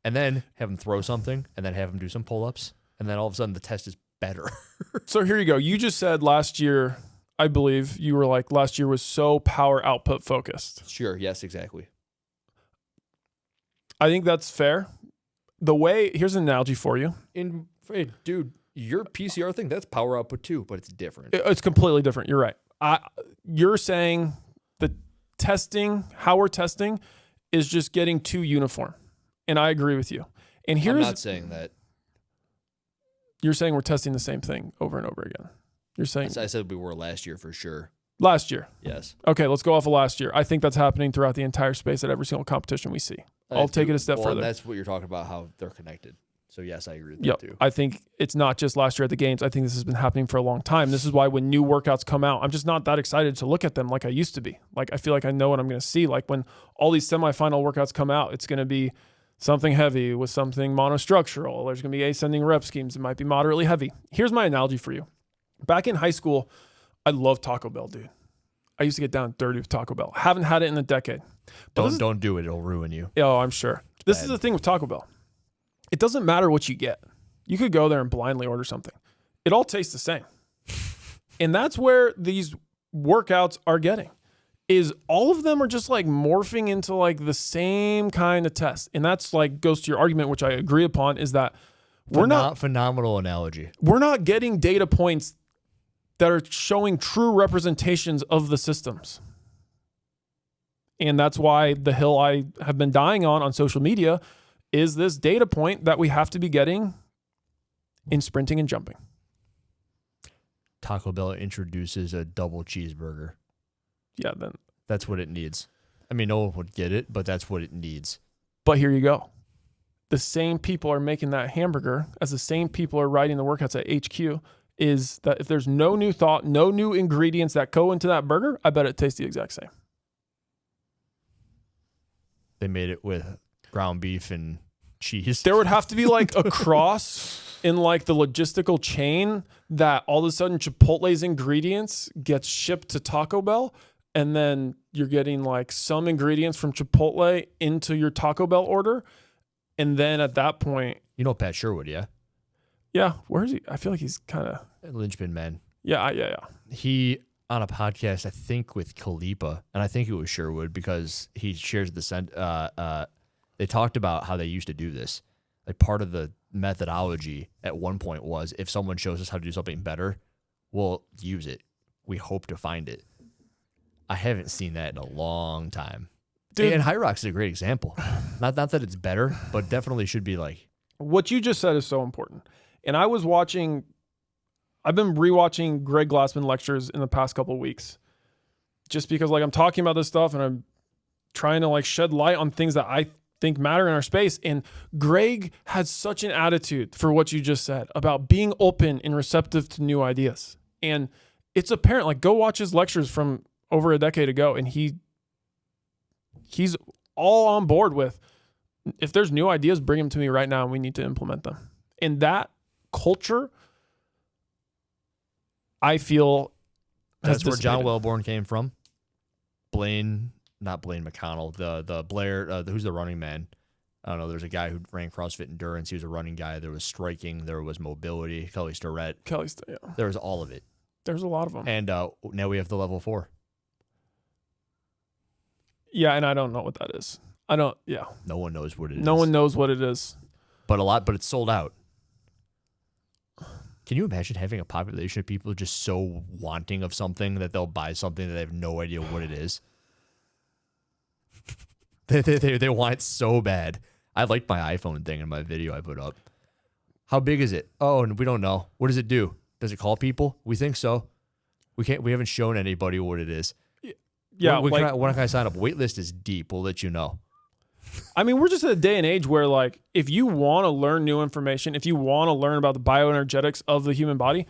and then have him throw something, and then have him do some pull-ups, and then all of a sudden the test is better. So here you go. You just said last year, I believe, you were like, last year was so power output focused. Sure. Yes, exactly. I think that's fair. Here's an analogy for you. Hey, dude, your PCR thing, that's power output too, but it's different. It's completely different. You're right. You're saying the testing, how we're testing, is just getting too uniform. And I agree with you. And I'm not saying that. You're saying we're testing the same thing over and over again. You're saying... I said we were last year for sure. Last year? Yes. Okay, let's go off of last year. I think that's happening throughout the entire space at every single competition we see. I'll take it a step further. That's what you're talking about, how they're connected. So yes, I agree with that too. I think it's not just last year at the games. I think this has been happening for a long time. This is why when new workouts come out, I'm just not that excited to look at them like I used to be. Like I feel like I know what I'm going to see. Like when all these semifinal workouts come out, it's going to be something heavy with something monostructural. There's going to be ascending rep schemes. It might be moderately heavy. Here's my analogy for you. Back in high school, I loved Taco Bell, dude. I used to get down dirty with Taco Bell. Haven't had it in a decade. Don't do it. It'll ruin you. Oh, I'm sure. This is the thing with Taco Bell. It doesn't matter what you get. You could go there and blindly order something. It all tastes the same. And that's where these workouts are getting, is all of them are just like morphing into like the same kind of test. And that's like goes to your argument, which I agree upon, is that Phenomenal analogy. We're not getting data points that are showing true representations of the systems. And that's why the hill I have been dying on social media is this data point that we have to be getting in sprinting and jumping. Taco Bell introduces a double cheeseburger. Yeah, then That's what it needs. I mean, no one would get it, but that's what it needs. But here you go. The same people are making that hamburger as the same people are writing the workouts at HQ, is that if there's no new thought, no new ingredients that go into that burger, I bet it tastes the exact same. They made it with ground beef and cheese. There would have to be like a cross in like the logistical chain that all of a sudden Chipotle's ingredients gets shipped to Taco Bell, and then you're getting like some ingredients from Chipotle into your Taco Bell order. And then at that point, You know Pat Sherwood, yeah? yeah, where is he? I feel like he's kind of, Linchpin man. yeah. He, on a podcast, I think with Khalipa, and I think it was Sherwood because he shares the they talked about how they used to do this. Like part of the methodology at one point was if someone shows us how to do something better, we'll use it. We hope to find it. I haven't seen that in a long time. Dude. And High Rocks is a great example. Not that it's better, but definitely should be like. What you just said is so important. And I've been rewatching Greg Glassman lectures in the past couple of weeks, just because like I'm talking about this stuff and I'm trying to like shed light on things that I think matter in our space. And Greg had such an attitude for what you just said about being open and receptive to new ideas. And it's apparent, like go watch his lectures from over a decade ago. And he's all on board with, if there's new ideas, bring them to me right now and we need to implement them. And that culture, I feel, That's where John Wellborn came from. Not Blaine McConnell, the Blair, who's the running man? I don't know. There's a guy who ran CrossFit Endurance. He was a running guy. There was striking. There was mobility. Kelly Starrett. Yeah. There was all of it. There's a lot of them. And now we have the level 4. Yeah, and I don't know what that is. No one knows what it is. No one knows what it is. But it's sold out. Can you imagine having a population of people just so wanting of something that they'll buy something that they have no idea what it is? They want it so bad. I liked my iPhone thing in my video I put up. How big is it? Oh, and we don't know. What does it do? Does it call people? We think so. We haven't shown anybody what it is. Yeah, when can I sign up? Waitlist is deep. We'll let you know. I mean, we're just at a day and age where, like, if you want to learn new information, if you want to learn about the bioenergetics of the human body,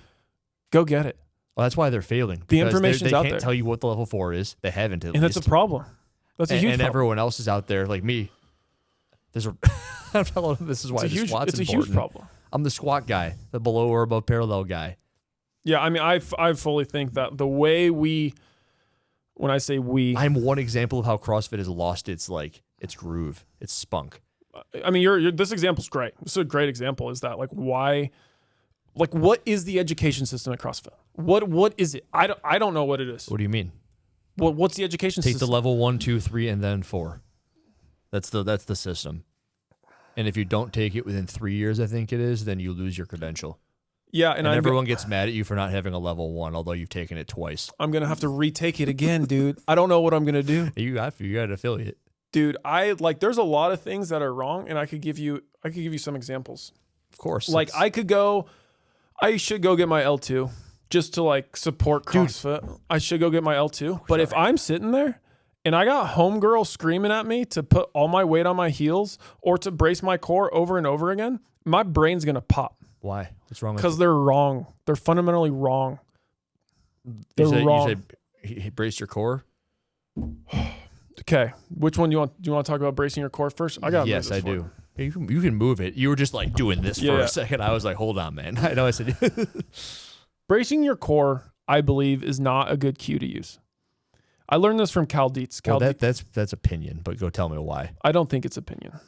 go get it. Well, that's why they're failing. The information's out there. They can't tell you what the level 4 is. They haven't, at least. And that's a problem. That's a huge problem. And everyone else is out there, like me. This is why the squat's it's a important. huge problem. I'm the squat guy, the below or above parallel guy. Yeah, I mean, I fully think that the way when I say we, I'm one example of how CrossFit has lost its groove, its spunk. I mean, this example's great. This is a great example. Is that why? What is the education system at CrossFit? What is it? I don't know what it is. What do you mean? What's the education system? system? Take the level 1, 2, 3, and then 4. That's the system. And if you don't take it within 3 years, I think it is, then you lose your credential. Yeah, and everyone gets mad at you for not having a level 1, although you've taken it twice. I'm gonna have to retake it again, dude. I don't know what I'm gonna do. You got an affiliate, dude. There's a lot of things that are wrong, and I could give you some examples. Of course, I should go get my L2 just to support CrossFit. Dude. I should go get my L2, but if I'm sitting there and I got homegirl screaming at me to put all my weight on my heels or to brace my core over and over again, my brain's gonna pop. Why? What's wrong with it? Because they're wrong. They're fundamentally wrong. They're wrong. You said brace your core? Okay. Which one do you want? Do you want to talk about bracing your core first? I got. Yes, I do. You can move it. You were just doing this for a second. I was like, hold on, man. I know I said bracing your core, I believe, is not a good cue to use. I learned this from Cal Dietz. That's opinion, but go tell me why. I don't think it's opinion.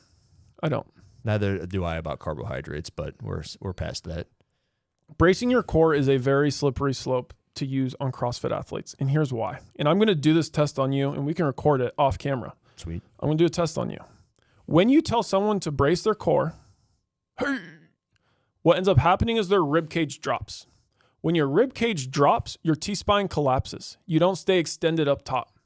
I don't. Neither do I about carbohydrates, but we're past that. Bracing your core is a very slippery slope to use on CrossFit athletes, and here's why. And I'm going to do this test on you, and we can record it off camera. Sweet. I'm going to do a test on you. When you tell someone to brace their core, hey, what ends up happening is their rib cage drops. When your rib cage drops, your T-spine collapses. You don't stay extended up top.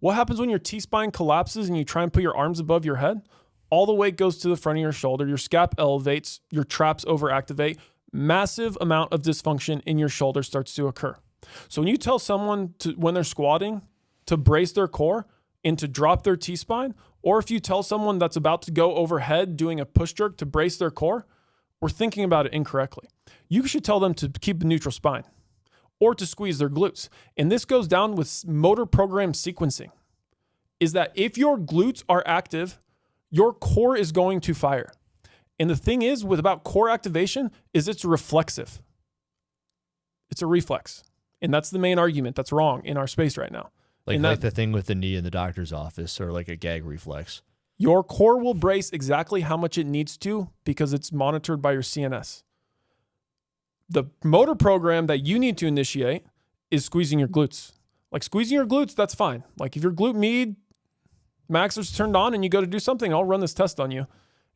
What happens when your T-spine collapses and you try and put your arms above your head? All the weight goes to the front of your shoulder. Your scap elevates. Your traps overactivate. Massive amount of dysfunction in your shoulder starts to occur. So when you tell someone to, when they're squatting, to brace their core and to drop their T-spine, or if you tell someone that's about to go overhead doing a push jerk to brace their core, we're thinking about it incorrectly. You should tell them to keep a neutral spine or to squeeze their glutes. And this goes down with motor program sequencing, is that if your glutes are active, your core is going to fire. And the thing is with about core activation is it's reflexive. It's a reflex. And that's the main argument that's wrong in our space right now. Like the thing with the knee in the doctor's office, or like a gag reflex. Your core will brace exactly how much it needs to because it's monitored by your CNS. The motor program that you need to initiate is squeezing your glutes. Like squeezing your glutes, that's fine. Like if your glute med max is turned on and you go to do something, I'll run this test on you.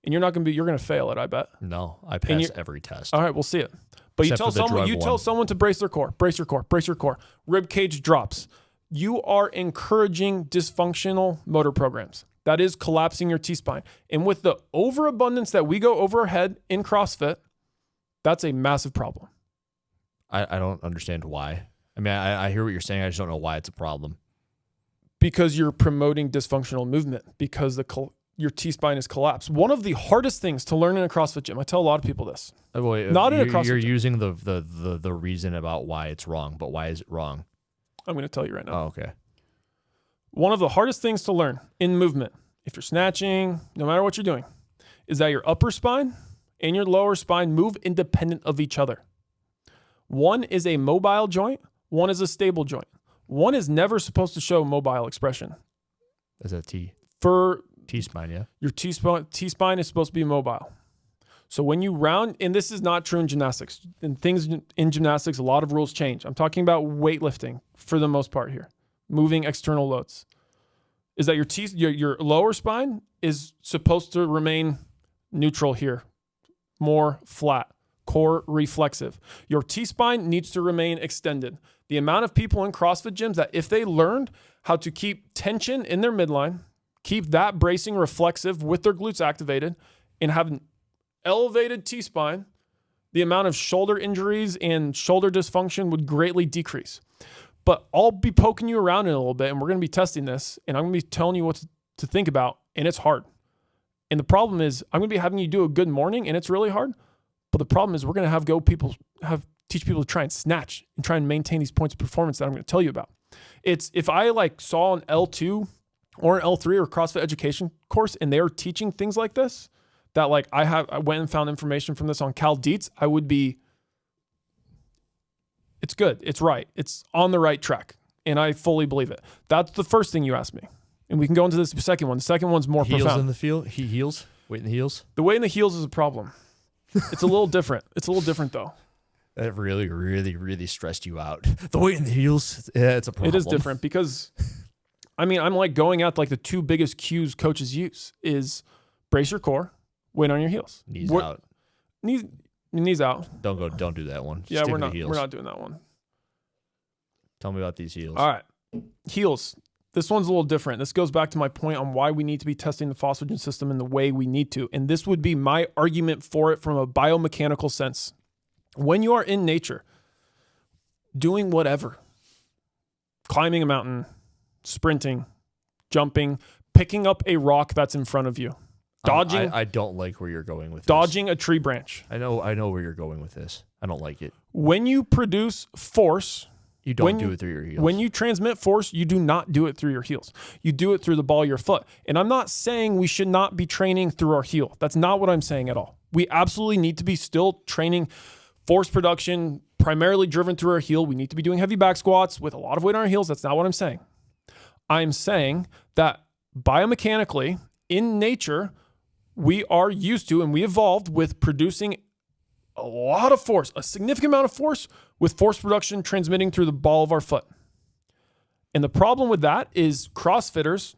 And you're going to fail it, I bet. No, I pass every test. All right, we'll see it. But Except you tell someone to brace their core, brace your core, brace your core. Rib cage drops. You are encouraging dysfunctional motor programs. That is collapsing your T-spine. And with the overabundance that we go over our head in CrossFit, that's a massive problem. I don't understand why. I mean, I hear what you're saying. I just don't know why it's a problem. Because you're promoting dysfunctional movement, because your T-spine is collapsed. One of the hardest things to learn in a CrossFit gym, I tell a lot of people this. Not in a CrossFit You're gym. Using the reason about why it's wrong, but why is it wrong? I'm going to tell you right now. Oh, okay. One of the hardest things to learn in movement, if you're snatching, no matter what you're doing, is that your upper spine and your lower spine move independent of each other. One is a mobile joint, one is a stable joint. One is never supposed to show mobile expression. Is that T? For T-spine, yeah. Your T-spine is supposed to be mobile. So when you round, and this is not true in gymnastics. In things in gymnastics, a lot of rules change. I'm talking about weightlifting for the most part here. Moving external loads. Is that your lower spine is supposed to remain neutral here. More flat. Core reflexive. Your T-spine needs to remain extended. The amount of people in CrossFit gyms that if they learned how to keep tension in their midline, keep that bracing reflexive with their glutes activated, and have an elevated T-spine, the amount of shoulder injuries and shoulder dysfunction would greatly decrease. But I'll be poking you around in a little bit, and we're going to be testing this, and I'm going to be telling you what to think about, and it's hard. And the problem is I'm going to be having you do a good morning, and it's really hard. But the problem is we're going to teach people to try and snatch and try and maintain these points of performance that I'm going to tell you about. It's if I saw an L2 or an L3 or CrossFit education course and they are teaching things like this, that I went and found information from this on Cal Dietz, I would be, it's good, it's right, it's on the right track, and I fully believe it. That's the first thing you asked me. And we can go into this second one. The second one's more profound. Heels in the field? Heels? Weight in the heels? The weight in the heels is a problem. It's a little different. It's a little different though. That really, really, really stressed you out. The weight in the heels, yeah, it's a problem. It is different because, I'm going at the two biggest cues coaches use is brace your core, weight on your heels. Knees out. Knees out. Don't do that one. Yeah, Stick we're with the heels. not doing that one. Tell me about these heels. All right. Heels. This one's a little different. This goes back to my point on why we need to be testing the phosphagen system in the way we need to. And this would be my argument for it from a biomechanical sense. When you are in nature, doing whatever, climbing a mountain, sprinting, jumping, picking up a rock that's in front of you, dodging. I don't like where you're going with this. Dodging a tree branch. I know where you're going with this. I don't like it. When you produce force, you don't do it through your heels. When you transmit force, you do not do it through your heels. You do it through the ball of your foot. And I'm not saying we should not be training through our heel. That's not what I'm saying at all. We absolutely need to be still training force production, primarily driven through our heel. We need to be doing heavy back squats with a lot of weight on our heels. That's not what I'm saying. I'm saying that biomechanically, in nature, we are used to and we evolved with producing a lot of force, a significant amount of force, with force production transmitting through the ball of our foot. And the problem with that is CrossFitters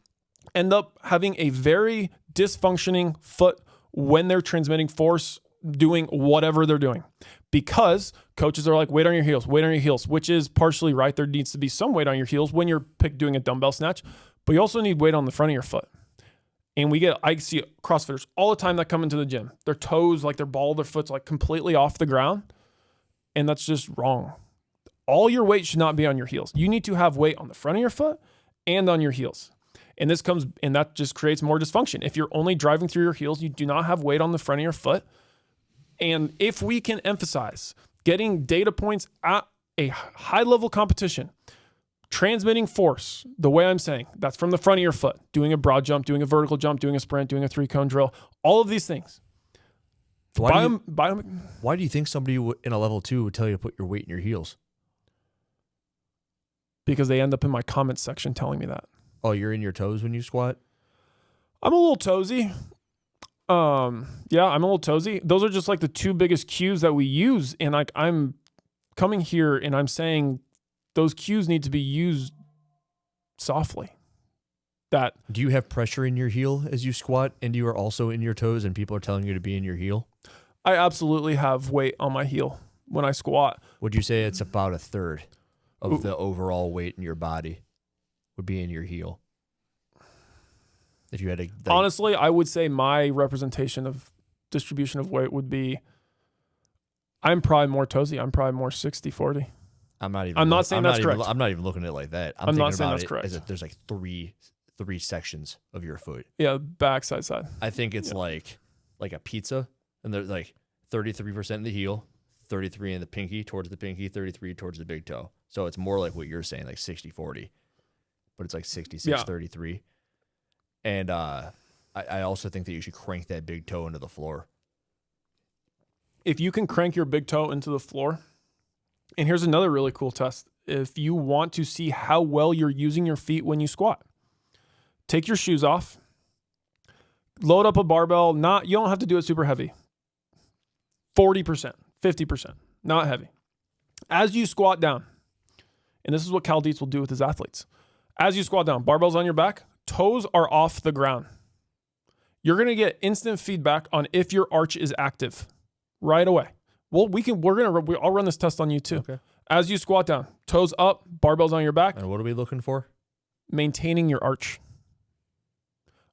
end up having a very dysfunctioning foot when they're transmitting force doing whatever they're doing, because coaches are like, weight on your heels, which is partially right. There needs to be some weight on your heels when you're doing a dumbbell snatch, but you also need weight on the front of your foot. And I see CrossFitters all the time that come into the gym, their toes, like their ball of their foot's like completely off the ground. And that's just wrong. All your weight should not be on your heels. You need to have weight on the front of your foot and on your heels. And that just creates more dysfunction. If you're only driving through your heels, you do not have weight on the front of your foot. And if we can emphasize getting data points at a high level competition, transmitting force, the way I'm saying, that's from the front of your foot, doing a broad jump, doing a vertical jump, doing a sprint, doing a 3-cone drill, all of these things. Why do you think somebody in a level 2 would tell you to put your weight in your heels? Because they end up in my comments section telling me that. Oh, you're in your toes when you squat? I'm a little toesy. Yeah, I'm a little toesy. Those are just like the 2 biggest cues that we use. And like, I'm coming here and I'm saying those cues need to be used softly. Do you have pressure in your heel as you squat and you are also in your toes and people are telling you to be in your heel? I absolutely have weight on my heel when I squat. Would you say it's about a third of the overall weight in your body would be in your heel? If you had to, honestly, I would say my representation of distribution of weight would be, I'm probably more toesy. I'm probably more 60-40. I'm not saying that's correct. I'm not even looking at it like that. I'm not saying that's correct. As if there's like three sections of your foot. Yeah, back, side. I think it's like a pizza, and there's like 33% in the heel, 33 in the pinky, towards the pinky, 33 towards the big toe. So it's more like what you're saying, like 60-40, but it's like 66-33. And I also think that you should crank that big toe into the floor. If you can crank your big toe into the floor, and here's another really cool test. If you want to see how well you're using your feet when you squat, take your shoes off, load up a barbell. You don't have to do it super heavy. 40%, 50%, not heavy. As you squat down, and this is what Cal Dietz will do with his athletes. As you squat down, barbells on your back, toes are off the ground. You're going to get instant feedback on if your arch is active right away. Well, I'll run this test on you too. Okay. As you squat down, toes up, barbells on your back. And what are we looking for? Maintaining your arch.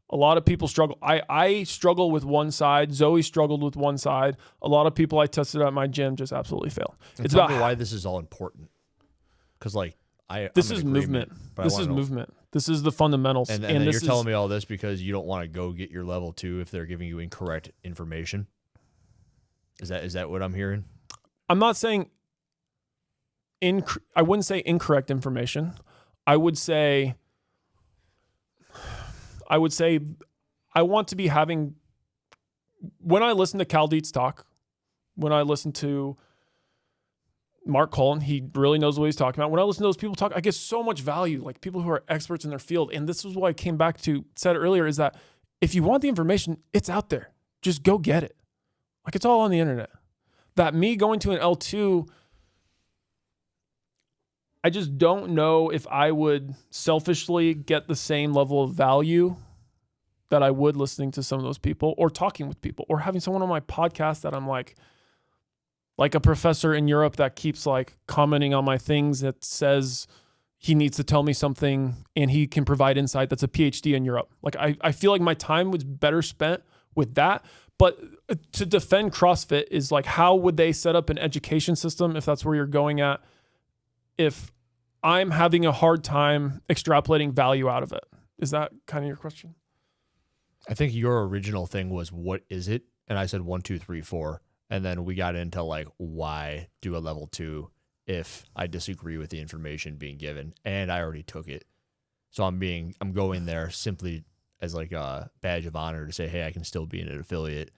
A lot of people struggle. I struggle with one side. Zoe struggled with one side. A lot of people I tested at my gym just absolutely failed. It's about why this is all important. Because this is movement. This is movement. This is the fundamentals. And then you're telling me all this because you don't want to go get your level 2 if they're giving you incorrect information. Is that what I'm hearing? I'm not saying I wouldn't say incorrect information. I would say I want to be having, when I listen to Cal Dietz talk, when I listen to Mark Cullen, he really knows what he's talking about. When I listen to those people talk, I get so much value, like people who are experts in their field. And this is what I came back to, said earlier, is that if you want the information, it's out there. Just go get it. Like, it's all on the internet. That me going to an L2, I just don't know if I would selfishly get the same level of value that I would listening to some of those people, or talking with people, or having someone on my podcast that I'm like a professor in Europe that keeps like commenting on my things, that says he needs to tell me something and he can provide insight, that's a PhD in Europe. Like, I feel like my time was better spent with that. But to defend CrossFit is like, how would they set up an education system, if that's where you're going at, if I'm having a hard time extrapolating value out of it? Is that kind of your question? I think your original thing was, what is it? And I said 1, 2, 3, 4. And then we got into like, why do a level 2 if I disagree with the information being given? And I already took it. So I'm going there simply as like a badge of honor to say, hey, I can still be an affiliate.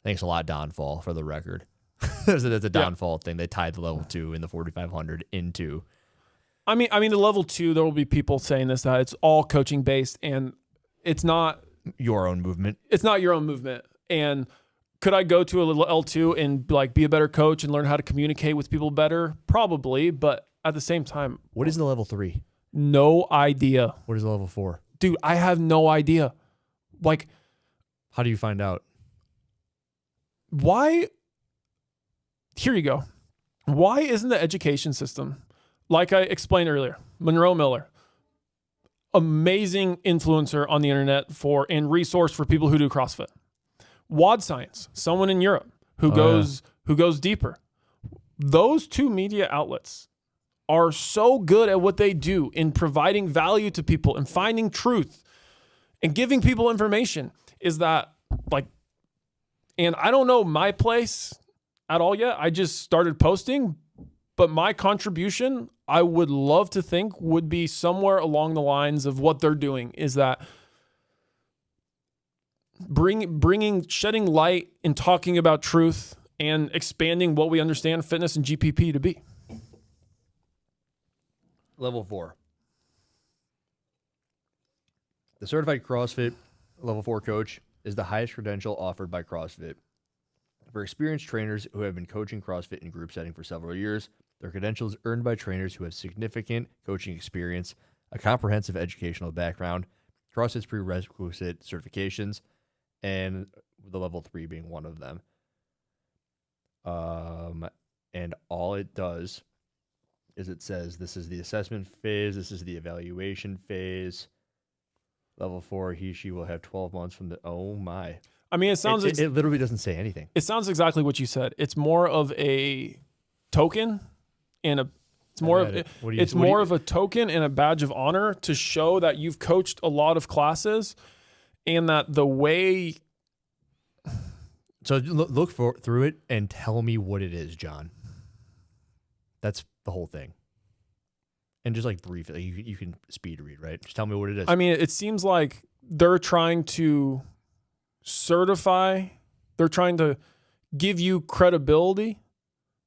Thanks a lot, Downfall, for the record. That's a Downfall thing. They tied the level 2 in the 4,500 into. I mean, the level 2, there will be people saying this, that it's all coaching based, and it's not your own movement. It's not your own movement. And could I go to a little L2 and like be a better coach and learn how to communicate with people better? Probably. But at the same time, what is the level 3? No idea. What is the level 4? Dude, I have no idea. Like, how do you find out? why, here you go. Why isn't the education system, like I explained earlier, Monroe Miller, amazing influencer on the internet and resource for people who do CrossFit. Wad Science, someone in Europe who goes deeper. Those two media outlets are so good at what they do in providing value to people and finding truth and giving people information is that like, and I don't know my place at all yet. I just started posting, but my contribution, I would love to think would be somewhere along the lines of what they're doing is that shedding light and talking about truth and expanding what we understand fitness and GPP to be. Level 4. The certified CrossFit level 4 coach is the highest credential offered by CrossFit. For experienced trainers who have been coaching CrossFit in group setting for several years, their credentials earned by trainers who have significant coaching experience, a comprehensive educational background, CrossFit's prerequisite certifications, and the level 3 being one of them. And all it does is it says this is the assessment phase, this is the evaluation phase. Level 4, she will have 12 months from the, oh my. I mean, it literally doesn't say anything. It sounds exactly what you said. It's more of a token and a token and a badge of honor to show that you've coached a lot of classes and that the way. So look through it and tell me what it is, John. That's the whole thing. And just like briefly, you can speed read, right? Just tell me what it is. I mean, it seems like they're trying to certify, they're trying to give you credibility.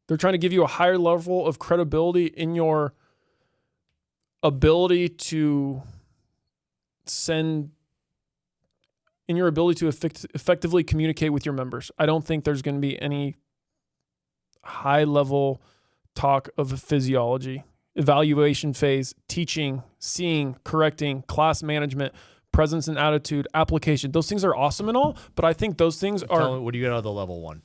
They're trying to give you a higher level of credibility in your ability to effectively communicate with your members. I don't think there's going to be any high level talk of physiology, evaluation phase, teaching, seeing, correcting, class management, presence and attitude, application. Those things are awesome and all, but I think those things are. Tell me, what do you get out of the level 1?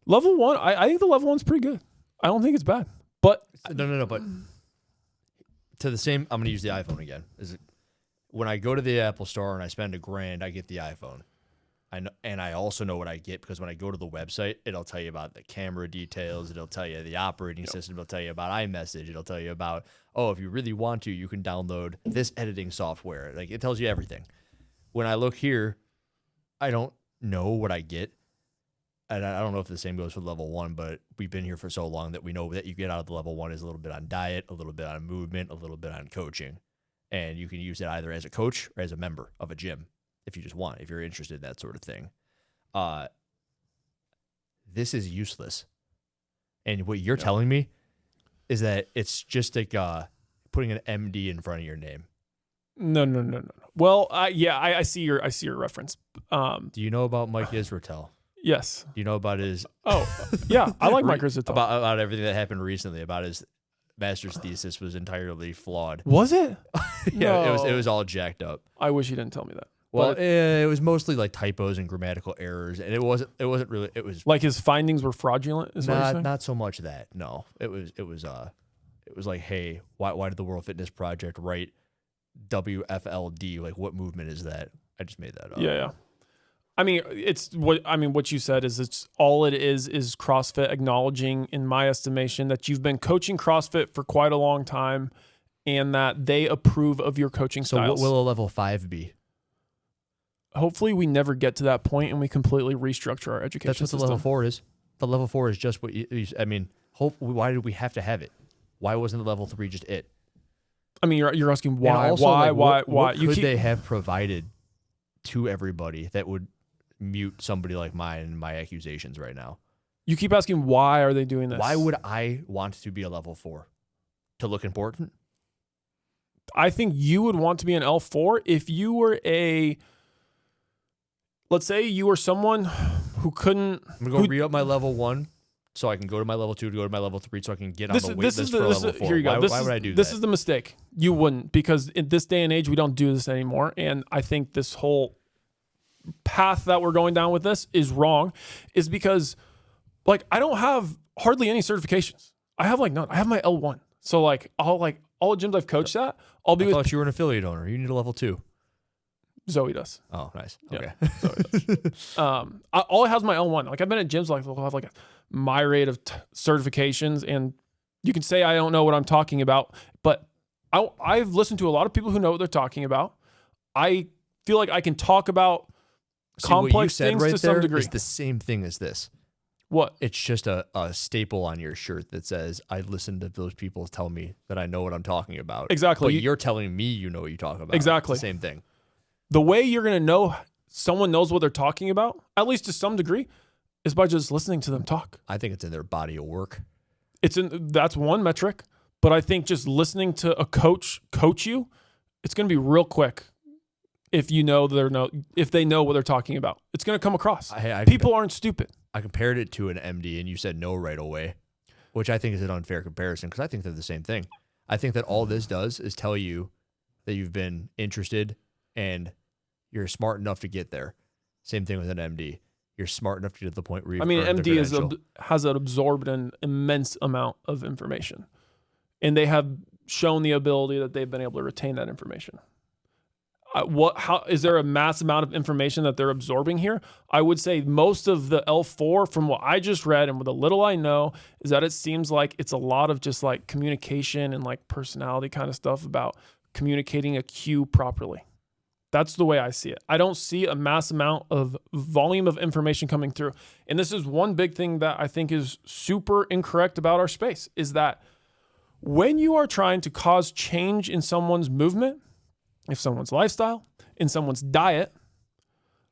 Level 1, I think the level 1's pretty good. I don't think it's bad. But no, but to the same, I'm going to use the iPhone again. When I go to the Apple Store and I spend $1,000, I get the iPhone. I know, and I also know what I get because when I go to the website, it'll tell you about the camera details. It'll tell you the operating system. It'll tell you about iMessage. It'll tell you about, if you really want to, you can download this editing software. Like, it tells you everything. When I look here, I don't know what I get. And I don't know if the same goes for level 1, but we've been here for so long that we know that you get out of the level 1 is a little bit on diet, a little bit on movement, a little bit on coaching. And you can use it either as a coach or as a member of a gym if you just want, if you're interested in that sort of thing. This is useless. And what you're telling me is that it's just like putting an MD in front of your name. No. Well, I see your reference. Do you know about Mike Israetel? Yes. Do you know about his? Oh, yeah. I like Mike Israetel. About everything that happened recently. About his master's thesis was entirely flawed. Was it? Yeah, No. it was all jacked up. I wish you didn't tell me that. Well, it was mostly like typos and grammatical errors, and it wasn't really. It was like his findings were fraudulent. Is what you're saying? Not so much that. No, it was like, hey, why did the World Fitness Project write WFLD? Like, what movement is that? I just made that up. Yeah. I mean, what you said is it's all it is CrossFit acknowledging, in my estimation, that you've been coaching CrossFit for quite a long time, and that they approve of your coaching styles. So what will a level 5 be? Hopefully we never get to that point and we completely restructure our education system. That's what the level 4 is. The level 4 is just what why did we have to have it? Why wasn't the level 3 just it? I mean, you're asking why, also, why. What could they have provided to everybody that would mute somebody like mine and my accusations right now? You keep asking, why are they doing this? Why would I want to be a level 4? To look important? I think you would want to be an L4 if you were let's say you were someone who couldn't. I'm going to re up my level 1 so I can go to my level 2 to go to my level 3 so I can get on the wait list for a level 4. Here you go. Why would I do that? This is the mistake. You wouldn't, because in this day and age, we don't do this anymore. And I think this whole path that we're going down with this is wrong is because like I don't have hardly any certifications. I have like none. I have my L1. So like all the gyms I've coached at, I'll be I with thought you were an affiliate owner. You need a level 2. Zoe does. Oh, nice. Yeah. Okay. Zoe does. All I have is my L1. Like I've been at gyms like they'll have like a myriad of certifications, and you can say I don't know what I'm talking about, but I've listened to a lot of people who know what they're talking about. I feel like I can talk about complex things to some degree. It's the same thing as this. What? It's just a staple on your shirt that says, I listened to those people tell me that I know what I'm talking about. Exactly. But you're telling me you know what you talk about. Exactly. It's the same thing. The way you're going to know someone knows what they're talking about, at least to some degree, is by just listening to them talk. I think it's in their body of work. That's one metric, but I think just listening to a coach you, it's going to be real quick if they know what they're talking about. It's going to come across. People aren't stupid. I compared it to an MD, and you said no right away, which I think is an unfair comparison because I think they're the same thing. I think that all this does is tell you that you've been interested and you're smart enough to get there. Same thing with an MD. You're smart enough to get to the point where you've earned the credential. has absorbed an immense amount of information, and they have shown the ability that they've been able to retain that information. How is there a mass amount of information that they're absorbing here? I would say most of the L4, from what I just read and with the little I know, is that it seems like it's a lot of just like communication and like personality kind of stuff about communicating a cue properly. That's the way I see it. I don't see a mass amount of volume of information coming through. And this is one big thing that I think is super incorrect about our space, is that when you are trying to cause change in someone's movement, if someone's lifestyle, in someone's diet,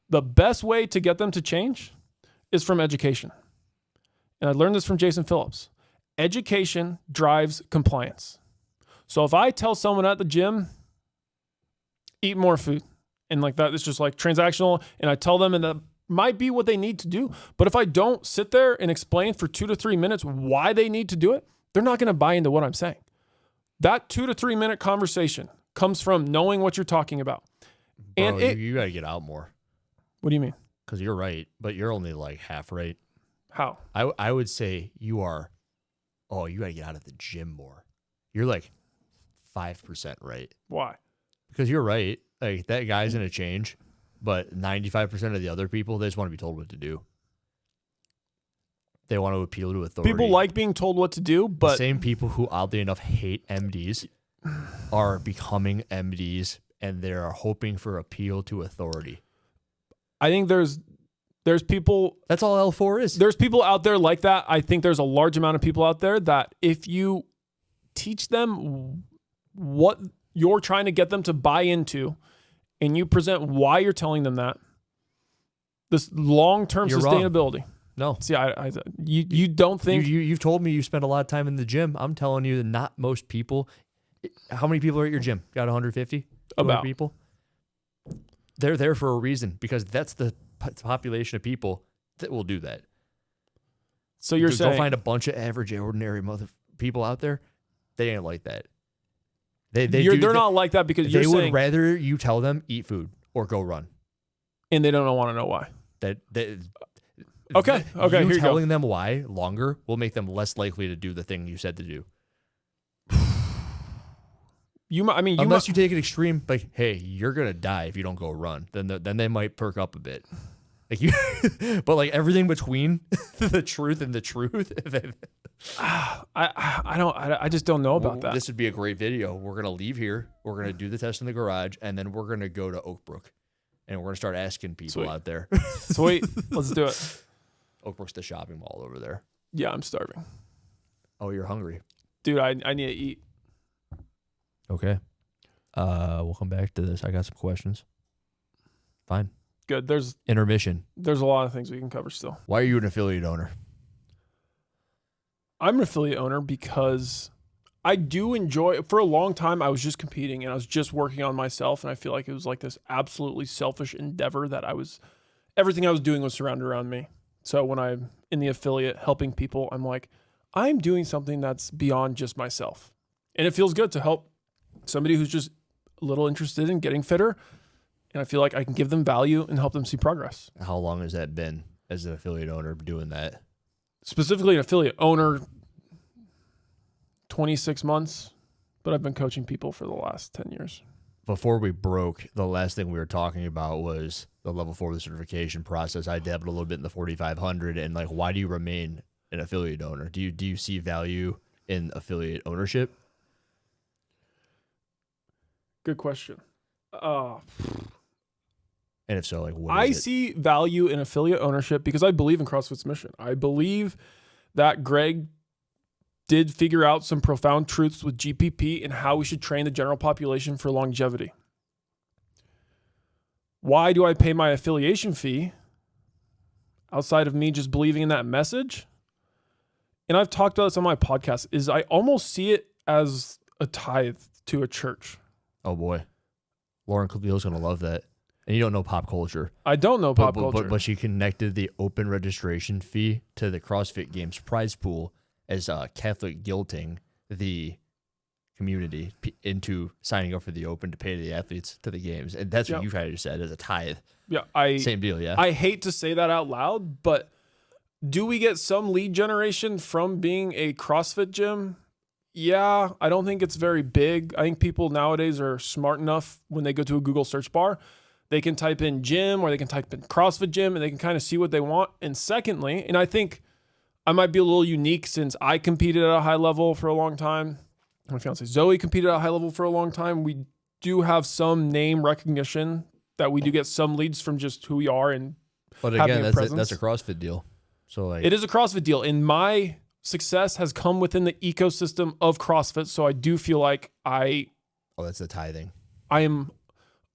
the best way to get them to change is from education. And I learned this from Jason Phillips. Education drives compliance. So if I tell someone at the gym, eat more food, and like that, it's just like transactional, and I tell them, and that might be what they need to do. But if I don't sit there and explain for 2 to 3 minutes why they need to do it, they're not going to buy into what I'm saying. That 2 to 3 minute conversation comes from knowing what you're talking about. Bro, and you got to get out more. What do you mean? Because you're right, but you're only like half right. How? I would say you got to get out of the gym more. You're like 5% right. Why? Because you're right. Like that guy's going to change, but 95% of the other people, they just want to be told what to do. They want to appeal to authority. People like being told what to do, but the same people who oddly enough hate MDs are becoming MDs, and they are hoping for appeal to authority. I think there's people. That's all L4 is. There's people out there like that. I think there's a large amount of people out there that if you teach them what you're trying to get them to buy into, and you present why you're telling them that, this long-term sustainability. Wrong. No. See, you don't think you've told me you spend a lot of time in the gym. I'm telling you that not most people. How many people are at your gym? Got 150? About people. They're there for a reason, because that's the population of people that will do that. So you're saying go find a bunch of average, ordinary people out there. They ain't like that. They're not like that because you're they saying would rather you tell them eat food or go run, and they don't want to know why. Okay. Here you go. Telling them why longer will make them less likely to do the thing you said to do. Unless you take it extreme, like, hey, you're gonna die if you don't go run. Then they might perk up a bit. Like you, but like everything between the truth and the truth. I just don't know about that. This would be a great video. We're gonna leave here. We're gonna do the test in the garage, and then we're gonna go to Oak Brook, and we're gonna start asking people out there. Sweet, let's do it. Oak Brook's the shopping mall over there. Yeah, I'm starving. Oh, you're hungry, dude. I need to eat. Okay. We'll come back to this. I got some questions. Fine. Good. There's intermission. There's a lot of things we can cover still. Why are you an affiliate owner? I'm an affiliate owner because I do enjoy, for a long time, I was just competing and I was just working on myself. And I feel like it was like this absolutely selfish endeavor that everything I was doing was surrounded around me. So when I'm in the affiliate helping people, I'm like, I'm doing something that's beyond just myself. And it feels good to help somebody who's just a little interested in getting fitter And I feel like I can give them value and help them see progress. How long has that been as an affiliate owner doing that? Specifically an affiliate owner, 26 months, but I've been coaching people for the last 10 years. Before we broke, the last thing we were talking about was the level 4 of the certification process. I dabbled a little bit in the 4,500, and like, why do you remain an affiliate owner? Do you see value in affiliate ownership? Good question. And if so, like, what I is it? see value in affiliate ownership because I believe in CrossFit's mission. I believe that Greg did figure out some profound truths with GPP and how we should train the general population for longevity. Why do I pay my affiliation fee outside of me just believing in that message? And I've talked about this on my podcast, is I almost see it as a tithe to a church. Oh boy, Lauren Claville's gonna love that. And you don't know pop culture. I don't know pop culture. But she connected the open registration fee to the CrossFit Games prize pool as Catholic guilting the community into signing up for the open to pay the athletes to the games. And that's what you kind of just said as a tithe. Yeah, Same deal, yeah. I hate to say that out loud, but do we get some lead generation from being a CrossFit gym? Yeah, I don't think it's very big. I think people nowadays are smart enough when they go to a Google search bar, they can type in gym or they can type in CrossFit gym and they can kind of see what they want. And secondly, and I think I might be a little unique since I competed at a high level for a long time. My fiance Zoe competed at a high level for a long time. We do have some name recognition that we do get some leads from just who we are and but having again, a that's a CrossFit deal. So like, it is a CrossFit deal. And my success has come within the ecosystem of CrossFit. So I do feel like that's the tithing. I am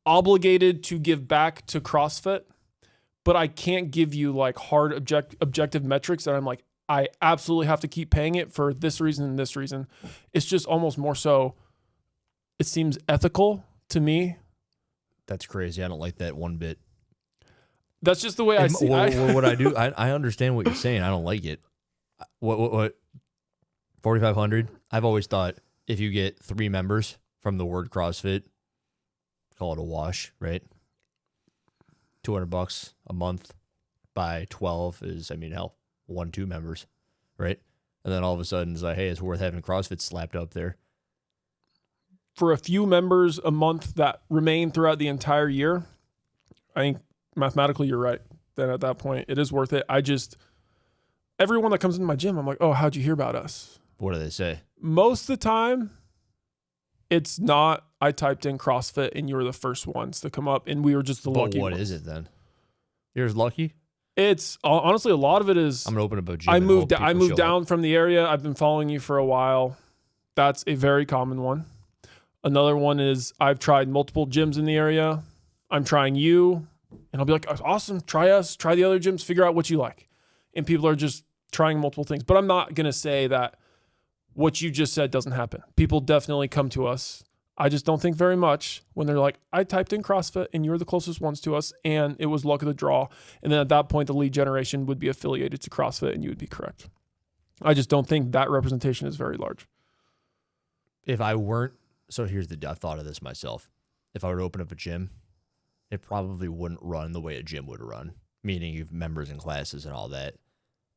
obligated to give back to CrossFit, but I can't give you like hard objective metrics that I'm like, I absolutely have to keep paying it for this reason and this reason. It's just almost more so, it seems ethical to me. That's crazy. I don't like that one bit. That's just the way I see it. What I do, I understand what you're saying. I don't like it. What 4,500? I've always thought if you get 3 members from the word CrossFit, call it a wash, right? $200 a month by 12 is, I mean, hell, 1-2 members, right? And then all of a sudden it's like, hey, it's worth having CrossFit slapped up there. For a few members a month that remain throughout the entire year, I think mathematically you're right. Then at that point, it is worth it. Everyone that comes into my gym, I'm like, oh, how'd you hear about us? What do they say? Most of the time, it's not, I typed in CrossFit and you were the first ones to come up and we were just the lucky ones. What is it then? You're as lucky? It's honestly, a lot of it is, I'm going to open up a gym. I moved down from the area. I've been following you for a while. That's a very common one. Another one is I've tried multiple gyms in the area. I'm trying you and I'll be like, awesome, try us, try the other gyms, figure out what you like. And people are just trying multiple things. But I'm not going to say that what you just said doesn't happen. People definitely come to us. I just don't think very much when they're like, I typed in CrossFit and you're the closest ones to us and it was luck of the draw. And then at that point, the lead generation would be affiliated to CrossFit and you would be correct. I just don't think that representation is very large. If I weren't, so here's I thought of this myself. If I were to open up a gym, it probably wouldn't run the way a gym would run, meaning you've members and classes and all that.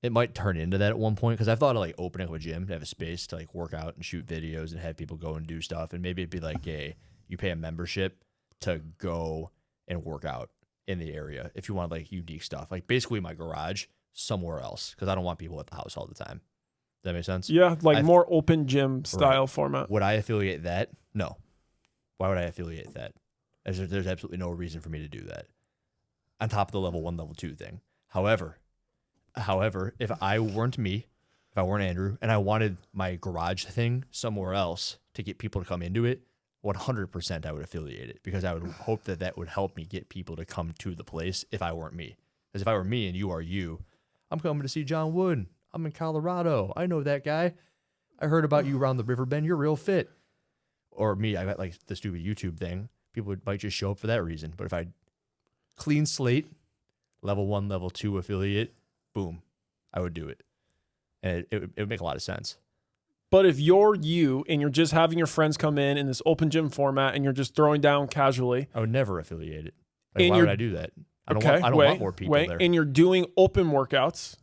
It might turn into that at one point because I thought of like opening up a gym to have a space to like work out and shoot videos and have people go and do stuff. And maybe it'd be like, you pay a membership to go and work out in the area if you want like unique stuff. Like basically my garage somewhere else because I don't want people at the house all the time. Does that make sense? Yeah, like more open gym style format. Would I affiliate that? No. Why would I affiliate that? There's absolutely no reason for me to do that. On top of the level 1, level 2 thing. However, if I weren't me, if I weren't Andrew, and I wanted my garage thing somewhere else to get people to come into it, 100% I would affiliate it because I would hope that would help me get people to come to the place if I weren't me. Because if I were me and you are you, I'm coming to see John Wood. I'm in Colorado. I know that guy. I heard about you around the river bend. You're real fit. Or me, I got like the stupid YouTube thing. People might just show up for that reason. But if I clean slate, level 1, level 2 affiliate, boom, I would do it. And it would make a lot of sense. But if you're you and you're just having your friends come in this open gym format and you're just throwing down casually, I would never affiliate it. Like, why would I do that? I don't want more people there. And you're doing open workouts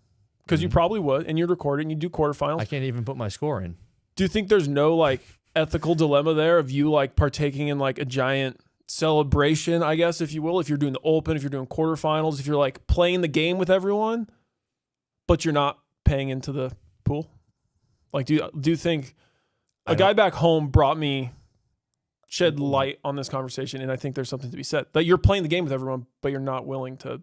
because you probably would, and you record it and you do quarterfinals. I can't even put my score in. Do you think there's no like ethical dilemma there of you like partaking in like a giant celebration, I guess, if you will, if you're doing the open, if you're doing quarterfinals, if you're like playing the game with everyone, but you're not paying into the pool? Like, do you think a guy back home shed light on this conversation, and I think there's something to be said that you're playing the game with everyone, but you're not willing to.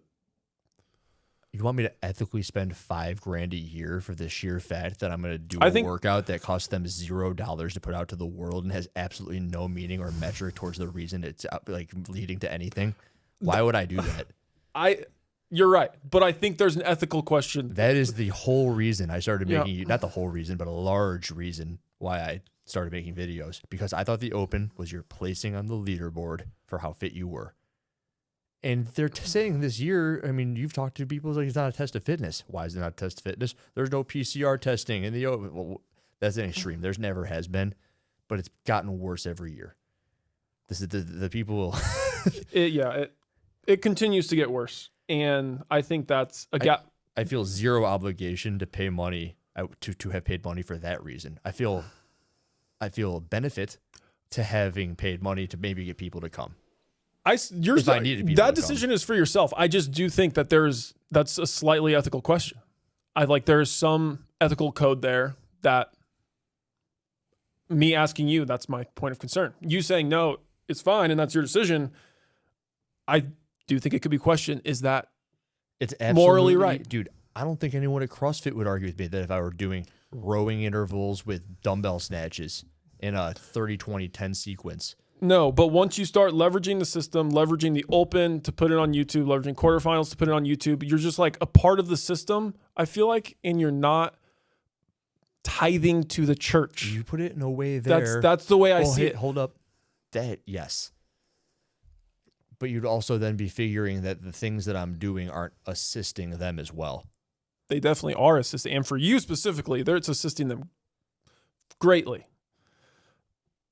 You want me to ethically spend $5,000 a year for the sheer fact that I'm going to do a workout that costs them $0 to put out to the world and has absolutely no meaning or metric towards the reason it's like leading to anything? Why would I do that? You're right, but I think there's an ethical question. That is the whole reason I started making, not the whole reason, but a large reason why I started making videos, because I thought the open was your placing on the leaderboard for how fit you were. And they're saying this year, I mean, you've talked to people, it's like it's not a test of fitness. Why is it not a test of fitness? There's no PCR testing in the open. Well, that's an extreme. There's never has been, but it's gotten worse every year. This is the people. It continues to get worse. And I think that's a gap. I feel zero obligation to pay money to have paid money for that reason. I feel a benefit to having paid money to maybe get people to come. That decision is for yourself. I just do think that that's a slightly ethical question. There's some ethical code there that me asking you, that's my point of concern. You saying no, it's fine, and that's your decision. I do think it could be questioned. Is that it's absolutely morally right? Dude, I don't think anyone at CrossFit would argue with me that if I were doing rowing intervals with dumbbell snatches in a 30-20-10 sequence. No, but once you start leveraging the system, leveraging the open to put it on YouTube, leveraging quarterfinals to put it on YouTube, you're just like a part of the system, I feel like, and you're not tithing to the church. You put it in a way there. That's the way I see it. Hold up. Yes. But you'd also then be figuring that the things that I'm doing aren't assisting them as well. They definitely are assisting. And for you specifically, it's assisting them greatly.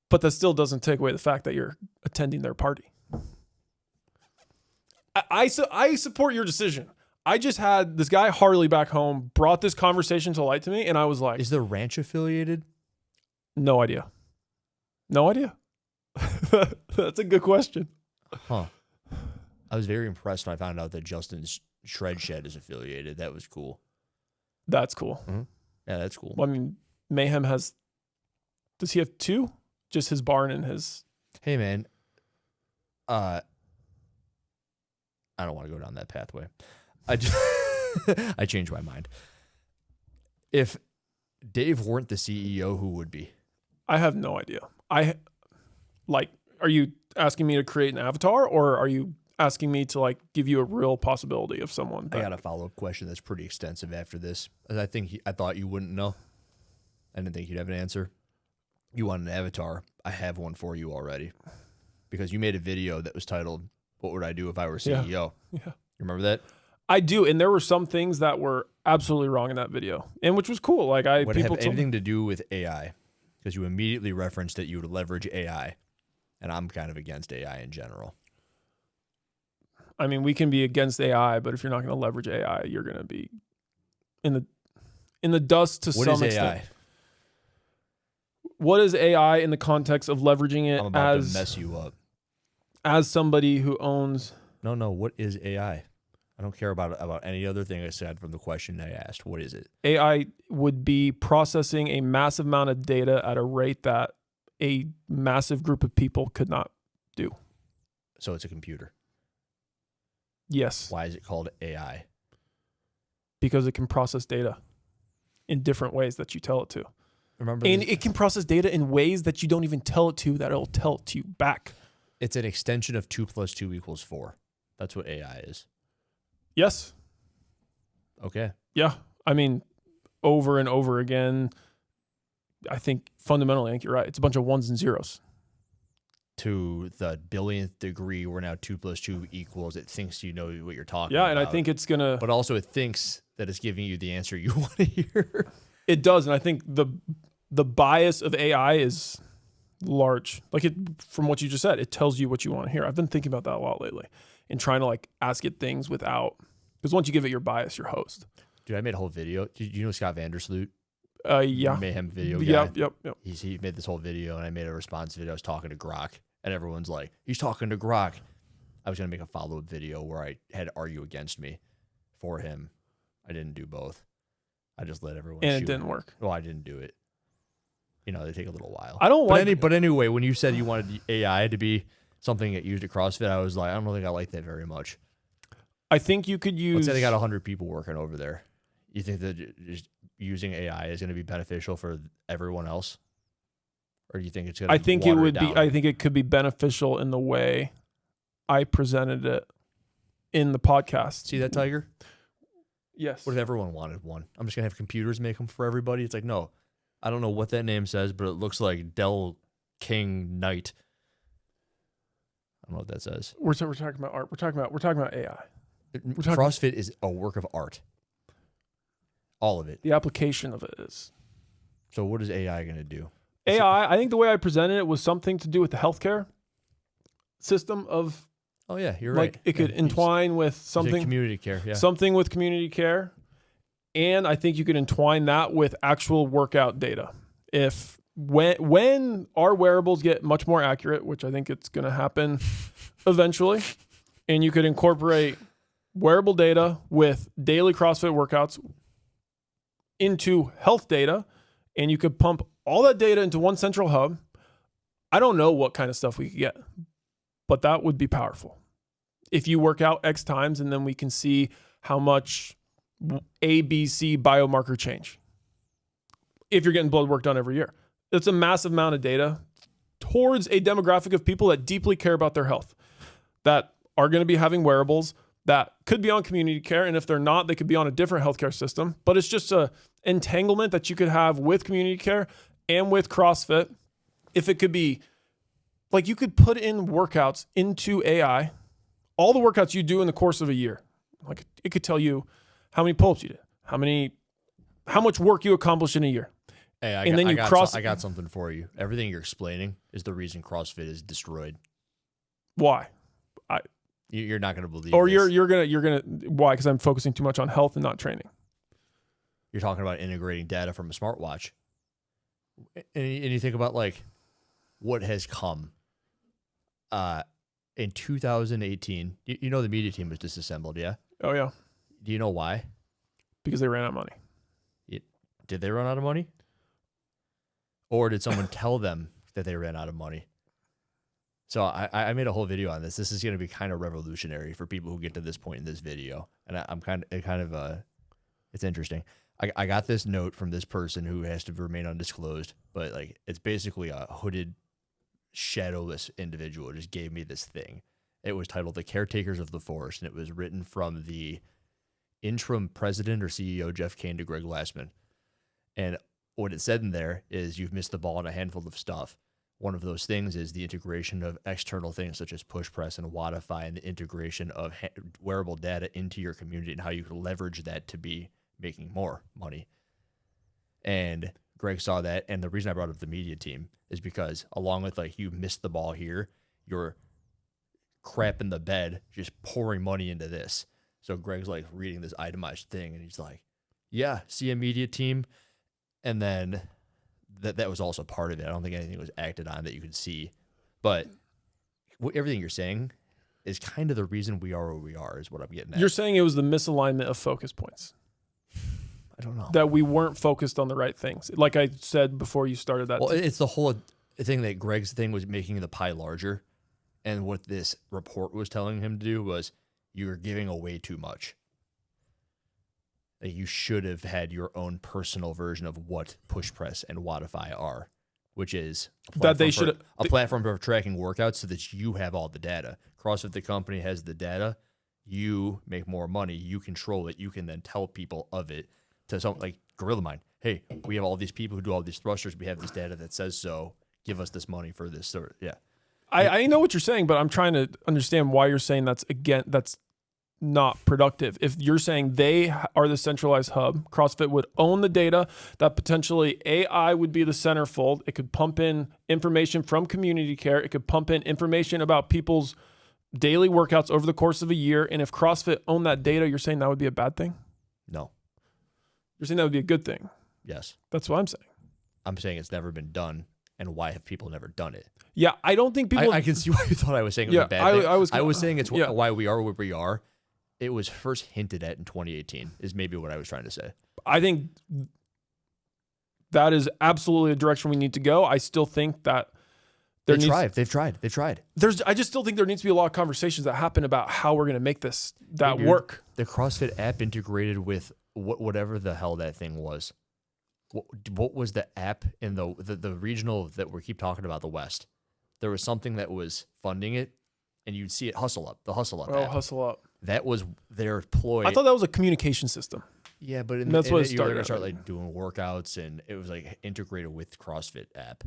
But that still doesn't take away the fact that you're attending their party. I support your decision. I just had this guy Harley back home brought this conversation to light to me, and I was like, is the ranch affiliated? No idea. No idea. That's a good question. Huh. I was very impressed when I found out that Justin's Shred Shed is affiliated. That was cool. That's cool. Mm-hmm. Yeah, that's cool. Well, I mean, Mayhem does he have two? Just his barn and his. Hey, man. I don't want to go down that pathway. I changed my mind. If Dave weren't the CEO, who would be? I have no idea. Are you asking me to create an avatar, or are you asking me to give you a real possibility of someone? I got a follow-up question that's pretty extensive after this. I thought you wouldn't know. I didn't think you'd have an answer. You want an avatar? I have one for you already, because you made a video that was titled "What Would I Do If I Were CEO?" Yeah. You remember that? I do, and there were some things that were absolutely wrong in that video, and which was cool. Would it have anything to do with AI? Because you immediately referenced that you would leverage AI, and I'm kind of against AI in general. I mean, we can be against AI, but if you're not going to leverage AI, you're going to be in the dust to some extent. What is AI? What is AI in the context of leveraging it? I'm about to mess you up. As somebody who owns... No. What is AI? I don't care about any other thing aside from the question I asked. What is it? AI would be processing a massive amount of data at a rate that a massive group of people could not do. So it's a computer? Yes. Why is it called AI? Because it can process data in different ways that you tell it to. Remember, and it can process data in ways that you don't even tell it to, that it'll tell it to you back. It's an extension of 2 + 2 = 4. That's what AI is. Yes. Okay. Yeah. I mean, over and over again, I think fundamentally, you're right. It's a bunch of ones and zeros. To the billionth degree, where now 2 + 2 = it thinks you know what you're talking about. Yeah, and I think it's going to... But also it thinks that it's giving you the answer you want to hear. It does, and I think the bias of AI is large. Like from what you just said, it tells you what you want to hear. I've been thinking about that a lot lately and trying to like ask it things without, because once you give it your bias, your host. Dude, I made a whole video. Did you know Scott Vandersloot? Yeah. Mayhem video guy. Yep. He made this whole video, and I made a response video. I was talking to Grok, and everyone's like, he's talking to Grok. I was going to make a follow-up video where I had to argue against me for him. I didn't do both. I just let everyone And shoot. it didn't work. Well, I didn't do it. You know, they take a little while. I don't like... But anyway, when you said you wanted the AI to be something that used at CrossFit, I was like, I don't think I like that very much. I think you could use... Let's say they got 100 people working over there. You think that just using AI is going to be beneficial for everyone else? Or do you think it's going to I think it would be... I think it could be beneficial in the way I presented it in the podcast. See that, Tiger? Yes. What if everyone wanted one? I'm just going to have computers make them for everybody? It's like, no. I don't know what that name says, but it looks like Del King Knight. I don't know what that says. We're talking about art. We're talking about AI. CrossFit is a work of art. All of it. The application of it is. So what is AI going to do? AI, I think the way I presented it was something to do with the healthcare system of... Oh, yeah, you're like right. it could entwine with something... Community care, yeah. Something with community care. And I think you could entwine that with actual workout data. When our wearables get much more accurate, which I think it's going to happen eventually, and you could incorporate wearable data with daily CrossFit workouts into health data, and you could pump all that data into one central hub. I don't know what kind of stuff we could get, but that would be powerful. If you work out X times, and then we can see how much A, B, C biomarker change. If you're getting blood work done every year, it's a massive amount of data towards a demographic of people that deeply care about their health, that are going to be having wearables, that could be on community care. And if they're not, they could be on a different healthcare system, but it's just a entanglement that you could have with community care and with CrossFit. If it could be like, you could put in workouts into AI, all the workouts you do in the course of a year. Like it could tell you how many pull-ups you did, how much work you accomplished in a year. Hey, I got something for you. Everything you're explaining is the reason CrossFit is destroyed. Why? You're not going to believe. Or this. you're gonna why? Because I'm focusing too much on health and not training. You're talking about integrating data from a smartwatch, and you think about like what has come. In 2018, you know the media team was disassembled, yeah? Oh yeah. Do you know why? Because they ran out of money. Did they run out of money? Or did someone tell them that they ran out of money? So I made a whole video on this. This is going to be kind of revolutionary for people who get to this point in this video. And it's interesting. I got this note from this person who has to remain undisclosed, but like it's basically a hooded, shadowless individual just gave me this thing. It was titled "The Caretakers of the Forest," and it was written from the interim president or CEO Jeff Kane to Greg Glassman. And what it said in there is, you've missed the ball on a handful of stuff. One of those things is the integration of external things such as push press and Wattify, and the integration of wearable data into your community and how you can leverage that to be making more money. And Greg saw that. And the reason I brought up the media team is because along with like, you missed the ball here, you're crap in the bed, just pouring money into this. So Greg's like reading this itemized thing and he's like, yeah, see a media team. And then that was also part of it. I don't think anything was acted on that you could see, but everything you're saying is kind of the reason we are where we are, is what I'm getting at. You're saying it was the misalignment of focus points. I don't know. That we weren't focused on the right things. Like I said before you started that. Well, it's the whole thing that Greg's thing was making the pie larger. And what this report was telling him to do was, you were giving away too much. Like you should have had your own personal version of what push press and Wattify are, which is that they should a platform for tracking workouts so that you have all the data. CrossFit, the company, has the data. You make more money. You control it. You can then tell people of it to something like Gorilla Mind. Hey, we have all these people who do all these thrusters. We have this data that says so. Give us this money for this. So, yeah. I know what you're saying, but I'm trying to understand why you're saying that's not productive. If you're saying they are the centralized hub, CrossFit would own the data, that potentially AI would be the centerfold. It could pump in information from community care. It could pump in information about people's daily workouts over the course of a year. And if CrossFit owned that data, you're saying that would be a bad thing? No. You're saying that would be a good thing? Yes. That's what I'm saying. I'm saying it's never been done. And why have people never done it? Yeah, I don't think people... I can see why you thought I was saying it was a bad thing. I was saying it's yeah. why we are where we are. It was first hinted at in 2018 is maybe what I was trying to say. I think that is absolutely a direction we need to go. I still think that They've tried. I just still think there needs to be a lot of conversations that happen about how we're going to make this work. The CrossFit app integrated with whatever the hell that thing was. What was the app in the regional that we keep talking about, the West? There was something that was funding it, and you'd see it the Hustle Up app. Hustle Up. That was their ploy. I thought that was a communication system. Yeah, but that's what it you started. were going to start like doing workouts, and it was like integrated with CrossFit app.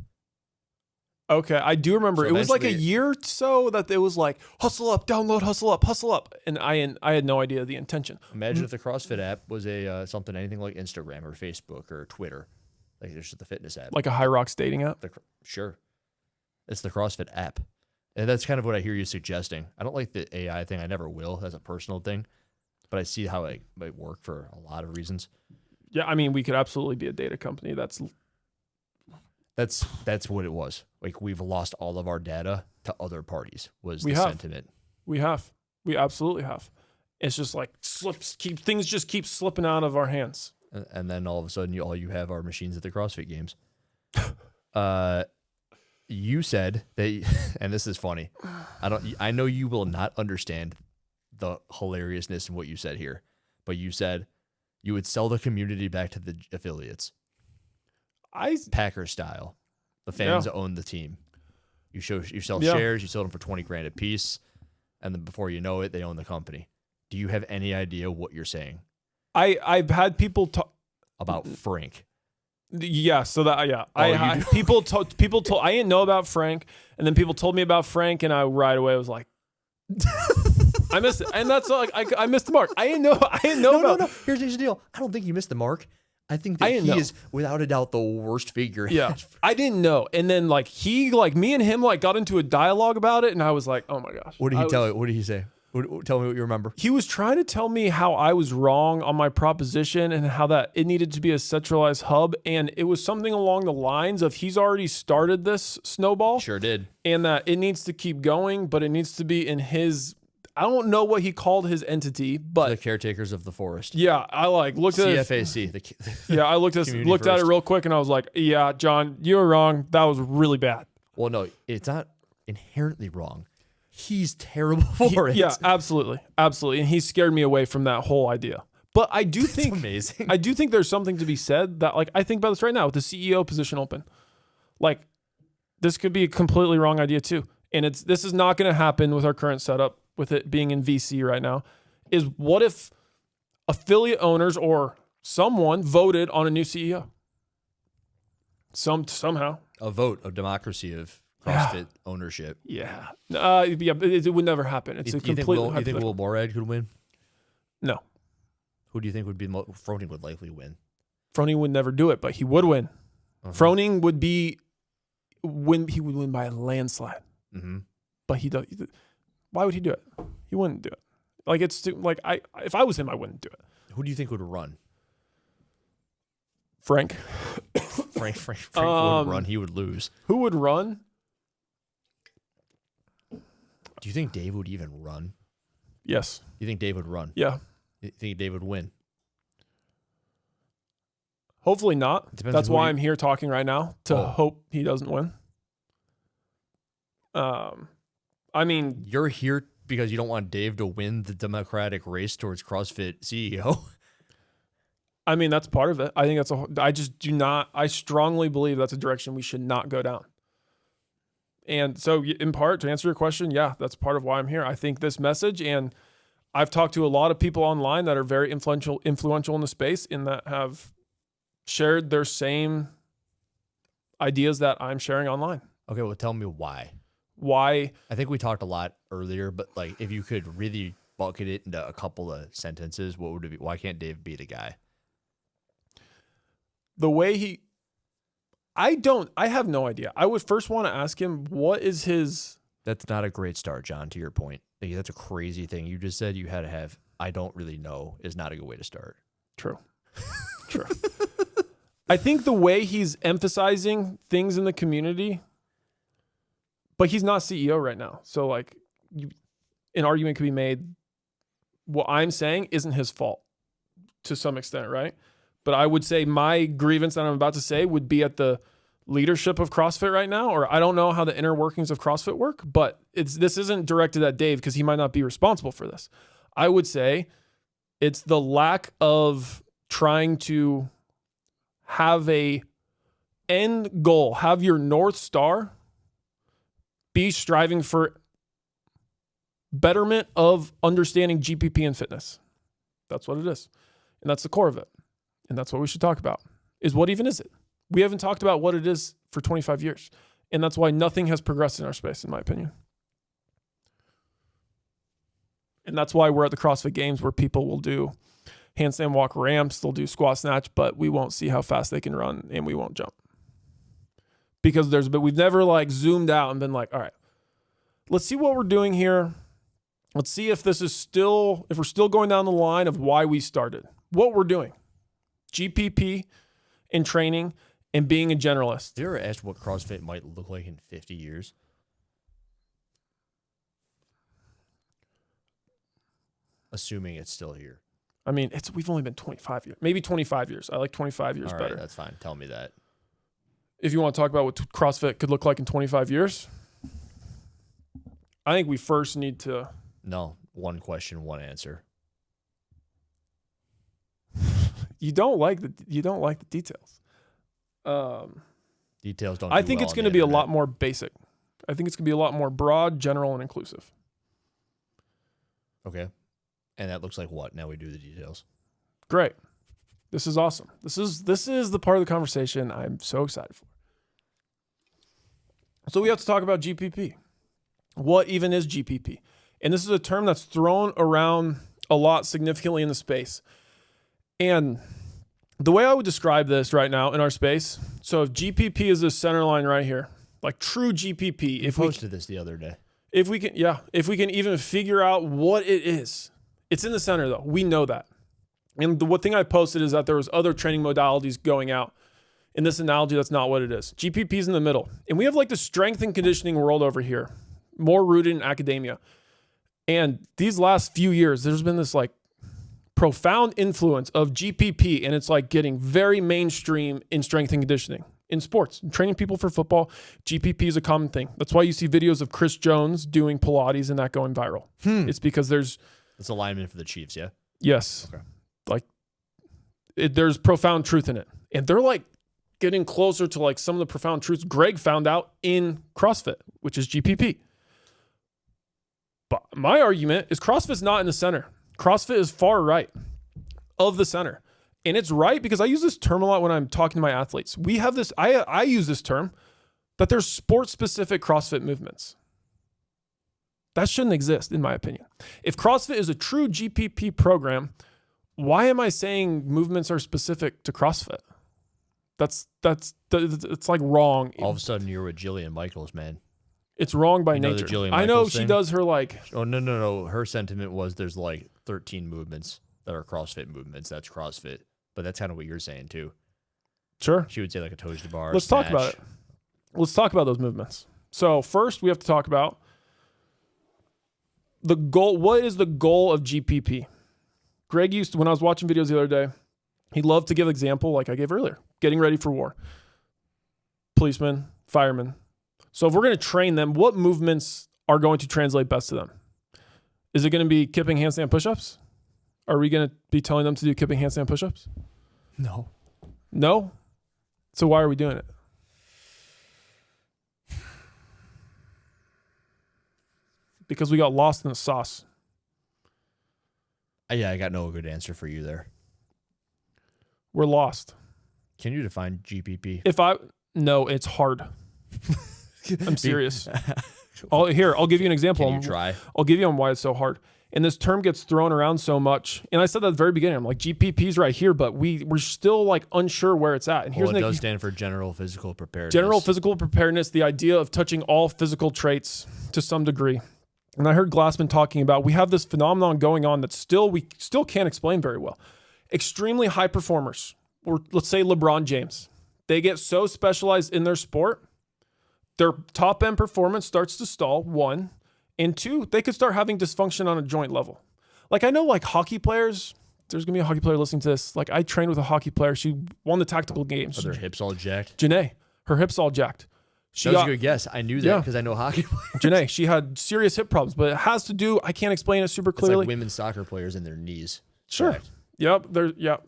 Okay, I do remember. So it was like a year or so that it was like, Hustle Up, download Hustle Up. And I had no idea the intention. Imagine if the CrossFit app was anything like Instagram or Facebook or Twitter. Like there's just the fitness app. Like a High Rocks dating app? Sure. It's the CrossFit app. And that's kind of what I hear you suggesting. I don't like the AI thing. I never will. That's a personal thing. But I see how it might work for a lot of reasons. Yeah, I mean, we could absolutely be a data company. That's what it was. Like we've lost all of our data to other parties was sentiment. We absolutely have. It's just like things just keep slipping out of our hands. And then all of a sudden all you have are machines at the CrossFit games. You said that, and this is funny. I know you will not understand the hilariousness in what you said here, but you said you would sell the community back to the affiliates. Packer style. The fans own the team. You sell shares, you sell them for $20,000 a piece, and then before you know it, they own the company. Do you have any idea what you're saying? I've had people talk about Frank. Yeah, so that people told I didn't know about Frank, and then people told me about Frank, and I right away was like, I missed it, and that's like I missed the mark. I didn't know. No. Here's the deal. I don't think you missed the mark. I think that he is without a doubt the worst figure. Yeah, I didn't know, and then me and him got into a dialogue about it, and I was like, oh my gosh. What did he tell you? What did he say? Tell me what you remember. He was trying to tell me how I was wrong on my proposition and how that it needed to be a centralized hub. And it was something along the lines of he's already started this snowball. Sure did. And that it needs to keep going, but it needs to be in his, I don't know what he called his entity, but the caretakers of the forest. Yeah. I looked at CFAC. I looked at it real quick and I was like, yeah, John, you were wrong. That was really bad. Well, no, it's not inherently wrong. He's terrible for it. Yeah, absolutely. And he scared me away from that whole idea. But I do think amazing. I do think there's something to be said that I think about this right now with the CEO position open. This could be a completely wrong idea too. And this is not going to happen with our current setup with it being in VC right now. Is what if affiliate owners or someone voted on a new CEO? Somehow. A vote of democracy of CrossFit ownership. Yeah. It would never happen. It's you think Will Morad could win? No. Who do you think would be Froning would likely win? Froning would never do it, but he would win. Uh-huh. Froning would win by a landslide. Mm-hmm. But why would he do it? He wouldn't do it. If I was him, I wouldn't do it. Who do you think would run? Frank. Frank would run. He would lose. Who would run? Do you think Dave would even run? Yes. You think Dave would run? Yeah. You think Dave would win? Hopefully not. That's why I'm here talking right now, to hope he doesn't win. I mean, you're here because you don't want Dave to win the democratic race towards CrossFit CEO. I mean, that's part of it. I think I strongly believe that's a direction we should not go down. And so in part, to answer your question, yeah, that's part of why I'm here. I think this message, and I've talked to a lot of people online that are very influential in the space and that have shared their same ideas that I'm sharing online. Okay, well, tell me why. Why? I think we talked a lot earlier, but if you could really bucket it into a couple of sentences, what would it be? Why can't Dave be the guy? The way I have no idea. I would first want to ask him, what is his... That's not a great start, John, to your point. That's a crazy thing. You just said you had to have, I don't really know, is not a good way to start. True. True. I think the way he's emphasizing things in the community, but he's not CEO right now. So like an argument could be made, what I'm saying isn't his fault to some extent, right? But I would say my grievance that I'm about to say would be at the leadership of CrossFit right now, or I don't know how the inner workings of CrossFit work, but this isn't directed at Dave because he might not be responsible for this. I would say it's the lack of trying to have a end goal, have your North Star be striving for betterment of understanding GPP and fitness. That's what it is. And that's the core of it. And that's what we should talk about, is what even is it? We haven't talked about what it is for 25 years. And that's why nothing has progressed in our space, in my opinion. And that's why we're at the CrossFit Games where people will do handstand walk ramps, they'll do squat snatch, but we won't see how fast they can run and we won't jump. Because we've never like zoomed out and been like, all right, let's see what we're doing here. Let's see if we're still going down the line of why we started, what we're doing. GPP and training and being a generalist. Have you ever asked what CrossFit might look like in 50 years? Assuming it's still here. I mean, we've only been 25 years, maybe 25 years. I like 25 years better. That's fine. Tell me that. If you want to talk about what CrossFit could look like in 25 years, I think we first need to. No, one question, one answer. You don't like the details. Details don't. I think it's going to be a lot more basic. I think it's going to be a lot more broad, general, and inclusive. Okay. And that looks like what? Now we do the details. Great. This is awesome. This is the part of the conversation I'm so excited for. So we have to talk about GPP. What even is GPP? And this is a term that's thrown around a lot significantly in the space. And the way I would describe this right now in our space, so if GPP is this center line right here, like true GPP. You posted this the other day. If we can even figure out what it is, it's in the center though. We know that. And the one thing I posted is that there was other training modalities going out. In this analogy, that's not what it is. GPP is in the middle. And we have like the strength and conditioning world over here, more rooted in academia. And these last few years, there's been this like profound influence of GPP, and it's like getting very mainstream in strength and conditioning. In sports, training people for football, GPP is a common thing. That's why you see videos of Chris Jones doing Pilates and that going viral. It's because there's alignment for the Chiefs, yeah? Yes. Okay. Like there's profound truth in it. And they're like getting closer to like some of the profound truths Greg found out in CrossFit, which is GPP. But my argument is CrossFit's not in the center. CrossFit is far right of the center. And it's right because I use this term a lot when I'm talking to my athletes. We have this, I use this term, that there's sport-specific CrossFit movements. That shouldn't exist, in my opinion. If CrossFit is a true GPP program, why am I saying movements are specific to CrossFit? That's it's like wrong. All of a sudden, you're with Jillian Michaels, man. It's wrong by You know nature. the Jillian I know Michaels she thing? does her like. Oh, no. Her sentiment was there's like 13 movements that are CrossFit movements. That's CrossFit. But that's kind of what you're saying, too. Sure. She would say like a toes to bar. Let's talk about it. Let's talk about those movements. So first, we have to talk about the goal. What is the goal of GPP? Greg used to, when I was watching videos the other day, he loved to give example like I gave earlier. Getting ready for war. Policemen, firemen. So if we're going to train them, what movements are going to translate best to them? Is it going to be kipping handstand push-ups? Are we going to be telling them to do kipping handstand push-ups? No. No? So why are we doing it? Because we got lost in the sauce. Yeah, I got no good answer for you there. We're lost. Can you define GPP? No, it's hard. I'm serious. I'll give you an example. Can you try? I'll give you on why it's so hard. And this term gets thrown around so much. And I said that at the very beginning. I'm like, GPP's right here, but we're still like unsure where it's at. And here's Well, it does stand for general physical preparedness. general physical preparedness, the idea of touching all physical traits to some degree. And I heard Glassman talking about, we have this phenomenon going on that we still can't explain very well. Extremely high performers, or let's say LeBron James, they get so specialized in their sport, their top end performance starts to stall, 1. And 2, they could start having dysfunction on a joint level. Like I know like hockey players, there's going to be a hockey player listening to this. Like I trained with a hockey player. She won the tactical games. Are their hips all jacked? Janae, her hips all jacked. That was a good guess. I knew that because I know hockey players. Janae, she had serious hip problems, but it has to do, I can't explain it super It's clearly. like women's soccer players and their knees. Sure. Jacked. Yep.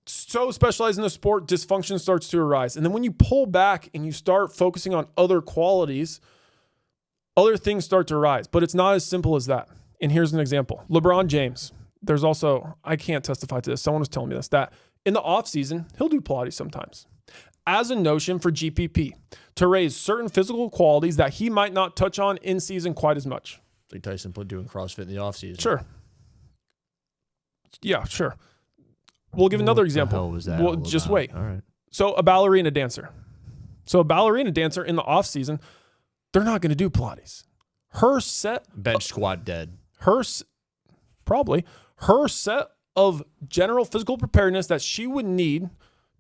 So specialized in the sport, dysfunction starts to arise. And then when you pull back and you start focusing on other qualities, other things start to arise. But it's not as simple as that. And here's an example. LeBron James. There's also, I can't testify to this. Someone was telling me this, that in the off season, he'll do Pilates sometimes as a notion for GPP to raise certain physical qualities that he might not touch on in season quite as much. Like Tyson doing CrossFit in the offseason. Sure. Yeah, sure. We'll give another example. What the hell was that Well, all just about? wait. All right. So a ballerina dancer. In the off season, they're not going to do Pilates. Her set Bench squat dead. her set of general physical preparedness that she would need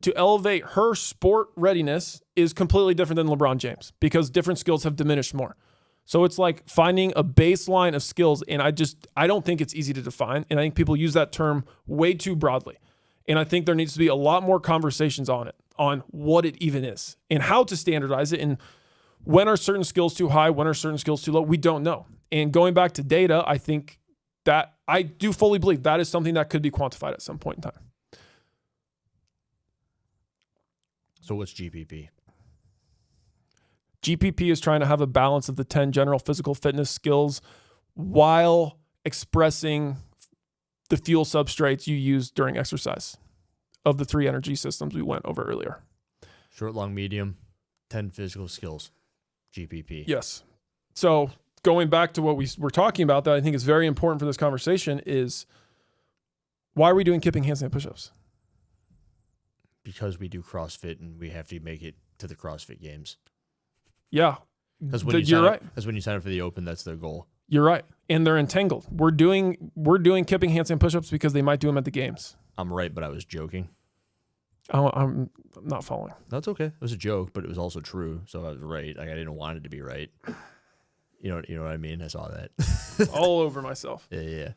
to elevate her sport readiness is completely different than LeBron James because different skills have diminished more. So it's like finding a baseline of skills. And I don't think it's easy to define. And I think people use that term way too broadly. And I think there needs to be a lot more conversations on it, on what it even is and how to standardize it. And when are certain skills too high? When are certain skills too low? We don't know. And going back to data, I think that I do fully believe that is something that could be quantified at some point in time. So what's GPP? GPP is trying to have a balance of the 10 general physical fitness skills while expressing the fuel substrates you use during exercise of the 3 energy systems we went over earlier. Short, long, medium, 10 physical skills. GPP. Yes. So going back to what we were talking about that I think is very important for this conversation is why are we doing kipping handstand push-ups? Because we do CrossFit and we have to make it to the CrossFit games. Yeah. Because when You're right. Because when you sign up for the Open, that's their goal. You're right. And they're entangled. We're doing kipping handstand push-ups because they might do them at the games. I'm right, but I was joking. I'm not following. That's okay. It was a joke, but it was also true. So I was right. Like I didn't want it to be right. You know what I mean? I saw that. All over myself. Yeah.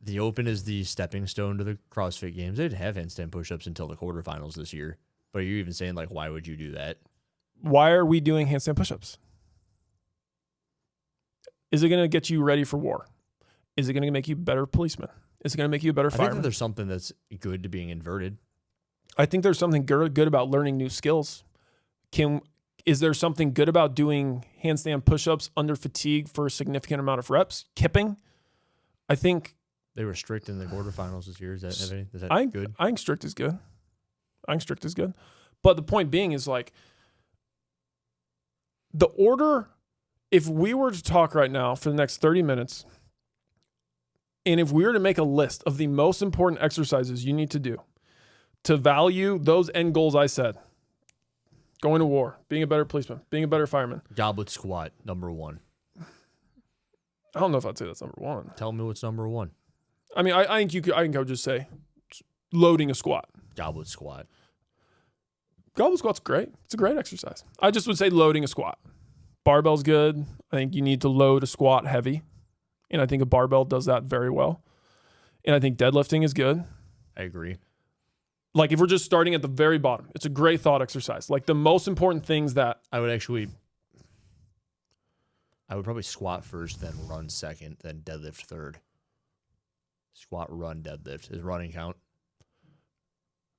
The Open is the stepping stone to the CrossFit Games. They didn't have handstand push-ups until the quarterfinals this year. But are you even saying like, why would you do that? Why are we doing handstand push-ups? Is it going to get you ready for war? Is it going to make you a better policeman? Is it going to make you a better I think fireman? that there's something that's good to being inverted. I think there's something good about learning new skills. Is there something good about doing handstand push-ups under fatigue for a significant amount of reps? Kipping? I think They were strict in the quarterfinals this year. Is that good? I think strict is good. But the point being is like the order, if we were to talk right now for the next 30 minutes, and if we were to make a list of the most important exercises you need to do to value those end goals I said, going to war, being a better policeman, being a better fireman. Goblet squat, number 1. I don't know if I'd say that's number 1. Tell me what's number 1. I mean, I think I can just say loading a squat. Goblet squat. Goblet squat's great. It's a great exercise. I just would say loading a squat. Barbell's good. I think you need to load a squat heavy. And I think a barbell does that very well. And I think deadlifting is good. I agree. Like if we're just starting at the very bottom, it's a great thought exercise. Like the most important things that I would probably squat first, then run second, then deadlift third. Squat, run, deadlift. Does running count?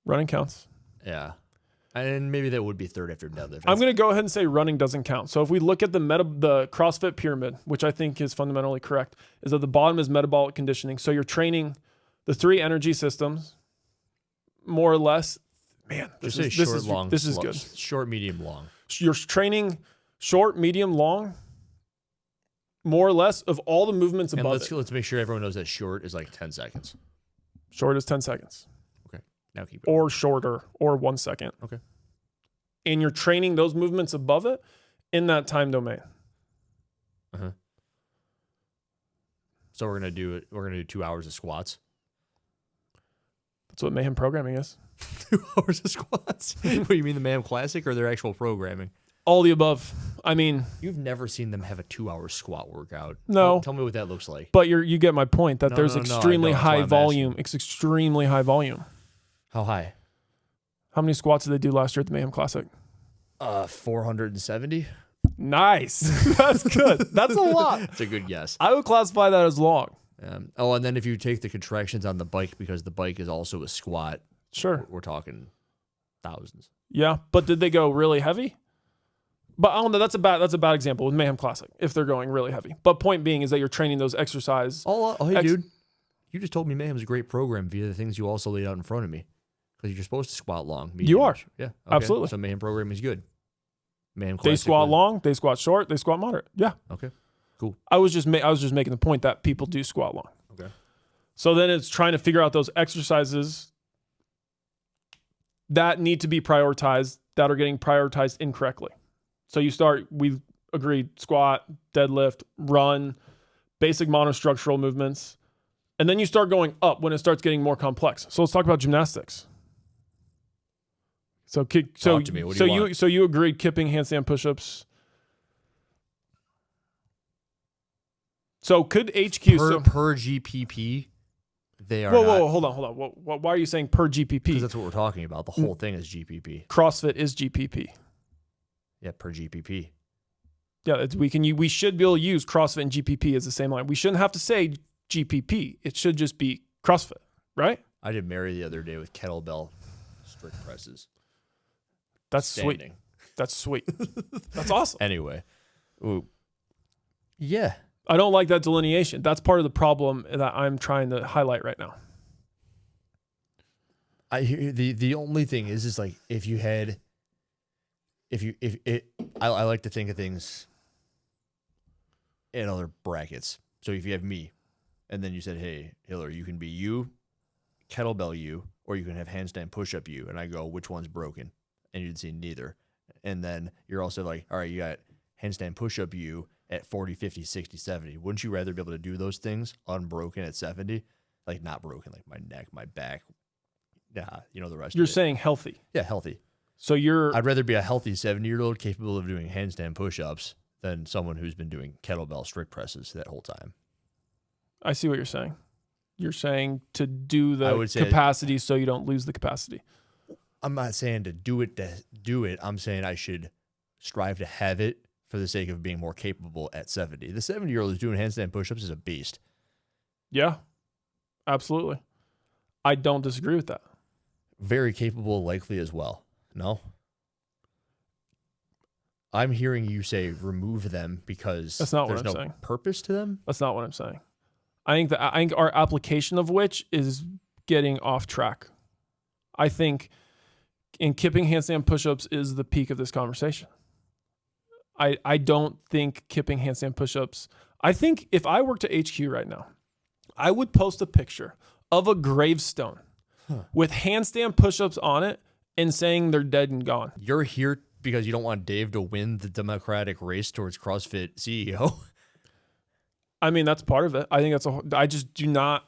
running counts. Yeah. And maybe that would be third after deadlift. I'm going to go ahead and say running doesn't count. So if we look at the CrossFit pyramid, which I think is fundamentally correct, is at the bottom is metabolic conditioning. So you're training the 3 energy systems, more or less. Man, this is good. Short, medium, long. You're training Short, medium, long, more or less of all the movements And above let's make sure everyone knows that short is like 10 seconds. Short is 10 seconds. Okay. Now keep it. Or shorter, or 1 second. Okay. And you're training those movements above it in that time domain. Uh-huh. So we're gonna do 2 hours of squats. That's what Mayhem programming is. 2 hours of squats. What, you mean the Mayhem Classic or their actual programming? All the above. I mean, You've never seen them have a 2-hour squat workout. No. Tell me what that looks like. but you get my point that No, there's no, I extremely don't. That's why high I'm volume. asking. It's extremely high volume. How high? How many squats did they do last year at the Mayhem Classic? 470. Nice. That's good. That's a lot. That's a good guess. I would classify that as long. And then if you take the contractions on the bike, because the bike is also a squat, Sure. we're talking thousands. Yeah, but did they go really heavy? But I don't know. That's a bad example with Mayhem Classic if they're going really heavy. But point being is that you're training those exercise. Hey, dude. You just told me Mayhem's a great program via the things you also laid out in front of me. Because you're supposed to squat long. You are. Yeah. Okay. Absolutely. So Mayhem programming is good. Mayhem They Classic squat was- long, they squat short, they squat moderate. Yeah. Okay. Cool. I was just making the point that people do squat long. Okay. So then it's trying to figure out those exercises that need to be prioritized that are getting prioritized incorrectly. So we agreed, squat, deadlift, run, basic monostructural movements. And then you start going up when it starts getting more complex. So let's talk about gymnastics. So Talk to me. What do you want? you agreed kipping, handstand push-ups. So could HQ per GPP, they are Whoa, hold on. Why are you saying per because GPP? that's what we're talking about. The whole thing is GPP. CrossFit is GPP. Yeah, per GPP. Yeah, we should be able to use CrossFit and GPP as the same line. We shouldn't have to say GPP. It should just be CrossFit, right? I did Mary the other day with kettlebell strict presses. That's Standing. sweet. That's sweet. That's awesome. Anyway. Ooh. Yeah. I don't like that delineation. That's part of the problem that I'm trying to highlight right now. I hear the only thing is like I like to think of things in other brackets. So if you have me and then you said, hey, Hiller, you can be you, kettlebell you, or you can have handstand push-up you, and I go, which one's broken? And you'd see neither. And then you're also like, all right, you got handstand push-up you at 40, 50, 60, 70. Wouldn't you rather be able to do those things unbroken at 70? Like not broken, like my neck, my back. Nah, you know the rest You're of it. saying healthy. Yeah, healthy. So I'd rather be a healthy 70-year-old capable of doing handstand push-ups than someone who's been doing kettlebell strict presses that whole time. I see what you're saying. You're saying to do I the would say- capacity so you don't lose the capacity. I'm not saying to do it. I'm saying I should strive to have it for the sake of being more capable at 70. The 70-year-old who's doing handstand push-ups is a beast. Yeah, absolutely. I don't disagree with that. Very capable, likely as well. No? I'm hearing you say remove them because That's not what there's I'm no saying. purpose to them. That's not what I'm saying. I think our application of which is getting off track. I think in kipping handstand push-ups is the peak of this conversation. I don't think kipping handstand push-ups. I think if I worked at HQ right now, I would post a picture of a gravestone with handstand push-ups on it and saying they're dead and gone. You're here because you don't want Dave to win the democratic race towards CrossFit CEO. I mean, that's part of it. I think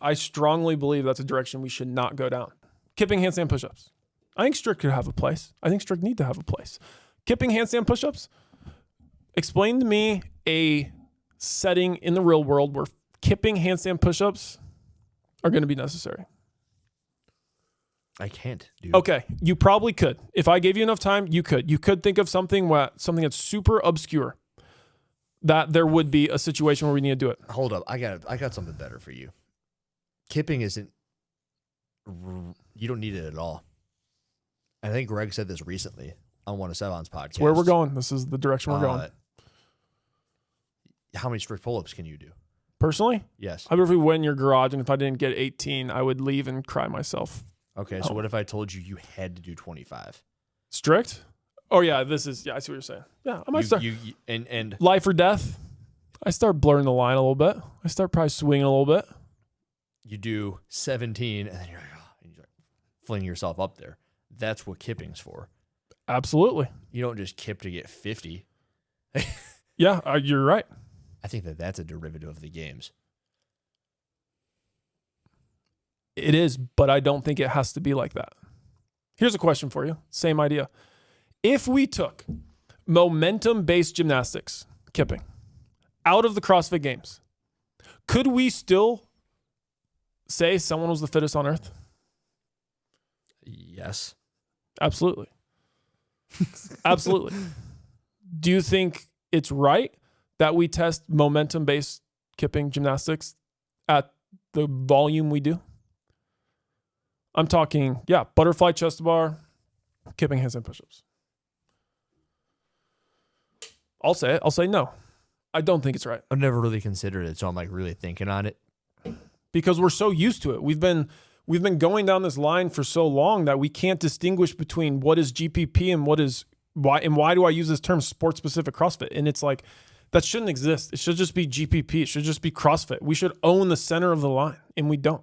I strongly believe that's a direction we should not go down. Kipping handstand push-ups. I think strict could have a place. I think strict need to have a place. Kipping handstand push-ups. Explain to me a setting in the real world where kipping handstand push-ups are going to be necessary. I can't, dude. Okay, you probably could. If I gave you enough time, you could. You could think of something that's super obscure that there would be a situation where we need to do it. Hold up. I got something better for you. Kipping isn't, you don't need it at all. I think Greg said this recently on one of Sevon's podcasts. It's where we're going. This is the direction we're going. How many strict pull-ups can you do? Personally, Yes. I bet if we went in your garage and if I didn't get 18, I would leave and cry myself. Okay, so what if I told you had to do 25? Strict? Oh yeah, I see what you're saying. Yeah, I might start. And Life or death. I start blurring the line a little bit. I start probably swinging a little bit. you do 17, and then you're like flinging yourself up there. That's what kipping's for. Absolutely. You don't just kip to get 50. Yeah, you're right. I think that's a derivative of the games. It is, but I don't think it has to be like that. Here's a question for you. Same idea. If we took momentum-based gymnastics, kipping, out of the CrossFit Games, could we still say someone was the fittest on earth? Yes. Absolutely. Absolutely. Do you think it's right that we test momentum-based kipping gymnastics at the volume we do? I'm talking, butterfly chest to bar, kipping handstand push-ups. I'll say it. I'll say no. I don't think it's right. I've never really considered it, so I'm like really thinking on it. Because we're so used to it. We've been going down this line for so long that we can't distinguish between what is GPP and why do I use this term sport-specific CrossFit? And it's like, that shouldn't exist. It should just be GPP. It should just be CrossFit. We should own the center of the line, and we don't.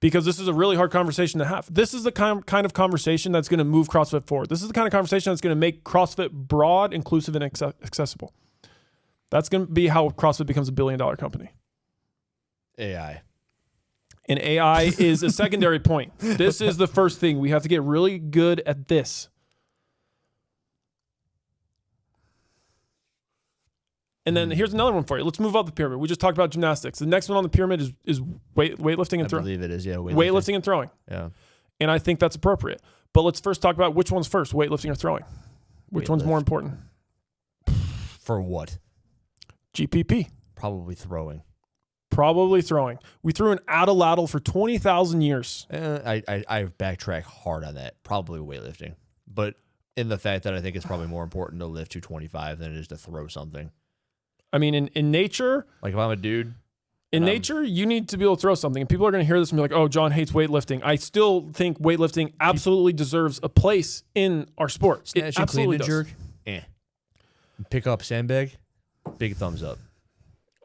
Because this is a really hard conversation to have. This is the kind of conversation that's going to move CrossFit forward. This is the kind of conversation that's going to make CrossFit broad, inclusive, and accessible. That's going to be how CrossFit becomes a billion-dollar company. AI. And AI is a secondary point. This is the first thing. We have to get really good at this. And then here's another one for you. Let's move up the pyramid. We just talked about gymnastics. The next one on the pyramid is weightlifting and throwing. I believe it is, yeah. Weightlifting and throwing. Yeah. And I think that's appropriate. But let's first talk about which one's first, weightlifting or throwing. Which one's more important? For what? GPP. Probably throwing. We threw an atlatl for 20,000 years. I backtrack hard on that. Probably weightlifting. But in the fact that I think it's probably more important to lift 225 than it is to throw something. I mean, in nature... Like if I'm a dude... In nature, you need to be able to throw something. And people are going to hear this and be like, oh, John hates weightlifting. I still think weightlifting absolutely deserves a place in our sport. Snatch and clean and jerk. Pick up sandbag. Big thumbs up.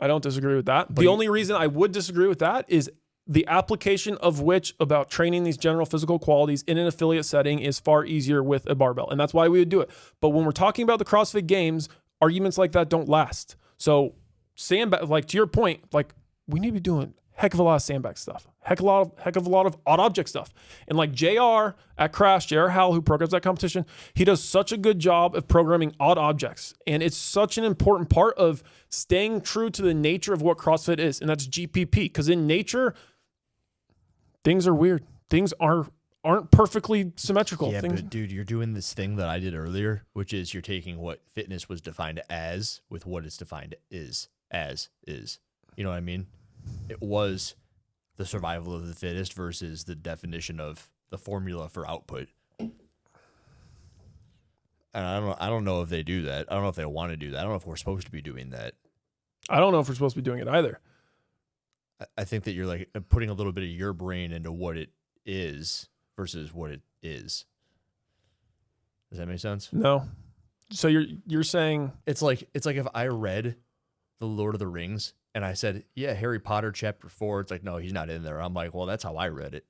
I don't disagree with that. The only reason I would disagree with that is the application of which about training these general physical qualities in an affiliate setting is far easier with a barbell. And that's why we would do it. But when we're talking about the CrossFit Games, arguments like that don't last. So sandbag, like to your point, like we need to be doing heck of a lot of sandbag stuff, heck of a lot of odd object stuff. And like JR at Crash, JR Howell, who programs that competition, he does such a good job of programming odd objects. And it's such an important part of staying true to the nature of what CrossFit is. And that's GPP. Because in nature, things are weird. Things aren't perfectly symmetrical. Yeah, but dude, you're doing this thing that I did earlier, which is you're taking what fitness was defined as with what it's defined is. You know what I mean? It was the survival of the fittest versus the definition of the formula for output. And I don't know if they do that. I don't know if they want to do that. I don't know if we're supposed to be doing that. I don't know if we're supposed to be doing it either. I think that you're like putting a little bit of your brain into what it is versus what it is. Does that make sense? No. So you're saying it's like if I read The Lord of the Rings and I said, yeah, Harry Potter chapter 4, it's like, no, he's not in there. I'm like, well, that's how I read it.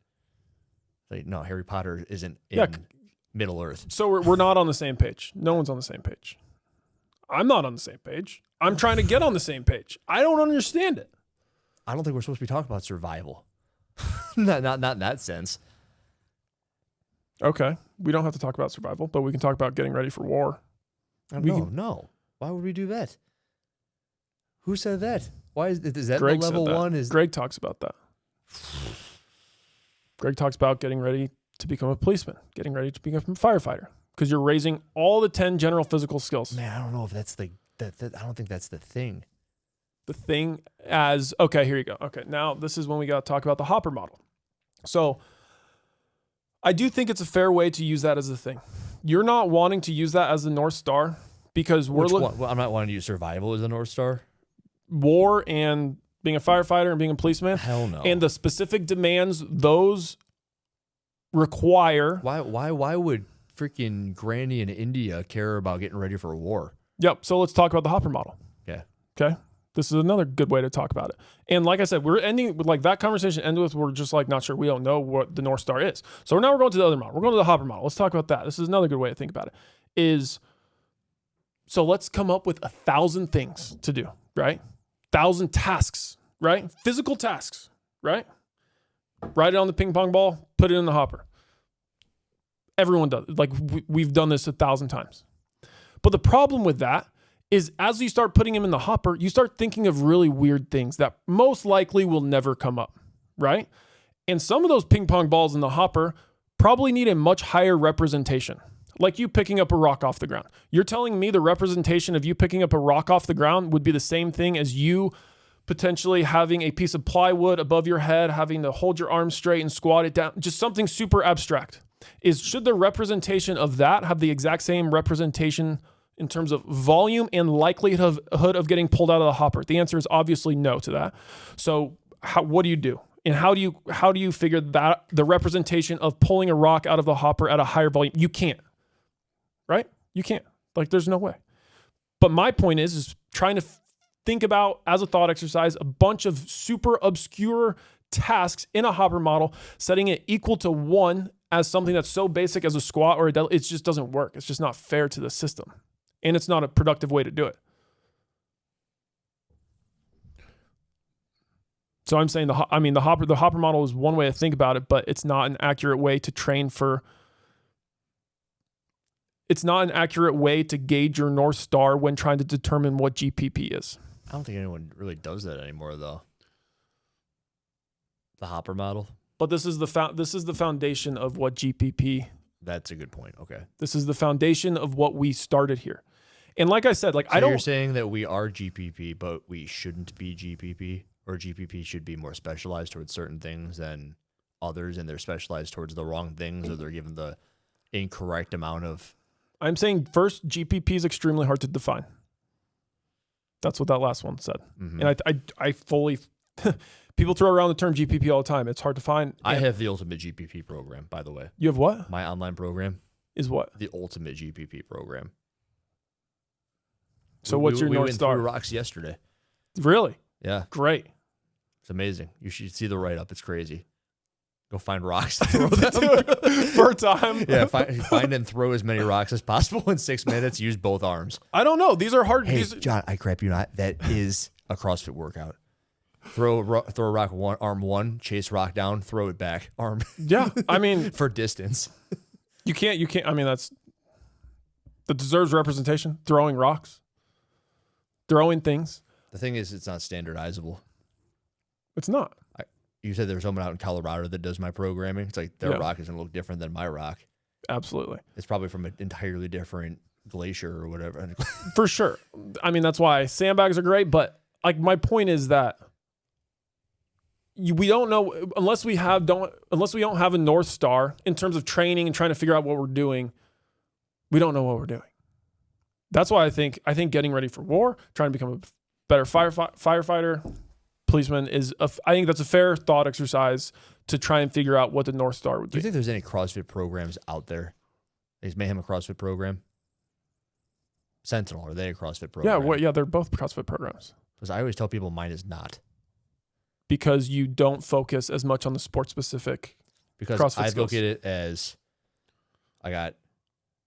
Like, no, Harry Potter isn't in Middle Earth. So we're not on the same page. No one's on the same page. I'm not on the same page. I'm trying to get on the same page. I don't understand it. I don't think we're supposed to be talking about survival. not in that sense. Okay. We don't have to talk about survival, but we can talk about getting ready for war. No. Why would we do that? Who said that? Why is that Greg the level said that. one? Is Greg talks about that. Greg talks about getting ready to become a policeman, getting ready to become a firefighter, because you're raising all the 10 general physical skills. Man, I don't know if that's I don't think that's the thing. The thing as, okay, here you go. Okay, now this is when we got to talk about the Hopper model. So I do think it's a fair way to use that as a thing. You're not wanting to use that as the North Star because I'm not wanting to use survival as a North Star. War and being a firefighter and being a policeman. Hell no. And the specific demands those require. Why would freaking granny in India care about getting ready for a war? Yep. So let's talk about the hopper model. Yeah. Okay. This is another good way to talk about it. And like I said, we're ending with like that conversation ended with we're just like not sure. We don't know what the North Star is. So now we're going to the other model. We're going to the hopper model. Let's talk about that. This is another good way to think about it. So let's come up with 1,000 things to do, right? 1,000 tasks, right? Physical tasks, right? Write it on the ping pong ball, put it in the hopper. Everyone does it. Like we've done this 1,000 times. But the problem with that is as you start putting them in the hopper, you start thinking of really weird things that most likely will never come up, right? And some of those ping pong balls in the hopper probably need a much higher representation. Like you picking up a rock off the ground. You're telling me the representation of you picking up a rock off the ground would be the same thing as you potentially having a piece of plywood above your head, having to hold your arms straight and squat it down, just something super abstract. Should the representation of that have the exact same representation in terms of volume and likelihood of getting pulled out of the hopper? The answer is obviously no to that. So what do you do? And how do you figure that the representation of pulling a rock out of the hopper at a higher volume? You can't, right? You can't. Like there's no way. But my point is trying to think about as a thought exercise, a bunch of super obscure tasks in a hopper model, setting it equal to 1 as something that's so basic as a squat or a deadlift. It just doesn't work. It's just not fair to the system. And it's not a productive way to do it. So I'm saying the hopper model is one way to think about it, but it's not an accurate way to train for. It's not an accurate way to gauge your North Star when trying to determine what GPP is. I don't think anyone really does that anymore, though. The hopper model. But this is the foundation of what GPP. That's a good point. Okay. This is the foundation of what we started here. And like I said, like so you're saying that we are GPP, but we shouldn't be GPP, or GPP should be more specialized towards certain things than others, and they're specialized towards the wrong things, or they're given the incorrect amount of. I'm saying first, GPP is extremely hard to define. That's what that last one said. Mm-hmm. And I fully, people throw around the term GPP all the time. It's hard to find. I have the ultimate GPP program, by the way. You have what? My online program is what? The ultimate GPP program. So what's your North Star? We went through rocks yesterday. Really? Yeah. Great. It's amazing. You should see the write-up. It's crazy. Go find rocks to throw them. For a time. Yeah, find and throw as many rocks as possible in 6 minutes. Use both arms. I don't know. These are hard. Hey, John, I crap you not. That is a CrossFit workout. Throw a rock arm 1, chase rock down, throw it back, arm. Yeah, I mean. For distance. You can't. I mean, that deserves representation. Throwing rocks. Throwing things. The thing is, it's not standardizable. It's not. You said there's someone out in Colorado that does my programming. It's like their rock is going to look different than my rock. Absolutely. It's probably from an entirely different glacier or whatever. For sure. I mean, that's why sandbags are great. But like my point is that we don't know unless we don't have a North Star in terms of training and trying to figure out what we're doing. We don't know what we're doing. That's why I think getting ready for war, trying to become a better firefighter, policeman I think that's a fair thought exercise to try and figure out what the North Star would be. Do you think there's any CrossFit programs out there? Is Mayhem a CrossFit program? Sentinel, are they a CrossFit program? Yeah, they're both CrossFit programs. Because I always tell people mine is not. Because you don't focus as much on the sport-specific because CrossFit I skills. look at it as I got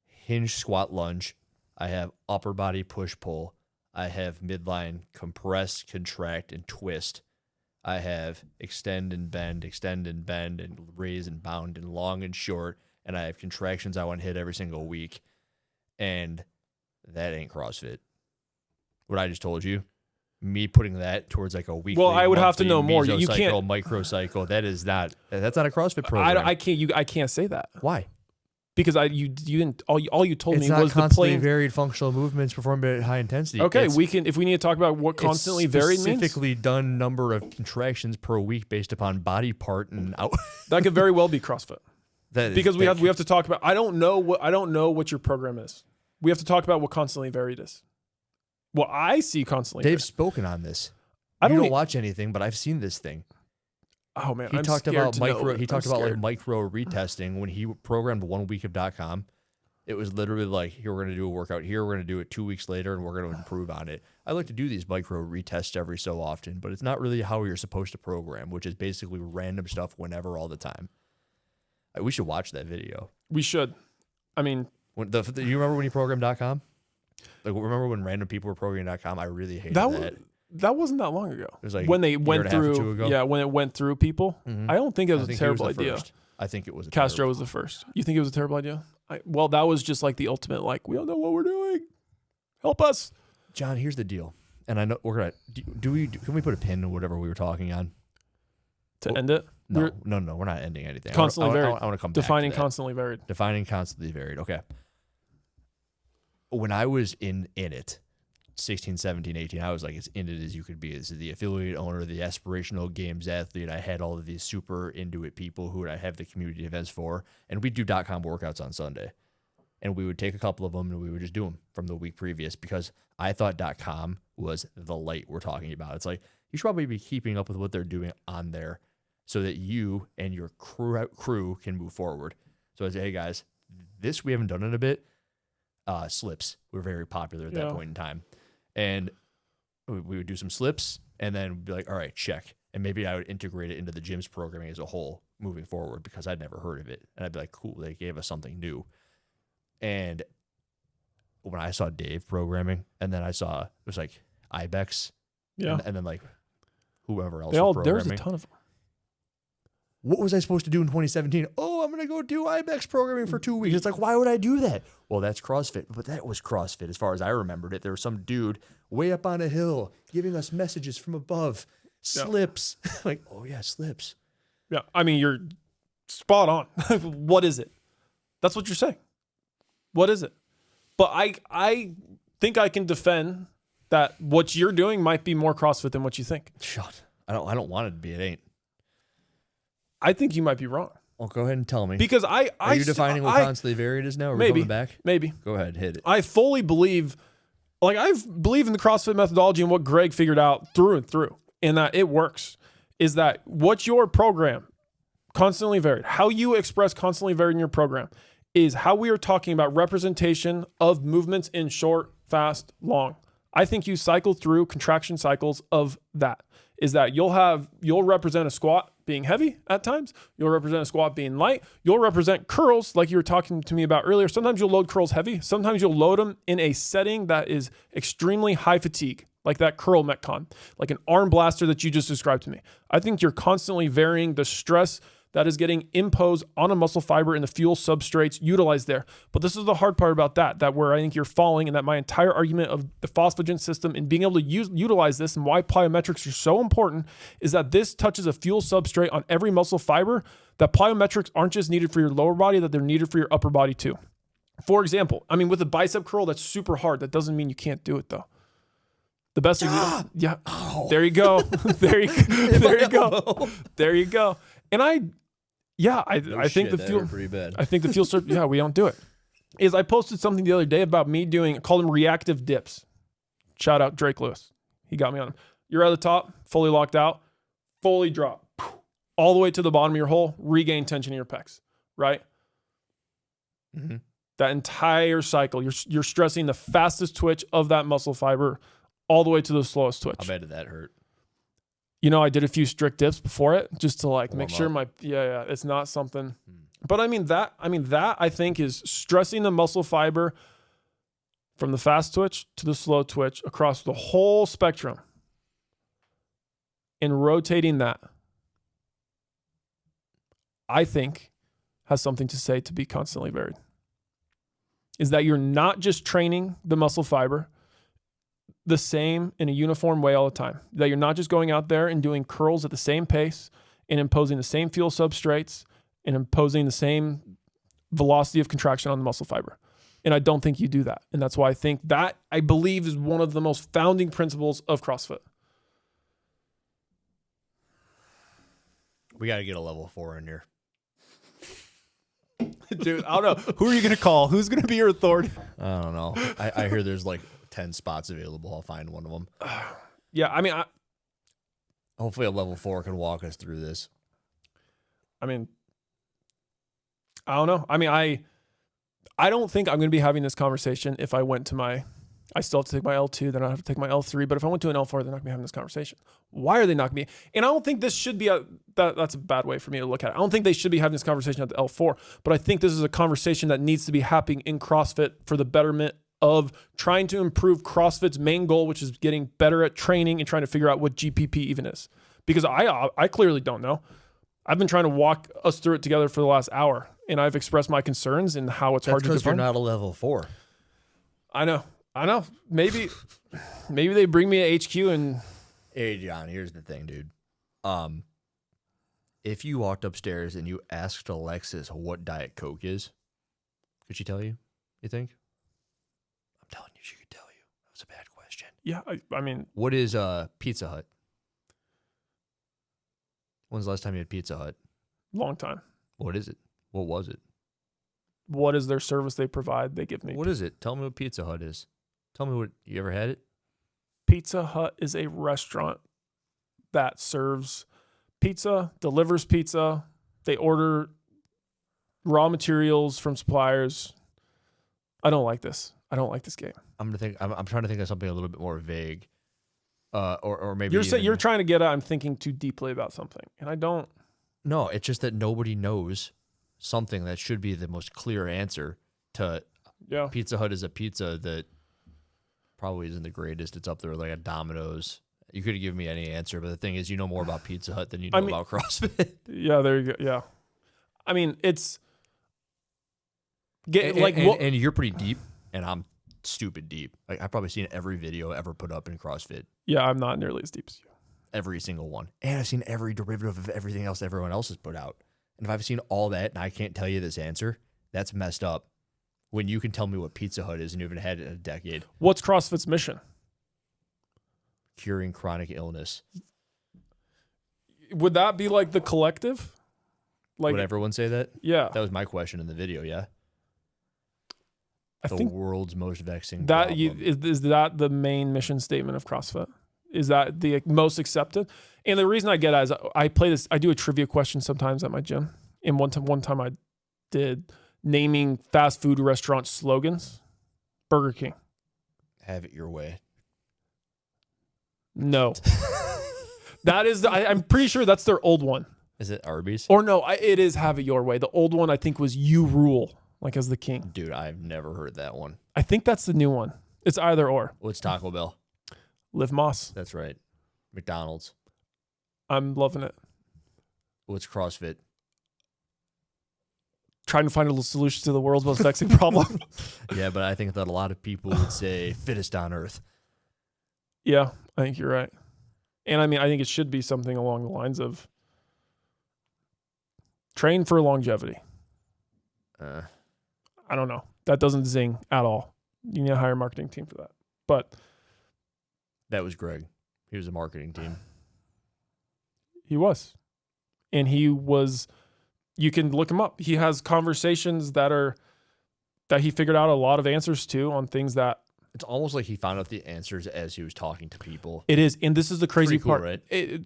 hinge squat lunge. I have upper body push-pull. I have midline compress, contract, and twist. I have extend and bend, and raise and bound, and long and short. And I have contractions I want to hit every single week. And that ain't CrossFit. What I just told you, me putting that towards like a weekly, well, I would have to know more. You can't microcycle. That's not a CrossFit program. I can't say that. Why? Because you didn't. All you told me was the constantly plain varied functional movements performed at high intensity. Okay, if we need to talk about what constantly varied means, specifically done number of contractions per week based upon body part and out. That could very well be CrossFit. We have to talk about. I don't know what your program is. We have to talk about what constantly varied is. Well, I see constantly. Dave's spoken on this. I don't watch anything, but I've seen this thing. Oh man, he talked about micro retesting when he programmed 1 week of .com. It was literally like, here, we're going to do a workout here. We're going to do it 2 weeks later, and we're going to improve on it. I like to do these micro retests every so often, but it's not really how you're supposed to program, which is basically random stuff whenever, all the time. We should watch that video. We should. I mean, you remember when you programmed.com? Like, remember when random people were programming.com? I really hated that. That wasn't that long ago. It was like when they went through. When it went through people. I don't think it was a terrible idea. I think it was. Castro was the first. You think it was a terrible idea? Well, that was just like the ultimate. Like, we don't know what we're doing. Help us, John. Here's the deal, and I know we're gonna. Can we put a pin in whatever we were talking on to end it? No, we're not ending anything. Constantly varied. I want to come defining back to constantly varied. Defining constantly varied. Okay. When I was in it, 16, 17, 18, I was like as in it as you could be. This is the affiliate owner, the aspirational games athlete. I had all of these super into it people who I have the community events for, and we'd do .com workouts on Sunday. And we would take a couple of them and we would just do them from the week previous because I thought .com was the light we're talking about. It's like, you should probably be keeping up with what they're doing on there so that you and your crew can move forward. So I say, hey guys, this we haven't done in a bit. Slips were very popular at that point in time. And we would do some slips and then we'd be like, all right, check. And maybe I would integrate it into the gym's programming as a whole moving forward because I'd never heard of it. And I'd be like, cool, they gave us something new. And when I saw Dave programming and then I saw, it was like Ibex. Yeah. And then like whoever else there's a ton of them. What was I supposed to do in 2017? Oh, I'm going to go do Ibex programming for 2 weeks. It's like, why would I do that? Well, that's CrossFit. But that was CrossFit as far as I remembered it. There was some dude way up on a hill giving us messages from above. Slips. Like, oh, yeah, slips. Yeah. I mean, you're spot on. What is it? That's what you're saying. What is it? But I think I can defend that what you're doing might be more CrossFit than what you think. Shut. I don't want it to be. It ain't. I think you might be wrong. Well, go ahead and tell me. Because Are you defining what constantly varied is now? Are we going back? Maybe. Go ahead, hit it. I fully believe, I believe in the CrossFit methodology and what Greg figured out through and through, and that it works. Is that what your program, constantly varied, how you express constantly varied in your program, is how we are talking about representation of movements in short, fast, long. I think you cycle through contraction cycles of that. Is that you'll represent a squat being heavy at times. You'll represent a squat being light. You'll represent curls like you were talking to me about earlier. Sometimes you'll load curls heavy. Sometimes you'll load them in a setting that is extremely high fatigue, like that curl Metcon, like an arm blaster that you just described to me. I think you're constantly varying the stress that is getting imposed on a muscle fiber and the fuel substrates utilized there. But this is the hard part about that where I think you're falling, and that my entire argument of the phosphagen system and being able to utilize this and why plyometrics are so important is that this touches a fuel substrate on every muscle fiber, that plyometrics aren't just needed for your lower body, that they're needed for your upper body too. For example, I mean, with a bicep curl, that's super hard. That doesn't mean you can't do it though. The best there you go. there you go. There you go. And I think the fuel pretty bad. I think the fuel strip, we don't do it. I posted something the other day about me called them reactive dips. Shout out Drake Lewis. He got me on them. You're at the top, fully locked out, fully drop, all the way to the bottom of your hole, regain tension in your pecs, right? Mm-hmm. That entire cycle, you're stressing the fastest twitch of that muscle fiber all the way to the slowest twitch. How bad did that hurt? I did a few strict dips before it just to make sure up. It's not something. But I mean that I think is stressing the muscle fiber from the fast twitch to the slow twitch across the whole spectrum and rotating that, I think has something to say to be constantly varied. Is that you're not just training the muscle fiber the same in a uniform way all the time. That you're not just going out there and doing curls at the same pace and imposing the same fuel substrates and imposing the same velocity of contraction on the muscle fiber. And I don't think you do that. And that's why I think that, I believe, is one of the most founding principles of CrossFit. We got to get a level 4 in here. Dude, I don't know. Who are you going to call? Who's going to be your authority? I don't know. I hear there's like 10 spots available. I'll find one of them. Yeah, I mean, hopefully a level 4 can walk us through this. I mean, I don't know. I mean, I don't think I'm going to be having this conversation if I went to I still have to take my L2, then I have to take my L3. But if I went to an L4, they're not going to be having this conversation. Why are they not going to be? And I don't think this should be that's a bad way for me to look at it. I don't think they should be having this conversation at the L4, but I think this is a conversation that needs to be happening in CrossFit for the betterment of trying to improve CrossFit's main goal, which is getting better at training and trying to figure out what GPP even is. Because I clearly don't know. I've been trying to walk us through it together for the last hour, and I've expressed my concerns and how it's hard to define. You're not a level 4. I know. Maybe they bring me a HQ and. Hey, John, here's the thing, dude. If you walked upstairs and you asked Alexis what Diet Coke is, could she tell you? You think? I'm telling you, she could tell you. That was a bad question. Yeah, I mean. What is Pizza Hut? When's the last time you had Pizza Hut? Long time. What is it? What was it? What is their service they provide? They give me. What is it? Tell me what Pizza Hut is. Tell me what, you ever had it? Pizza Hut is a restaurant that serves pizza, delivers pizza. They order raw materials from suppliers. I don't like this. I don't like this game. I'm trying to think of something a little bit more vague. Or maybe you're trying to get at I'm thinking too deeply about something, and I don't. No, it's just that nobody knows something that should be the most clear answer to. Yeah. Pizza Hut is a pizza that probably isn't the greatest. It's up there with like a Domino's. You could have given me any answer, but the thing is, you know more about Pizza Hut than you know about CrossFit. Yeah, there you go. Yeah, I mean it's and you're pretty deep, and I'm stupid deep. Like I've probably seen every video ever put up in CrossFit. Yeah, I'm not nearly as deep as you. Every single one, and I've seen every derivative of everything else everyone else has put out. And if I've seen all that, and I can't tell you this answer, that's messed up. When you can tell me what Pizza Hut is and you haven't had it in a decade. What's CrossFit's mission? Curing chronic illness. Would that be like the collective? Like, would everyone say that? Yeah. That was my question in the video, yeah? I think world's most vexing that problem. Is that the main mission statement of CrossFit? Is that the most accepted? And the reason I get at is I do a trivia question sometimes at my gym. And one time I did naming fast food restaurant slogans. Burger King. Have it your way. No. That is, I'm pretty sure that's their old one. Is it Arby's? Or no, it is Have It Your Way. The old one I think was You Rule, like as the king. Dude, I've never heard that one. I think that's the new one. It's either or. What's Taco Bell? Live Moss. That's right. McDonald's. I'm loving it. What's CrossFit? Trying to find a solution to the world's most vexing problem. Yeah, but I think that a lot of people would say fittest on earth. Yeah, I think you're right. And I mean, I think it should be something along the lines of train for longevity. I don't know. That doesn't zing at all. You need to hire a marketing team for that. But that was Greg. He was a marketing team. He was. And he was, you can look him up. He has conversations that he figured out a lot of answers to on things that. It's almost like he found out the answers as he was talking to people. It is. And this is the crazy cool, part. Right?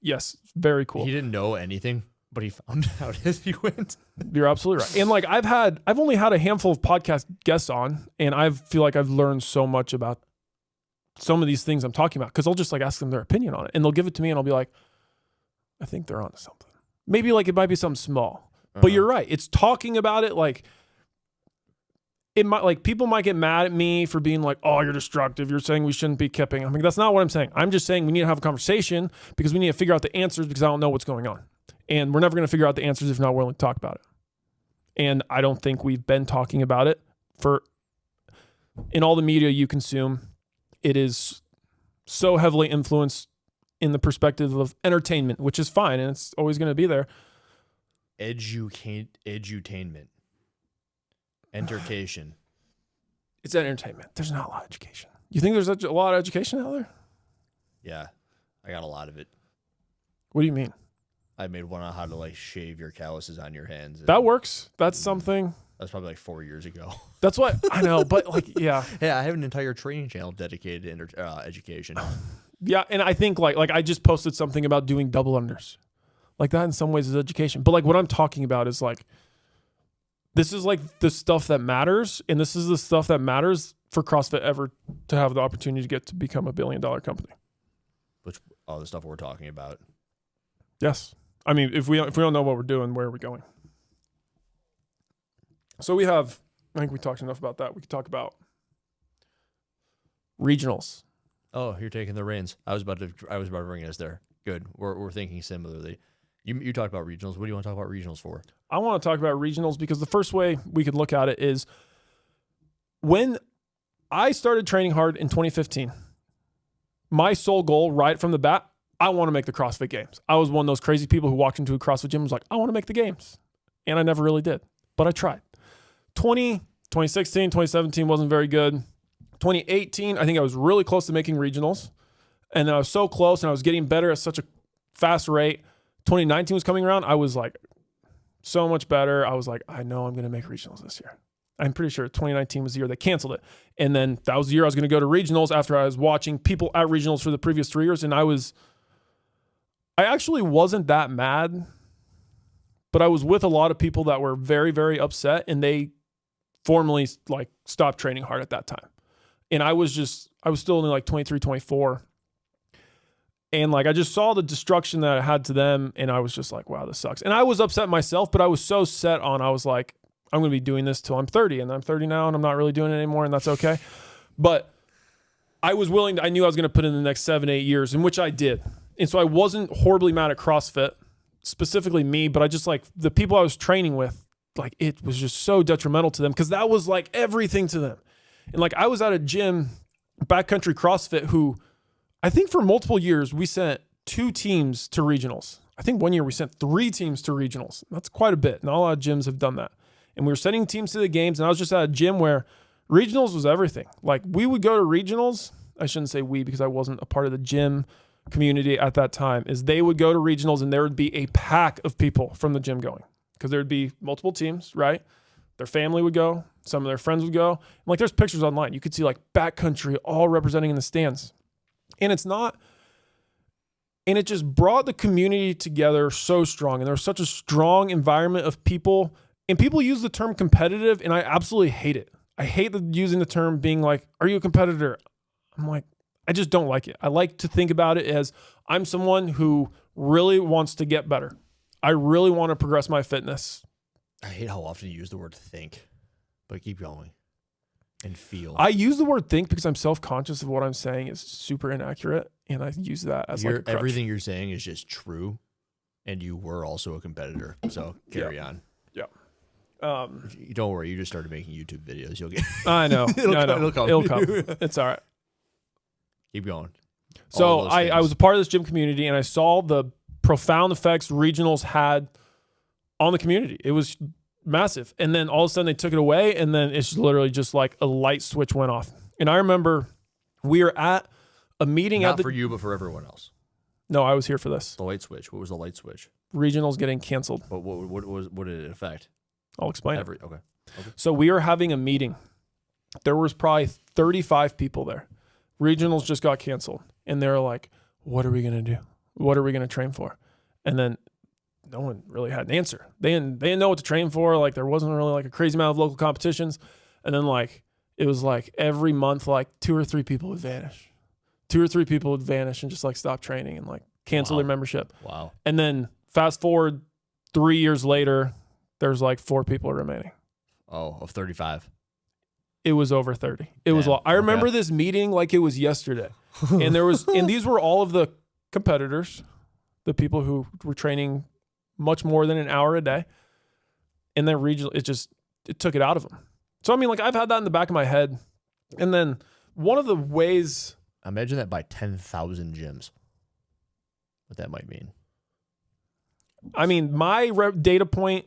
Yes. Very cool. He didn't know anything, but he found out as he went. You're absolutely right. And like I've only had a handful of podcast guests on, and I feel like I've learned so much about some of these things I'm talking about, because I'll just like ask them their opinion on it, and they'll give it to me, and I'll be like, I think they're onto something. Maybe like it might be something small, but you're right. It's talking about it like it might, like people might get mad at me for being like, oh, you're destructive. You're saying we shouldn't be kipping. I mean, that's not what I'm saying. I'm just saying we need to have a conversation because we need to figure out the answers, because I don't know what's going on. And we're never going to figure out the answers if we're not willing to talk about it. And I don't think we've been talking about it in all the media you consume. It is so heavily influenced in the perspective of entertainment, which is fine, and it's always going to be there. Edutainment. Entercation. It's entertainment. There's not a lot of education. You think there's a lot of education out there? Yeah, I got a lot of it. What do you mean? I made one on how to like shave your calluses on your hands. That works. That's something. That's probably like 4 years ago. That's what I know, but like, yeah. Hey, I have an entire training channel dedicated to education. Yeah, and I think like I just posted something about doing double unders. Like that in some ways is education. But like what I'm talking about is like this is like the stuff that matters, and this is the stuff that matters for CrossFit ever to have the opportunity to get to become $1 billion company. Which all the stuff we're talking about. Yes. I mean, if we don't know what we're doing, where are we going? So I think we talked enough about that. We could talk about regionals. Oh, you're taking the reins. I was about to bring us there. Good. We're thinking similarly. You talked about regionals. What do you want to talk about regionals for? I want to talk about regionals because the first way we could look at it is when I started training hard in 2015, my sole goal right from the bat, I want to make the CrossFit Games. I was one of those crazy people who walked into a CrossFit gym and was like, I want to make the games. And I never really did, but I tried. 2016, 2017 wasn't very good. 2018, I think I was really close to making regionals. And then I was so close and I was getting better at such a fast rate. 2019 was coming around. I was like so much better. I was like, I know I'm going to make regionals this year. I'm pretty sure 2019 was the year they canceled it. And then that was the year I was going to go to regionals after I was watching people at regionals for the previous 3 years. And I actually wasn't that mad, but I was with a lot of people that were very, very upset, and they formally like stopped training hard at that time. And I was still only like 23, 24. And like, I just saw the destruction that I had to them. And I was just like, wow, this sucks. And I was upset myself, but I was so set on, I was like, I'm going to be doing this till I'm 30, and I'm 30 now and I'm not really doing it anymore. And that's okay. But I was willing I knew I was going to put in the next 7-8 years, in which I did. And so I wasn't horribly mad at CrossFit, specifically me, but I just like the people I was training with, like it was just so detrimental to them because that was like everything to them. And like I was at a gym, backcountry CrossFit, who I think for multiple years we sent 2 teams to regionals. I think one year we sent 3 teams to regionals. That's quite a bit. Not a lot of gyms have done that. And we were sending teams to the games, and I was just at a gym where regionals was everything. Like we would go to regionals. I shouldn't say we because I wasn't a part of the gym community at that time. Is they would go to regionals and there would be a pack of people from the gym going because there would be multiple teams, right? Their family would go. Some of their friends would go. And like there's pictures online. You could see like backcountry all representing in the stands. And it just brought the community together so strong. And there was such a strong environment of people. And people use the term competitive, and I absolutely hate it. I hate using the term being like, are you a competitor? I'm like, I just don't like it. I like to think about it as I'm someone who really wants to get better. I really want to progress my fitness. I hate how often you use the word think, but keep going and feel. I use the word think because I'm self-conscious of what I'm saying is super inaccurate, and I use that as like a crutch. Everything you're saying is just true, and you were also a competitor, so carry on. Yeah. Don't worry, you just started making YouTube videos. You'll get. I know. It'll come. It's all right. Keep going. So I was a part of this gym community, and I saw the profound effects regionals had on the community. It was massive. And then all of a sudden they took it away, and then it's literally just like a light switch went off. And I remember we were at a meeting Not for you, but for everyone else. No, I was here for this. The light switch. What was the light switch? Regionals getting canceled. But what did it affect? I'll explain it. Okay. So we were having a meeting. There was probably 35 people there. Regionals just got canceled. And they're like, what are we going to do? What are we going to train for? And then no one really had an answer. They didn't know what to train for. Like there wasn't really like a crazy amount of local competitions. And then like, it was like every month, like 2 or 3 people would vanish. 2 or 3 people would vanish and just like stop training and like cancel their membership. Wow. And then fast forward 3 years later, there's like 4 people remaining. Oh, of 35. It was over 30. It was. I remember this meeting like it was yesterday, and and these were all of the competitors, the people who were training much more than an hour a day, and then regional. It took it out of them. So I mean, like I've had that in the back of my head, and then one of the ways. Imagine that by 10,000 gyms. What that might mean. I mean, my data point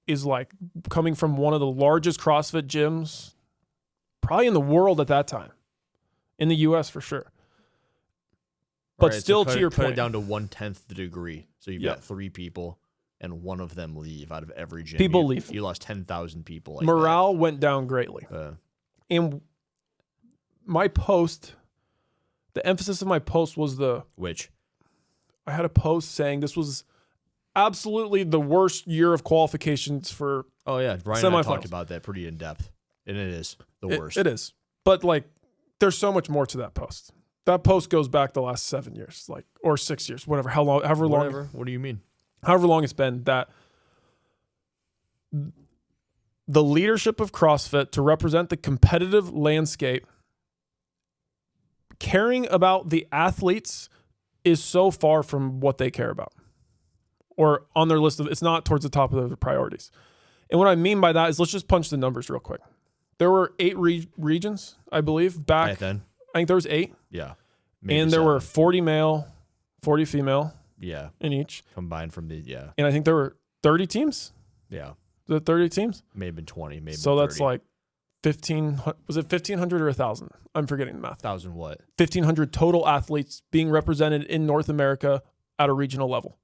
is like coming from one of the largest CrossFit gyms, probably in the world at that time, in the US for sure. But right, still, so to your cut point, it down to 1/10 the degree. So you've got 3 people, and one of them leave out of every gym. People leave. You lost 10,000 people. Like morale went down greatly. And my post, the emphasis of my post was which I had a post saying this was absolutely the worst year of qualifications for Oh yeah, Brian and I talked semifinals. about that pretty in depth, and it is the worst. It is. But like, there's so much more to that post. That post goes back the last 7 years, like, or 6 years, whatever, however long. What do you mean? However long it's been, that the leadership of CrossFit to represent the competitive landscape, caring about the athletes is so far from what they care about, or on their list of, it's not towards the top of their priorities. And what I mean by that is, let's just punch the numbers real quick. There were 8 regions, I believe, back then. I think there was 8. Yeah. And there were 40 male, 40 female. Yeah. In each. Combined from the, yeah. And I think there were 30 teams. Yeah. The 30 teams? May have been 20, maybe. So 30. that's like 15, was it 1,500 or 1,000? I'm forgetting the math. 1,000 what? 1,500 total athletes being represented in North America at a regional level.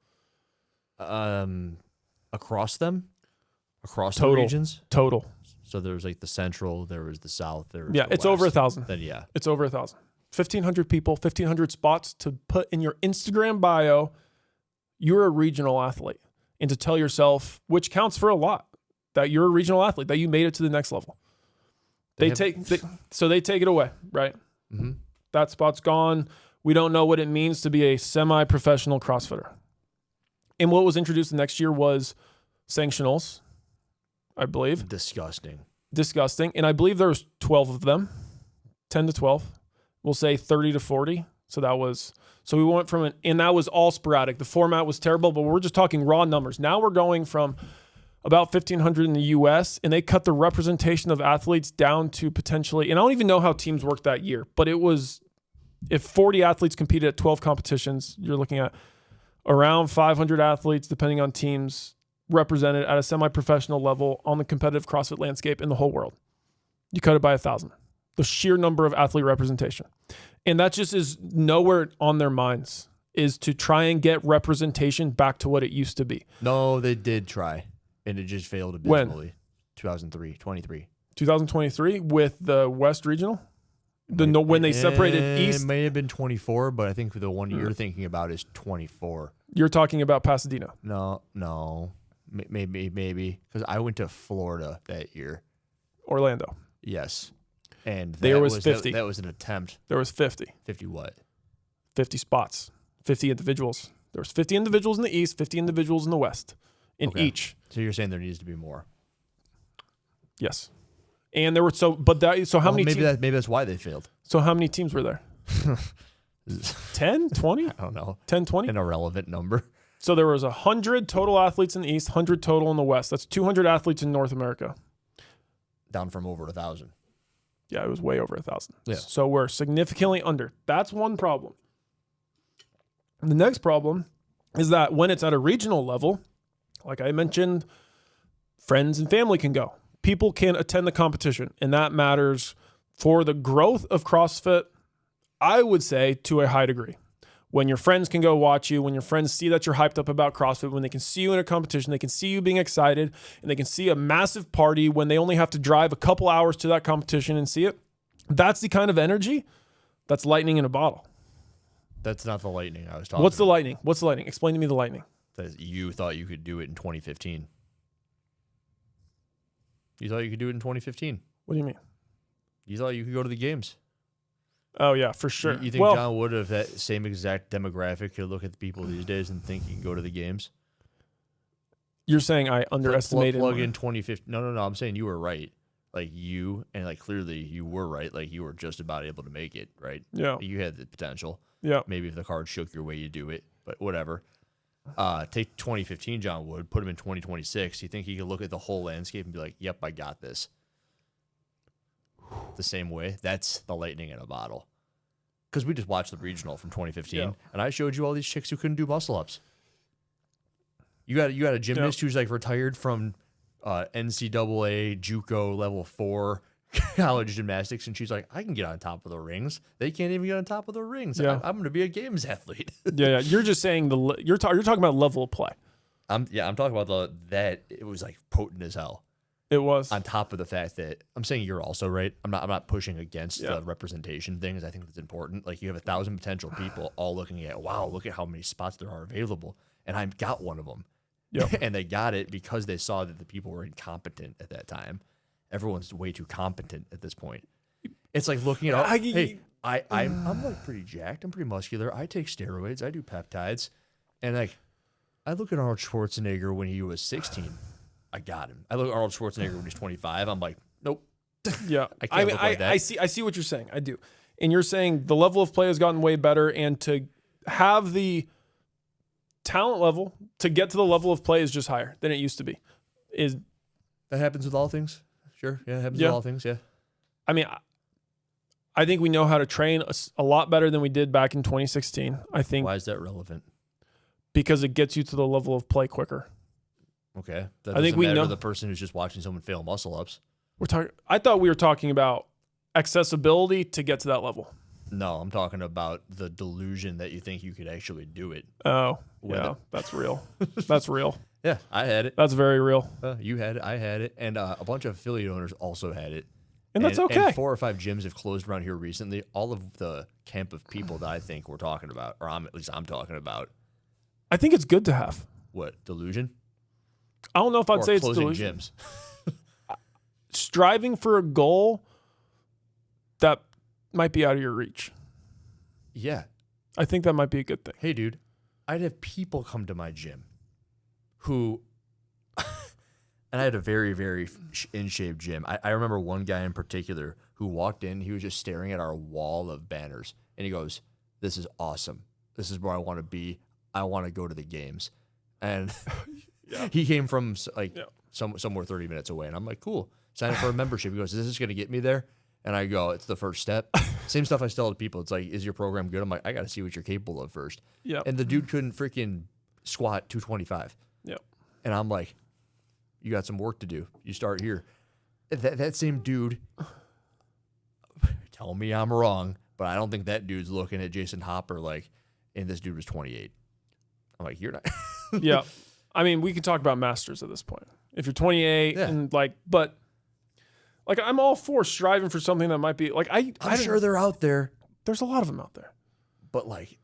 Across them? Across Total. the regions? Total. So there was like the Central, there was the South, there was Yeah, the it's West. over 1,000. Then yeah. It's over 1,000. 1,500 people, 1,500 spots to put in your Instagram bio, you're a regional athlete. And to tell yourself, which counts for a lot, that you're a regional athlete, that you made it to the next level. They take it away, right? Mm-hmm. That spot's gone. We don't know what it means to be a semi-professional CrossFitter. And what was introduced the next year was sanctionals, I believe. Disgusting. And I believe there was 12 of them, 10 to 12. We'll say 30 to 40. So we went from and that was all sporadic. The format was terrible, but we're just talking raw numbers. Now we're going from about 1,500 in the US, and they cut the representation of athletes down to potentially, and I don't even know how teams worked that year, but it was, if 40 athletes competed at 12 competitions, you're looking at around 500 athletes, depending on teams, represented at a semi-professional level on the competitive CrossFit landscape in the whole world. You cut it by 1,000. The sheer number of athlete representation. And that just is nowhere on their minds, is to try and get representation back to what it used to be. No, they did try, and it just failed abysmally. 23. 2023 with the West Regional? When they separated East? It may have been 24, but I think the one you're thinking about is 24. You're talking about Pasadena. No. Maybe. Because I went to Florida that year. Orlando. Yes. And there was 50. That was an attempt. There was 50. 50 what? 50 spots. 50 individuals. There was 50 individuals in the East, 50 individuals in the West. In each. So you're saying there needs to be more? Yes. And there were how many teams? Maybe that's why they failed. So how many teams were there? 10, 20? I don't know. 10, 20? An irrelevant number. So there was 100 total athletes in the East, 100 total in the West. That's 200 athletes in North America. Down from over 1,000. Yeah, it was way over 1,000. Yeah. So we're significantly under. That's one problem. The next problem is that when it's at a regional level, like I mentioned, friends and family can go. People can attend the competition, and that matters for the growth of CrossFit, I would say, to a high degree. When your friends can go watch you, when your friends see that you're hyped up about CrossFit, when they can see you in a competition, they can see you being excited, and they can see a massive party when they only have to drive a couple hours to that competition and see it. That's the kind of energy that's lightning in a bottle. That's not the lightning I was talking What's the about. lightning? What's the lightning? Explain to me the lightning. That you thought you could do it in 2015. You thought you could do it in 2015. What do you mean? You thought you could go to the games. Oh, yeah, for sure. You think John Wood of that same exact demographic could look at the people these days and think he can go to the games? You're saying I underestimated. Plug in 2015. No. I'm saying you were right. Like you, and like clearly you were right. Like you were just about able to make it, right? Yeah. You had the potential. Yeah. Maybe if the card shook your way, you do it, but whatever. Take 2015 John Wood, put him in 2026. You think he could look at the whole landscape and be like, yep, I got this. The same way. That's the lightning in a bottle. Because we just watched the regional from 2015, and I showed you all these chicks who couldn't do muscle ups. You got a gymnast who's like retired from NCAA JUCO level 4 college gymnastics, and she's like, I can get on top of the rings. They can't even get on top of the rings. Yeah. I'm going to be a games athlete. Yeah. You're just saying you're talking about level of play. I'm talking about that it was like potent as hell. It was. On top of the fact that I'm saying you're also right. I'm not pushing against the representation things. I think that's important. Like you have 1,000 potential people all looking at, wow, look at how many spots there are available. And I've got one of them. Yep. And they got it because they saw that the people were incompetent at that time. Everyone's way too competent at this point. It's like looking at, I'm like pretty jacked. I'm pretty muscular. I take steroids. I do peptides. And like, I look at Arnold Schwarzenegger when he was 16. I got him. I look at Arnold Schwarzenegger when he's 25. I'm like, nope. Yeah. I can't look like that. I see what you're saying. I do. And you're saying the level of play has gotten way better, and to have the talent level to get to the level of play is just higher than it used to be. That happens with all things. Sure. Yeah, it happens with all things. Yeah. I mean, I think we know how to train a lot better than we did back in 2016. I think. Why is that relevant? Because it gets you to the level of play quicker. Okay. That I think we matter know to the person who's just watching someone fail muscle ups. I thought we were talking about accessibility to get to that level. No, I'm talking about the delusion that you think you could actually do it. Oh, yeah, that's real. That's real. Yeah, I had it. That's very real. You had it. I had it. And a bunch of affiliate owners also had it. And that's okay. And 4 or 5 gyms have closed around here recently. All of the camp of people that I think we're talking about, or at least I'm talking about. I think it's good to have. What, delusion? I don't know if I'd or say it's closing delusion. gyms. Striving for a goal that might be out of your reach. Yeah. I think that might be a good thing. Hey, dude, I'd have people come to my gym who, and I had a very, very in-shape gym. I remember one guy in particular who walked in, he was just staring at our wall of banners, and he goes, "This is awesome. This is where I want to be. I want to go to the games." And he came from somewhere 30 minutes away, and I'm like, cool. Sign up for a membership. He goes, "Is this going to get me there?" And I go, "It's the first step." Same stuff I tell to people. It's like, "Is your program good?" I'm like, "I got to see what you're capable of first." Yeah. And the dude couldn't freaking squat 225. Yeah. And I'm like, "You got some work to do. You start here." That same dude, tell me I'm wrong, but I don't think that dude's looking at Jason Hopper like, and this dude was 28. I'm like, "You're not." Yeah. I mean, we can talk about masters at this point. If you're 28 and but I'm all for striving for something that might be I'm sure they're out there. There's a lot of them out there. But I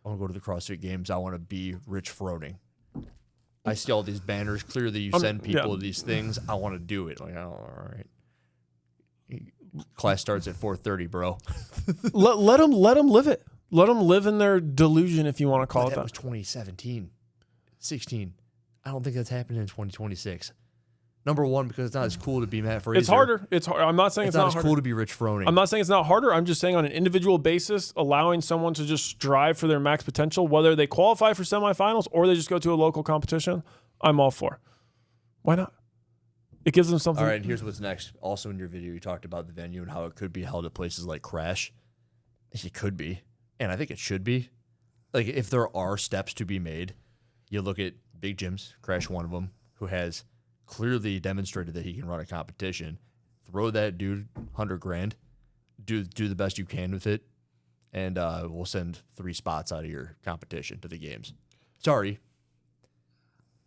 want to go to the CrossFit Games. I want to be Rich Froning. I see all these banners. Clearly, you send people these things. I want to do it. Like, oh, all right. Class starts at 4:30, bro. let them live it. Let them live in their delusion, if you want to call it that. That was 2017, 16. I don't think that's happening in 2026. Number one, because it's not as cool to be Matt Fraser. It's harder. It's hard. I'm not saying it's not as harder. cool to be Rich Froning. I'm not saying it's not harder. I'm just saying on an individual basis, allowing someone to just strive for their max potential, whether they qualify for semifinals or they just go to a local competition, I'm all for. Why not? It gives them something. All right, and here's what's next. Also in your video, you talked about the venue and how it could be held at places like Crash. It could be, and I think it should be. Like, if there are steps to be made, you look at big gyms, Crash one of them, who has clearly demonstrated that he can run a competition. Throw that dude $100,000, do the best you can with it, and we'll send 3 spots out of your competition to the games. Sorry,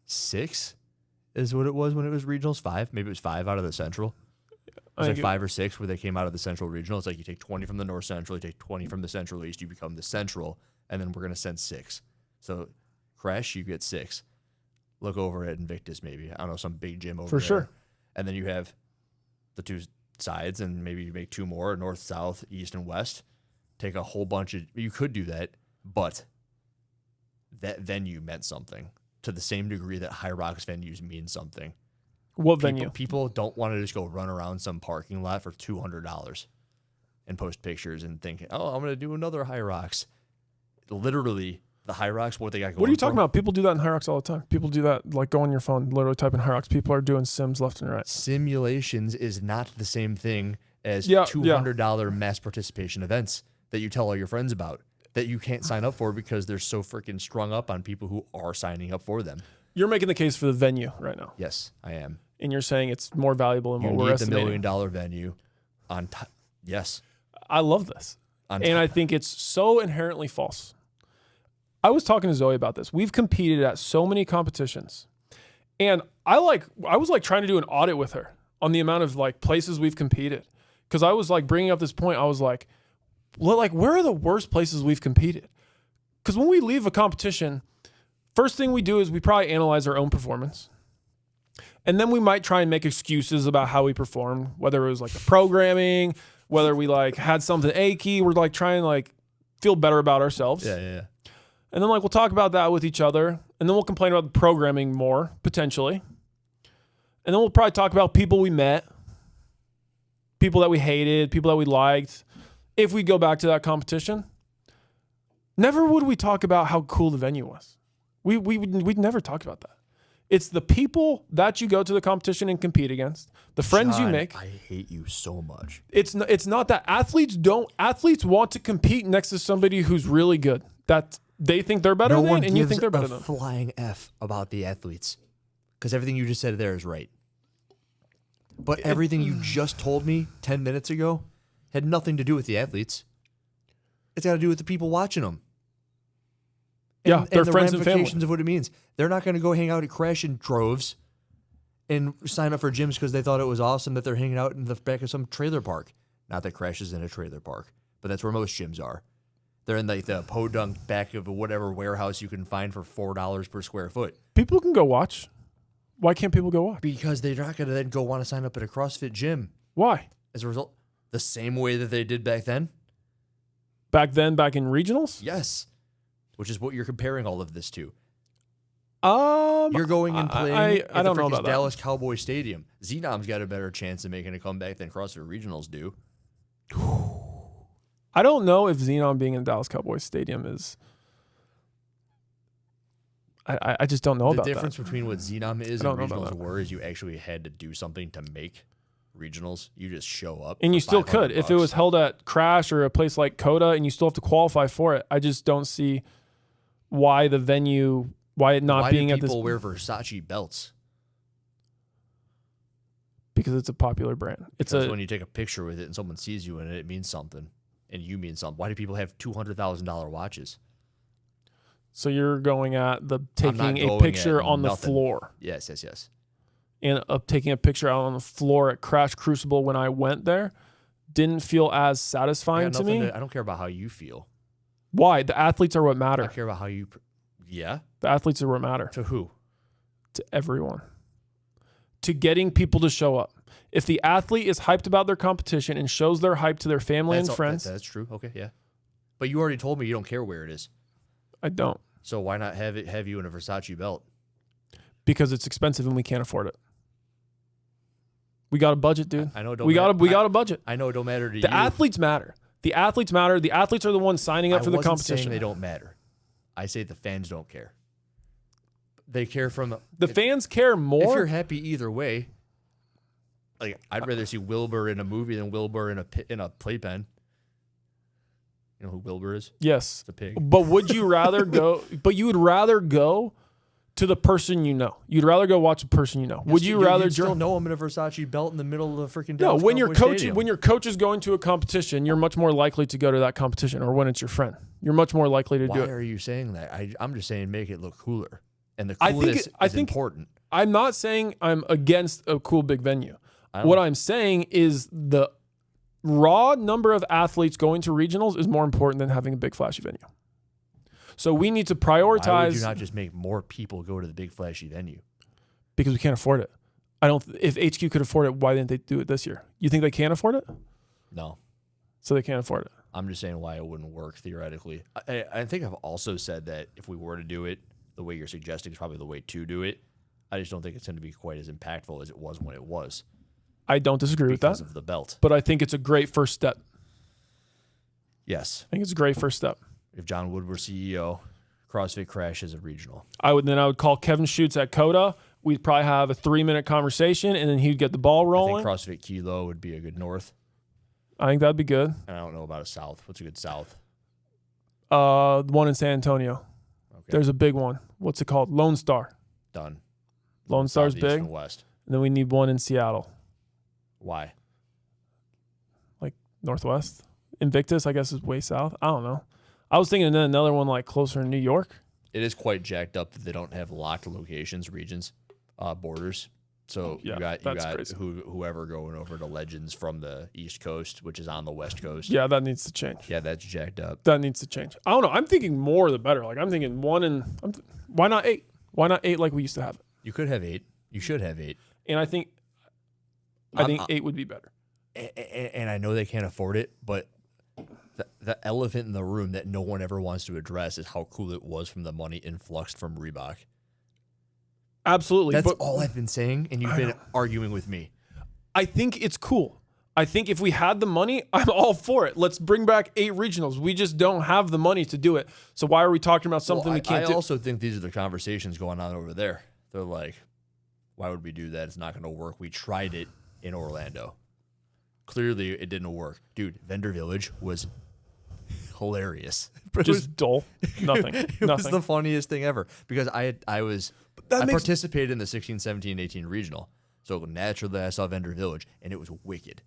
6 is what it was when it was regionals. 5, maybe it was 5 out of the central. It was like 5 or 6 where they came out of the central regional. It's like you take 20 from the north central, you take 20 from the central east, you become the central, and then we're gonna send 6. So Crash, you get 6. Look over at Invictus, maybe. I don't know, some big gym over there. For sure. And then you have the 2 sides, and maybe you make 2 more, north, south, east, and west. Take a whole bunch of... You could do that, but that venue meant something to the same degree that High Rocks venues mean something. What venue? People don't want to just go run around some parking lot for $200 and post pictures and think, "Oh, I'm going to do another High Rocks." Literally... The High Rocks, what they got going. What are you talking about? People do that in High Rocks all the time. People do that, go on your phone, literally type in High Rocks. People are doing sims left and right. Simulations is not the same thing as $200 mass participation events that you tell all your friends about that you can't sign up for because they're so freaking strung up on people who are signing up for them. You're making the case for the venue right now. Yes, I am. And you're saying it's more valuable than what we're estimating. You need the $1 million venue on top. Yes. I love this. And I think it's so inherently false. I was talking to Zoe about this. We've competed at so many competitions, and I was trying to do an audit with her on the amount of places we've competed, because I was bringing up this point. I was like, well, where are the worst places we've competed? Because when we leave a competition, first thing we do is we probably analyze our own performance. And then we might try and make excuses about how we performed, whether it was like the programming, whether we like had something achy. We're like trying to like feel better about ourselves. Yeah. And then like we'll talk about that with each other. And then we'll complain about the programming more, potentially. And then we'll probably talk about people we met, people that we hated, people that we liked. If we go back to that competition, never would we talk about how cool the venue was. We'd never talk about that. It's the people that you go to the competition and compete against, the friends you make. I hate you so much. It's not that athletes want to compete next to somebody who's really good. That they think they're better than, and you think they're better than. Flying F about the athletes, because everything you just said there is right. But everything you just told me 10 minutes ago had nothing to do with the athletes. It's got to do with the people watching them. Yeah, their the friends and family. ramifications of what it means. They're not going to go hang out at Crash in droves and sign up for gyms because they thought it was awesome that they're hanging out in the back of some trailer park. Not that Crash is in a trailer park, but that's where most gyms are. They're in like the podunk back of whatever warehouse you can find for $4 per square foot. People can go watch. Why can't people go watch? Because they're not going to then go want to sign up at a CrossFit gym. Why? As a result, the same way that they did back then? Back then, back in regionals? Yes. Which is what you're comparing all of this to. You're going and playing I don't know about that. Dallas Cowboy Stadium. Xenom's got a better chance of making a comeback than CrossFit Regionals do. I don't know if Xenon being in Dallas Cowboys Stadium is... I just don't know about that. The difference between what Xenom is and Regionals that. were is you actually had to do something to make Regionals. You just show up. And you still could. If it was held at Crash or a place like Coda and you still have to qualify for it, I just don't see why the venue... Why it not being at this... Why do people wear Versace belts? Because it's a popular brand. Because when you take a picture with it and someone sees you in it, it means something. And you mean something. Why do people have $200,000 watches? So you're going at the taking a picture on the floor. Yes. And taking a picture out on the floor at Crash Crucible when I went there didn't feel as satisfying to me. I don't care about how you feel. Why? The athletes are what matter. I care about how you... Yeah? The athletes are what matter. To who? To everyone. To getting people to show up. If the athlete is hyped about their competition and shows their hype to their family and friends... That's true. Okay, yeah. But you already told me you don't care where it is. I don't. So why not have you in a Versace belt? Because it's expensive and we can't afford it. We got a budget, dude. I know. We got a budget. I know it don't matter to you. The athletes matter. The athletes matter. The athletes are the ones signing up for the competition. Saying they don't matter. I say the fans don't care. They care from the fans care more. If you're happy either way, like I'd rather see Wilbur in a movie than Wilbur in a playpen. You know who Wilbur is? Yes, it's a pig. But would you rather go? But you would rather go to the person you know. You'd rather go watch the person you know. Would you rather still know him in a Versace belt in the middle of the freaking no? When your coach is going to a competition, you're much more likely to go to that competition, or when it's your friend, you're much more likely to do it. Why are you saying that? I'm just saying make it look cooler, and the coolness is important. I'm not saying I'm against a cool big venue. What I'm saying is the raw number of athletes going to regionals is more important than having a big flashy venue. So we need to prioritize. Why would you not just make more people go to the big flashy venue? Because we can't afford it. If HQ could afford it, why didn't they do it this year? You think they can't afford it? No. So they can't afford it. I'm just saying why it wouldn't work theoretically. I think I've also said that if we were to do it, the way you're suggesting is probably the way to do it. I just don't think it's going to be quite as impactful as it was when it was. I don't disagree with that. Because of the belt. But I think it's a great first step. Yes. I think it's a great first step. If John Wood were CEO, CrossFit Crash is a regional. I would call Kevin Schutz at Coda. We'd probably have a 3-minute conversation, and then he'd get the ball rolling. I think CrossFit Kilo would be a good north. I think that'd be good. I don't know about a south. What's a good south? The one in San Antonio. Okay. There's a big one. What's it called? Lone Star. Done. Lone Star's big. And west. And then we need one in Seattle. Why? Like Northwest? Invictus, I guess, is way south. I don't know. I was thinking another one like closer in New York. It is quite jacked up that they don't have locked locations, regions, borders. So you got whoever going over to Legends from the East Coast, which is on the West Coast. Yeah, that needs to change. Yeah, that's jacked up. That needs to change. I don't know. I'm thinking more the better. Like I'm thinking one Why not 8? Why not 8 like we used to have it? You could have 8. You should have 8. And I think 8 would be better. And I know they can't afford it, but the elephant in the room that no one ever wants to address is how cool it was from the money influxed from Reebok. Absolutely. That's all I've been saying, and you've been arguing with me. I think it's cool. I think if we had the money, I'm all for it. Let's bring back 8 regionals. We just don't have the money to do it. So why are we talking about something we can't do? I also think these are the conversations going on over there. They're like, why would we do that? It's not going to work. We tried it in Orlando. Clearly, it didn't work. Dude, Vendor Village was hilarious. Just dull. Nothing. It Nothing. was the funniest thing ever because I participated in the 16, 17, 18 regional. So naturally, I saw Vendor Village, and it was wicked.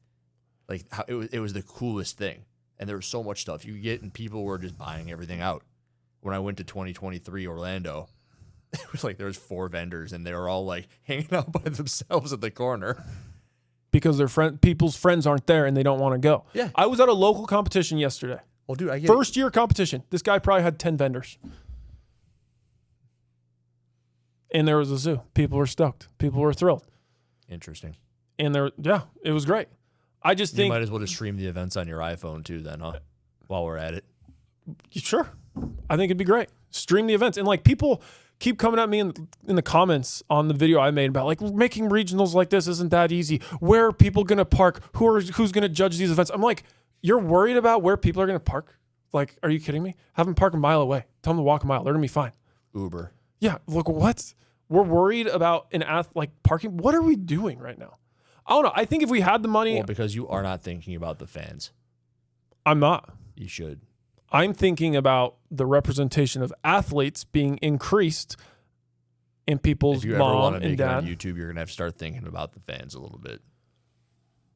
Like it was the coolest thing, and there was so much stuff you could get, and people were just buying everything out. When I went to 2023 Orlando, it was like there was 4 vendors, and they were all like hanging out by themselves at the corner because people's friends aren't there and they don't want to go. Yeah. I was at a local competition yesterday. Well, dude, I get First year competition. This guy probably had 10 vendors. And there was a zoo. People were stoked. People were thrilled. Interesting. And it was great. I just think you might as well just stream the events on your iPhone too, then, huh? While we're at it. Sure. I think it'd be great. Stream the events. And like people keep coming at me in the comments on the video I made about like making regionals like this isn't that easy. Where are people going to park? Who's going to judge these events? I'm like, you're worried about where people are going to park? Like, are you kidding me? Have them park a mile away. Tell them to walk a mile. They're going to be fine. Uber. Yeah. Look, what? We're worried about like parking. What are we doing right now? I don't know. I think if we had the money. Well, because you are not thinking about the fans. I'm not. You should. I'm thinking about the representation of athletes being increased in people's if you ever mom want to make and it on dad. YouTube, you're gonna have to start thinking about the fans a little bit.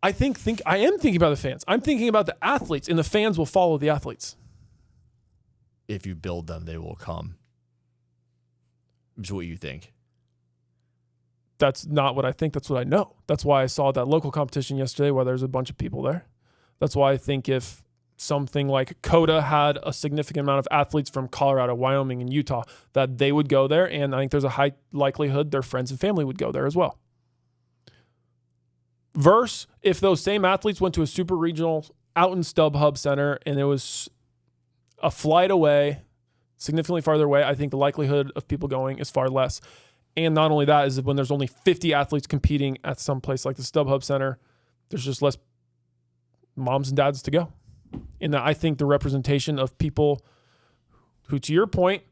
I am thinking about the fans. I'm thinking about the athletes, and the fans will follow the athletes. If you build them, they will come. Is what you think. That's not what I think. That's what I know. That's why I saw that local competition yesterday where there's a bunch of people there. That's why I think if something like COTA had a significant amount of athletes from Colorado, Wyoming, and Utah, that they would go there. And I think there's a high likelihood their friends and family would go there as well. Versus if those same athletes went to a super regional out in StubHub Center and it was a flight away, significantly farther away, I think the likelihood of people going is far less. And not only that, is when there's only 50 athletes competing at some place like the StubHub Center, there's just less moms and dads to go. And I think the representation of people who, to your point,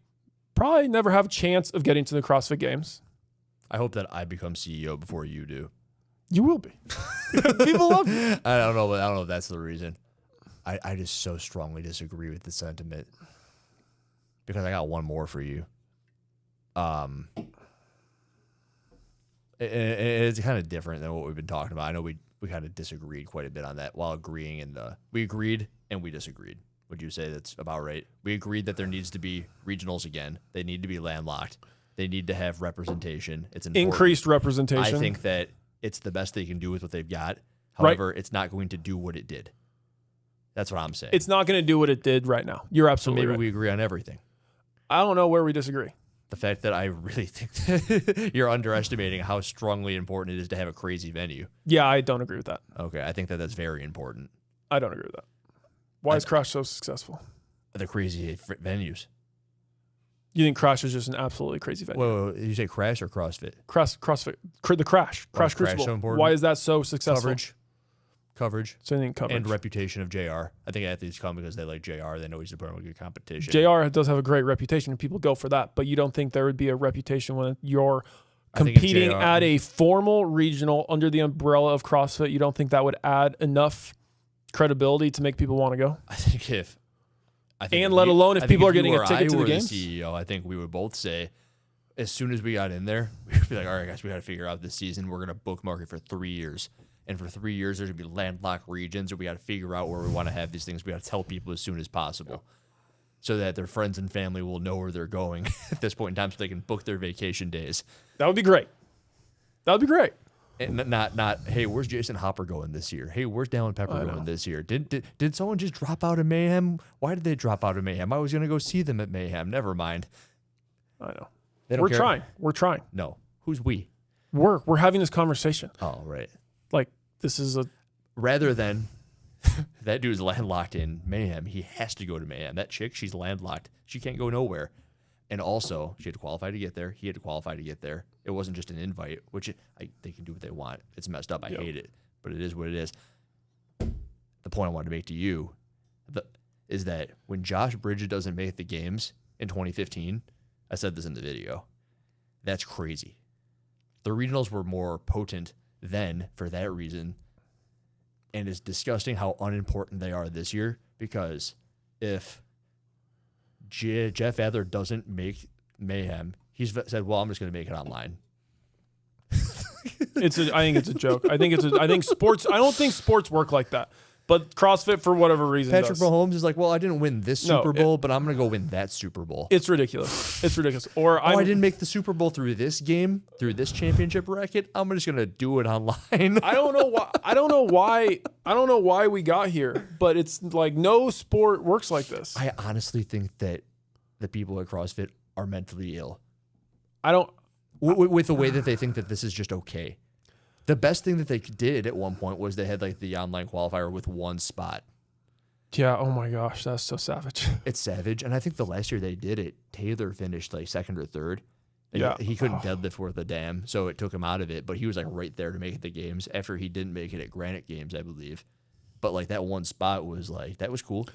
probably never have a chance of getting to the CrossFit Games. I hope that I become CEO before you do. You will be. People love you. I don't know if that's the reason. I just so strongly disagree with the sentiment. Because I got one more for you. It's kind of different than what we've been talking about. I know we kind of disagreed quite a bit on that while agreeing, and we agreed and we disagreed. Would you say that's about right? We agreed that there needs to be regionals again. They need to be landlocked. They need to have representation. It's important. Increased representation. I think that it's the best they can do with what they've got. However, It's not going to do what it did. That's what I'm saying. It's not going to do what it did right now. You're absolutely maybe right. we agree on everything. I don't know where we disagree. The fact that I really think that you're underestimating how strongly important it is to have a crazy venue. Yeah, I don't agree with that. Okay, I think that that's very important. I don't agree with that. Why is Crash so successful? The crazy venues. You think Crash is just an absolutely crazy venue? Whoa, did you say Crash or CrossFit? CrossFit, the Crash Crucible. So important? Why is that so successful? Coverage. So you think coverage. And reputation of JR. I think athletes come because they like JR. They know he's putting on a good competition. JR does have a great reputation, and people go for that. But you don't think there would be a reputation when you're I think if competing JR at a formal regional under the umbrella of CrossFit? You don't think that would add enough credibility to make people want to go? I think if let alone if people are getting a ticket to the games? The CEO, I think we would both say, as soon as we got in there, we'd be like, all right, guys, we got to figure out this season. We're going to bookmark it for 3 years. And for 3 years, there's going to be landlocked regions, and we got to figure out where we want to have these things. We got to tell people as soon as possible so that their friends and family will know where they're going at this point in time so they can book their vacation days. That would be great. That would be great. And not hey, where's Jason Hopper going this year? Hey, where's Dallin Pepper going this year? Did someone just drop out of Mayhem? Why did they drop out of Mayhem? I was going to go see them at Mayhem. Never mind. I know. They don't We're care. trying. We're trying. No. Who's we? We're having this conversation. Oh, right. Like, this is a... Rather than that dude's landlocked in Mayhem, he has to go to Mayhem. That chick, she's landlocked. She can't go nowhere. And also, she had to qualify to get there. He had to qualify to get there. It wasn't just an invite, which they can do what they want. It's messed up. I hate it, but it is what it is. The point I wanted to make to you is that when Josh Bridges doesn't make the games in 2015, I said this in the video, that's crazy. The regionals were more potent then for that reason, and it's disgusting how unimportant they are this year, because if Jeff Adler doesn't make Mayhem, he's said, well, I'm just going to make it online. I think it's a joke. I think sports work like that. But CrossFit, for whatever reason, Patrick does. Mahomes is like, well, I didn't win this Super Bowl, but I'm going to go win that Super Bowl. It's ridiculous. It's ridiculous. Or I didn't make the Super Bowl through this game, through this championship bracket. I'm just going to do it online. I don't know why we got here, but it's like no sport works like this. I honestly think that the people at CrossFit are mentally ill. I don't... With the way that they think that this is just okay. The best thing that they did at one point was they had like the online qualifier with one spot. Yeah, oh my gosh, that's so savage. It's savage. And I think the last year they did it, Taylor finished like second or third. And Yeah. He couldn't deadlift worth a damn, so it took him out of it. But he was like right there to make it the games after he didn't make it at Granite Games, I believe. But like that one spot was like, that was cool.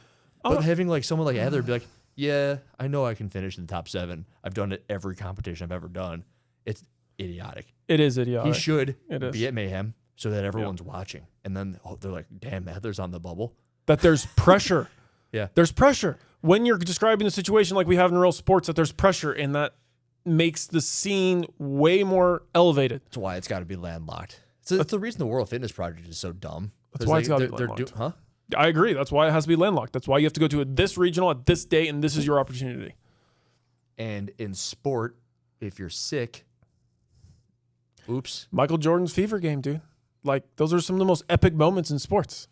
But having like someone like Adler be like, yeah, I know I can finish in the top 7. I've done it every competition I've ever done. It's idiotic. It is idiotic. He should It be at Mayhem so that everyone's watching. And then they're like, damn, Adler's on the bubble. That there's pressure. Yeah. There's pressure. When you're describing the situation like we have in real sports, that there's pressure, and that makes the scene way more elevated. That's why it's got to be landlocked. That's the reason the World Fitness Project is so dumb. That's why it's got to be landlocked. Huh? I agree. That's why it has to be landlocked. That's why you have to go to this regional at this date, and this is your opportunity. And in sport, if you're sick, oops. Michael Jordan's fever game, dude. Like, those are some of the most epic moments in sports.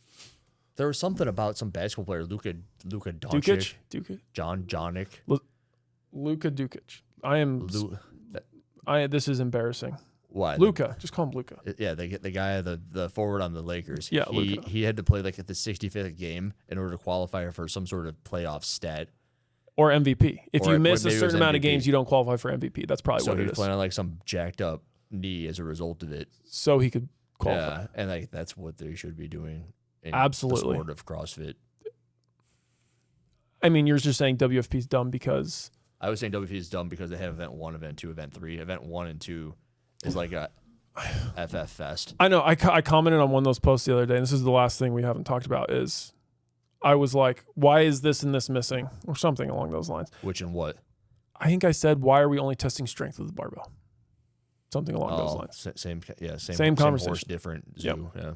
There was something about some basketball player, Luka Doncic. Dukic? John Jonick. Luka Dukic. This is embarrassing. Why? Luka. Just call him Luka. Yeah, they get the guy, the forward on the Lakers. Yeah, he had to play like at the 65th game in order to qualify for some sort of playoff stat. Or MVP. If you miss a maybe it was certain amount of MVP. games, you don't qualify for MVP. That's probably So what he it was is. playing on like some jacked up knee as a result of it. So he could qualify. Yeah, and like that's what they should be doing in Absolutely. the sport of CrossFit. I mean, you're just saying WFP's dumb because... I was saying WFP is dumb because they have event 1, event 2, event 3. Event 1 and 2 is like a FF fest. I know. I commented on one of those posts the other day, and this is the last thing we haven't talked about, is I was like, why is this and this missing? Or something along those lines. Which and what? I think I said, why are we only testing strength with the barbell? Something along those lines. Same Same conversation. Horse, different zoo. Yep. Yeah.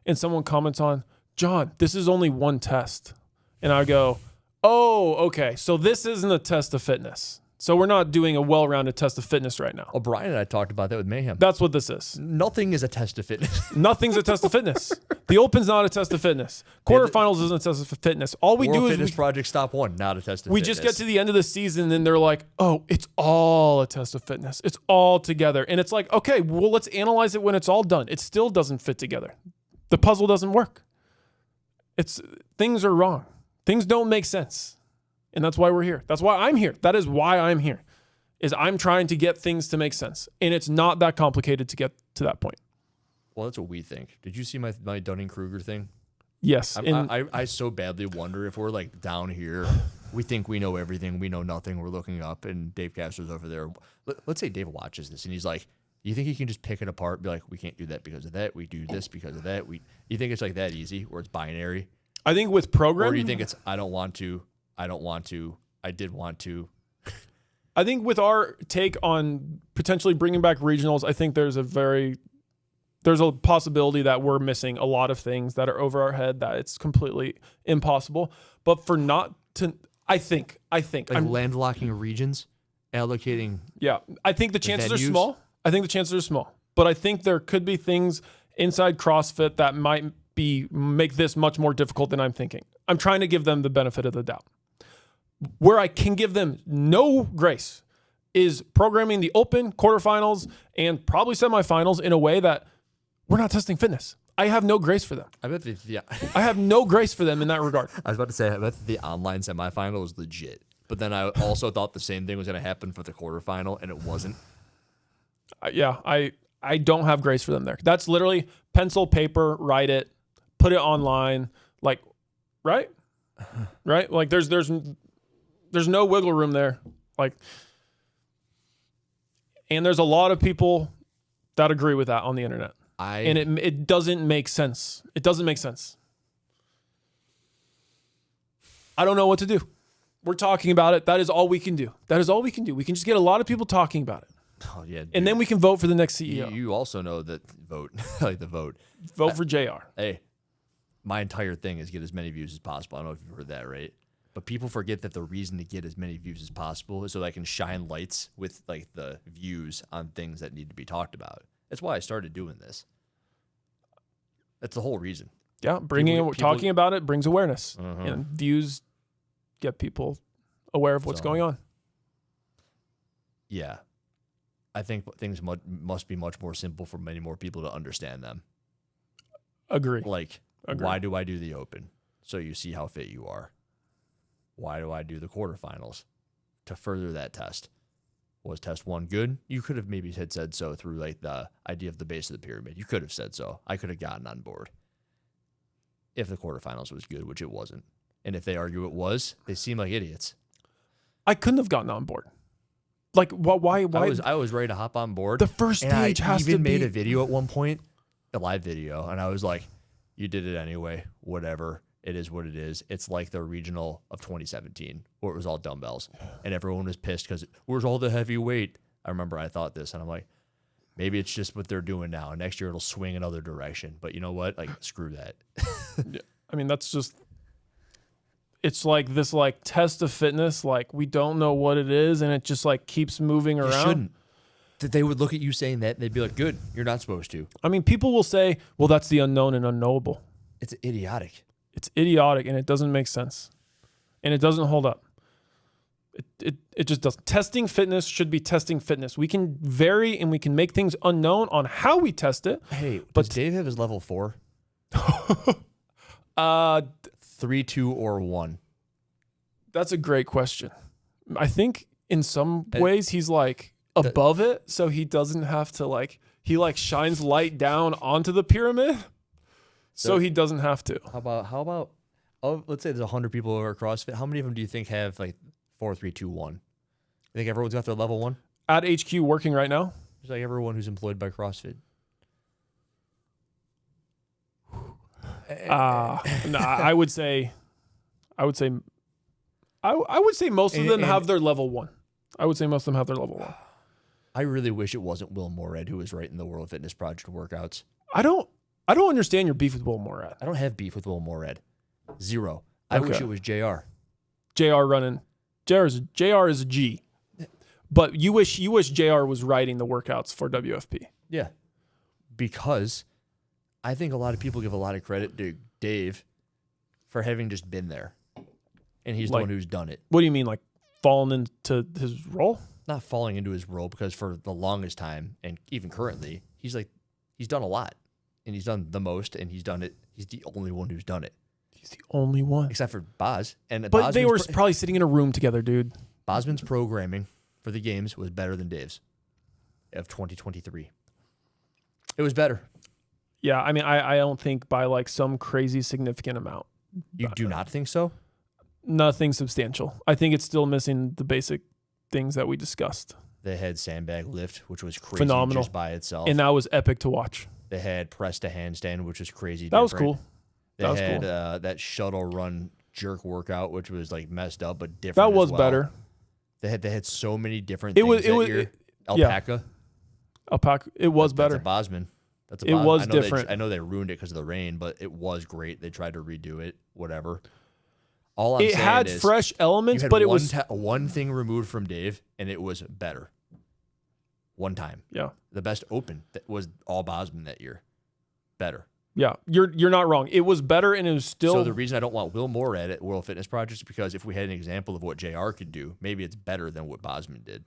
And someone comments on, John, this is only one test. And I go, oh, okay. So this isn't a test of fitness. So we're not doing a well-rounded test of fitness right now. O'Brien and I talked about that with Mayhem. That's what this is. Nothing is a test of fitness. Nothing's a test of fitness. The Open's not a test of fitness. Quarterfinals isn't a test of fitness. All we World do is Fitness Project Stop 1, not a test of we fitness. just get to the end of the season and they're like, oh, it's all a test of fitness. It's all together. And it's like, okay, well, let's analyze it when it's all done. It still doesn't fit together. The puzzle doesn't work. Things are wrong. Things don't make sense. And that's why we're here. That's why I'm here. That is why I'm here. Is I'm trying to get things to make sense. And it's not that complicated to get to that point. Well, that's what we think. Did you see my Dunning-Kruger thing? Yes. I so badly wonder if we're like down here, we think we know everything, we know nothing, we're looking up, and Dave Castro's over there. Let's say Dave watches this, and he's like, you think he can just pick it apart and be like, we can't do that because of that, we do this because of that? You think it's like that easy, where it's binary? I think with programming... Or do you think it's, I don't want to, I did want to? I think with our take on potentially bringing back regionals, I think there's a possibility that we're missing a lot of things that are over our head, that it's completely impossible. But for not to, I think Like landlocking regions, allocating. Yeah, I think the chances are venues? small. I think the chances are small. But I think there could be things inside CrossFit that might make this much more difficult than I'm thinking. I'm trying to give them the benefit of the doubt. Where I can give them no grace is programming the open, quarterfinals, and probably semifinals in a way that we're not testing fitness. I have no grace for them. I bet I have no grace for them in that regard. I was about to say, I bet the online semifinal was legit. But then I also thought the same thing was going to happen for the quarterfinal, and it wasn't. I don't have grace for them there. That's literally pencil, paper, write it, put it online, like, right? Right? Like there's no wiggle room there. Like, and there's a lot of people that agree with that on the internet. And it doesn't make sense. It doesn't make sense. I don't know what to do. We're talking about it. That is all we can do. That is all we can do. We can just get a lot of people talking about it. Oh, yeah, dude. And then we can vote for the next CEO. You also know that vote, like the vote. Vote for JR. Hey, my entire thing is get as many views as possible. I don't know if you've heard that, right? But people forget that the reason to get as many views as possible is so that I can shine lights with like the views on things that need to be talked about. That's why I started doing this. That's the whole reason. Yeah, talking about it brings awareness, and views get people aware of what's going on. Yeah, I think things must be much more simple for many more people to understand them. Agree. Like, why do I do the open? So you see how fit you are. Why do I do the quarterfinals? To further that test. Was test one good? You could have maybe had said so through like the idea of the base of the pyramid. You could have said so. I could have gotten on board if the quarterfinals was good, which it wasn't. And if they argue it was, they seem like idiots. I couldn't have gotten on board. Like, why? I was ready to hop on board. The first stage has to be. I even made a video at one point, a live video, and I was like, you did it anyway, whatever. It is what it is. It's like the regional of 2017, where it was all dumbbells, and everyone was pissed because where's all the heavy weight? I remember I thought this, and I'm like, maybe it's just what they're doing now. And next year it'll swing another direction. But you know what? Like, screw that. Yeah. I mean, that's just. It's like this, like test of fitness. Like we don't know what it is, and it just like keeps moving around. You shouldn't. That they would look at you saying that, and they'd be like, "Good, you're not supposed to." I mean, people will say, "Well, that's the unknown and unknowable." It's idiotic. It's idiotic, and it doesn't make sense, and it doesn't hold up. It just doesn't. Testing fitness should be testing fitness. We can vary and we can make things unknown on how we test it. Hey, but does Dave have his level 4? 3, 2, or 1? That's a great question. I think in some ways he's like above it, so he doesn't have to like he like shines light down onto the pyramid. So he doesn't have to. How about let's say there's 100 people over at CrossFit. How many of them do you think have like 4, 3, 2, 1? You think everyone's got their level 1? At HQ working right now? Just like everyone who's employed by CrossFit. No, I would say most of them have their level 1. I would say most of them have their level 1. I really wish it wasn't Will Morad who was writing the World Fitness Project workouts. I don't understand your beef with Will Morad. I don't have beef with Will Morad. 0. I wish it was JR. JR running. JR is a G. But you wish JR was writing the workouts for WFP. Yeah. Because I think a lot of people give a lot of credit to Dave for having just been there. And he's the one who's done it. What do you mean, like falling into his role? Not falling into his role, because for the longest time, and even currently, he's done a lot. And he's done the most, and he's done it. He's the only one who's done it. He's the only one. Except for Boz. But they were probably sitting in a room together, dude. Bosman's programming for the games was better than Dave's of 2023. It was better. Yeah, I mean, I don't think by like some crazy significant amount. You do not think so? Nothing substantial. I think it's still missing the basic things that we discussed. They had sandbag lift, which was crazy phenomenal just by itself. And that was epic to watch. They had press to handstand, which was crazy. That was cool. They had that shuttle run jerk workout, which was like messed up but different. That was better. They had so many different things that year. Alpaca. Alpaca. It was better. That's a Bosman. It was different. I know they ruined it because of the rain, but it was great. They tried to redo it. Whatever. All I'm saying is, it had fresh elements, but it was one thing removed from Dave, and it was better. One time. Yeah. The best open that was all Bosman that year. Better. Yeah. You're not wrong. It was better, and it was still. So the reason I don't want Will Morad at World Fitness Project is because if we had an example of what JR could do, maybe it's better than what Bosman did.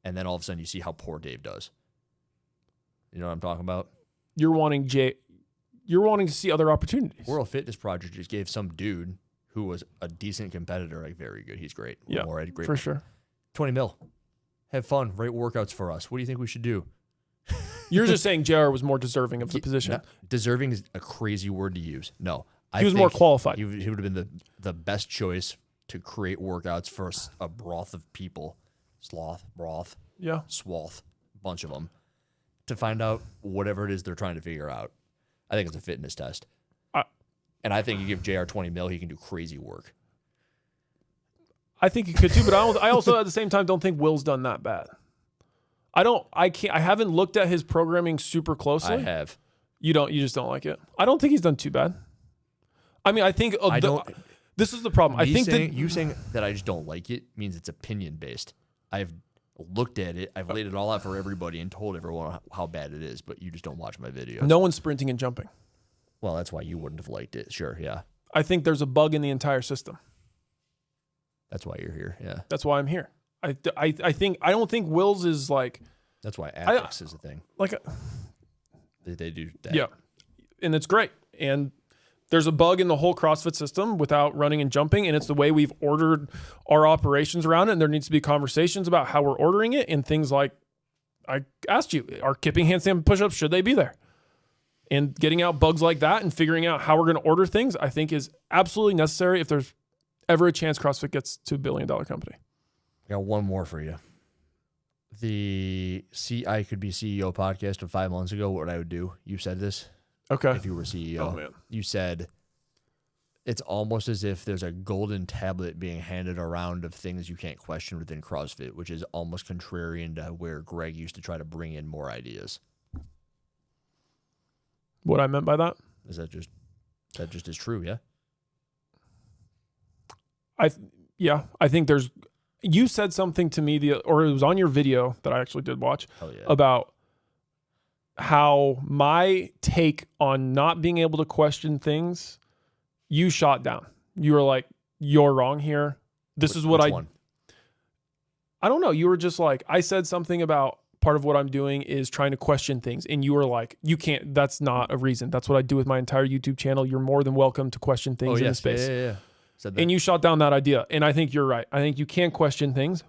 and then all of a sudden you see how poor Dave does. You know what I'm talking about? You're wanting to see other opportunities. World Fitness Project just gave some dude who was a decent competitor, like very good. He's great. Yeah, great for sure. 20 mil. Have fun. Rate workouts for us. What do you think we should do? You're just saying JR was more deserving of the position. No, deserving is a crazy word to use. No. He was more qualified. He would have been the best choice to create workouts for a broth of people. Sloth, broth, Yeah. swath, bunch of them, to find out whatever it is they're trying to figure out. I think it's a fitness test. And I think you give JR 20 mil, he can do crazy work. I think he could too, but I also at the same time don't think Will's done that bad. I haven't looked at his programming super closely. I have. You just don't like it. I don't think he's done too bad. I mean, I think this is the problem. I think you saying that I just don't like it means it's opinion based. I've looked at it, I've laid it all out for everybody and told everyone how bad it is, but you just don't watch my videos. no one's sprinting and jumping. Well, that's why you wouldn't have liked it. Sure, yeah. I think there's a bug in the entire system. That's why you're here. Yeah. That's why I'm here. I don't think Will's is like. That's why ethics is a thing. Like, They do that. yeah, and it's great. And there's a bug in the whole CrossFit system without running and jumping, and it's the way we've ordered our operations around it. And there needs to be conversations about how we're ordering it and things like I asked you, are kipping handstand push-ups, should they be there? And getting out bugs like that and figuring out how we're going to order things, I think is absolutely necessary if there's ever a chance CrossFit gets to $1 billion company. I got one more for you. The I Could Be CEO podcast of 5 months ago, what I would do. You said this. Okay. If you were CEO. Oh, man. You said it's almost as if there's a golden tablet being handed around of things you can't question within CrossFit, which is almost contrarian to where Greg used to try to bring in more ideas. What I meant by that? Is that just is true, yeah? I think there's. You said something to me or it was on your video that I actually did watch about how my take on not being able to question things, you shot down. You were like, "You're wrong here. This is what I." One? I don't know. You were just like, I said something about part of what I'm doing is trying to question things, and you were like, "You can't. That's not a reason. That's what I do with my entire YouTube channel. You're more than welcome to question things in the space." Yeah. And you shot down that idea. And I think you're right. I think you can question things.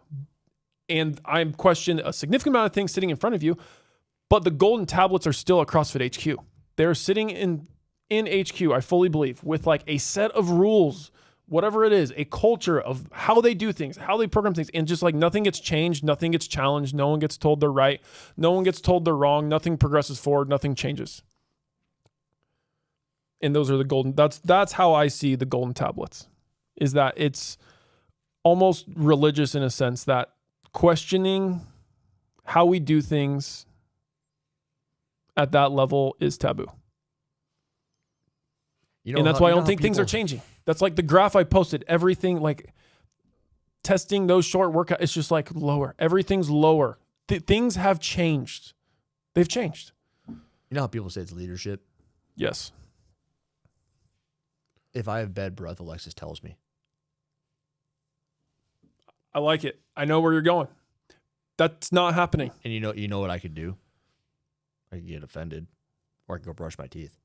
And I'm questioning a significant amount of things sitting in front of you. But the golden tablets are still at CrossFit HQ. They're sitting in HQ, I fully believe, with like a set of rules, whatever it is, a culture of how they do things, how they program things. And just like nothing gets changed, nothing gets challenged, no one gets told they're right, no one gets told they're wrong, nothing progresses forward, nothing changes. And those are the golden, that's how I see the golden tablets. Is that it's almost religious in a sense that questioning how we do things at that level is taboo. And that's why I don't think things are changing. That's like the graph I posted. Everything like testing those short workouts, it's just like lower. Everything's lower. Things have changed. They've changed. You know how people say it's leadership? Yes. If I have bad breath, Alexis tells me. I like it. I know where you're going. That's not happening. And you know what I could do? I could get offended, or I could go brush my teeth,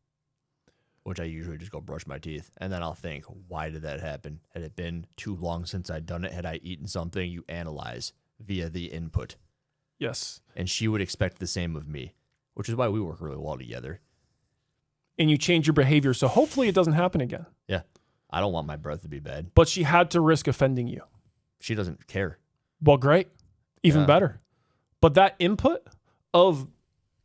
which I usually just go brush my teeth. And then I'll think, why did that happen? Had it been too long since I'd done it? Had I eaten something? You analyze via the input. Yes. And she would expect the same of me, which is why we work really well together. And you change your behavior, so hopefully it doesn't happen again. Yeah. I don't want my breath to be bad. But she had to risk offending you. She doesn't care. Well, great. Even better. But that input of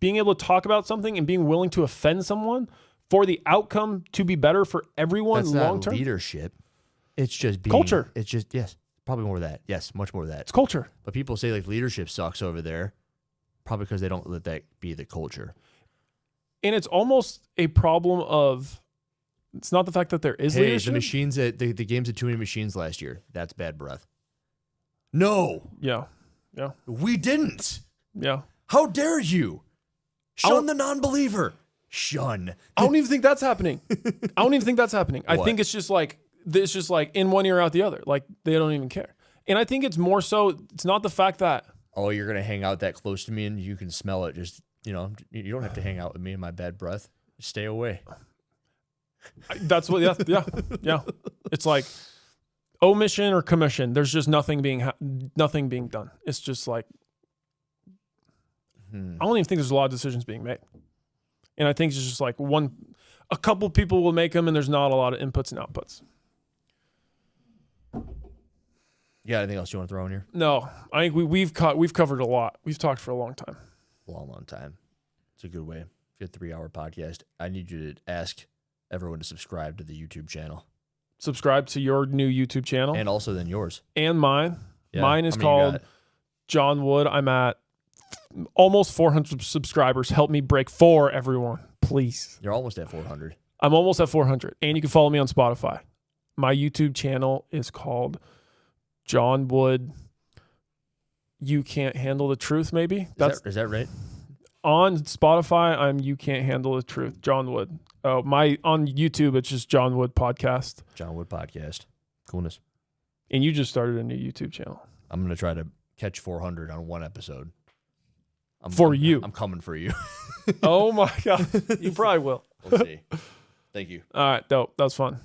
being able to talk about something and being willing to offend someone for the outcome to be better for everyone long term. Leadership. It's just being, culture. It's just, yes, probably more of that. Yes, much more of that. It's culture. But people say like leadership sucks over there, probably because they don't let that be the culture. And it's almost a problem of, it's not the fact that there is leadership. The machines the games at too many machines last year. That's bad breath. No. Yeah. We didn't. Yeah. How dare you? Shun the non-believer. Shun. I don't even think that's happening. I think it's just like in one ear out the other. Like they don't even care. And I think it's more so, it's not the fact that oh, you're going to hang out that close to me and you can smell it. Just, you don't have to hang out with me and my bad breath. Just stay away. That's what, yeah. It's like omission or commission. There's just nothing being done. It's just like, I don't even think there's a lot of decisions being made. And I think it's just like a couple people will make them and there's not a lot of inputs and outputs. Yeah, anything else you want to throw in here? No, I think we've covered a lot. We've talked for a long time. Long time. It's a good way. If you had a 3-hour podcast, I need you to ask everyone to subscribe to the YouTube channel. Subscribe to your new YouTube channel. And also then yours. And mine. Yeah, Mine is called John Wood. I'm at almost 400 subscribers. Help me break 4, everyone. Please. You're almost at 400. I'm almost at 400. And you can follow me on Spotify. My YouTube channel is called John Wood. You Can't Handle the Truth, maybe? Is that right? On Spotify, I'm You Can't Handle the Truth, John Wood. Oh, on YouTube, it's just John Wood Podcast. John Wood Podcast. Coolness. And you just started a new YouTube channel. I'm going to try to catch 400 on one episode. You. I'm coming for you. Oh, my God. You probably will. We'll see. Thank you. All right, dope. That was fun.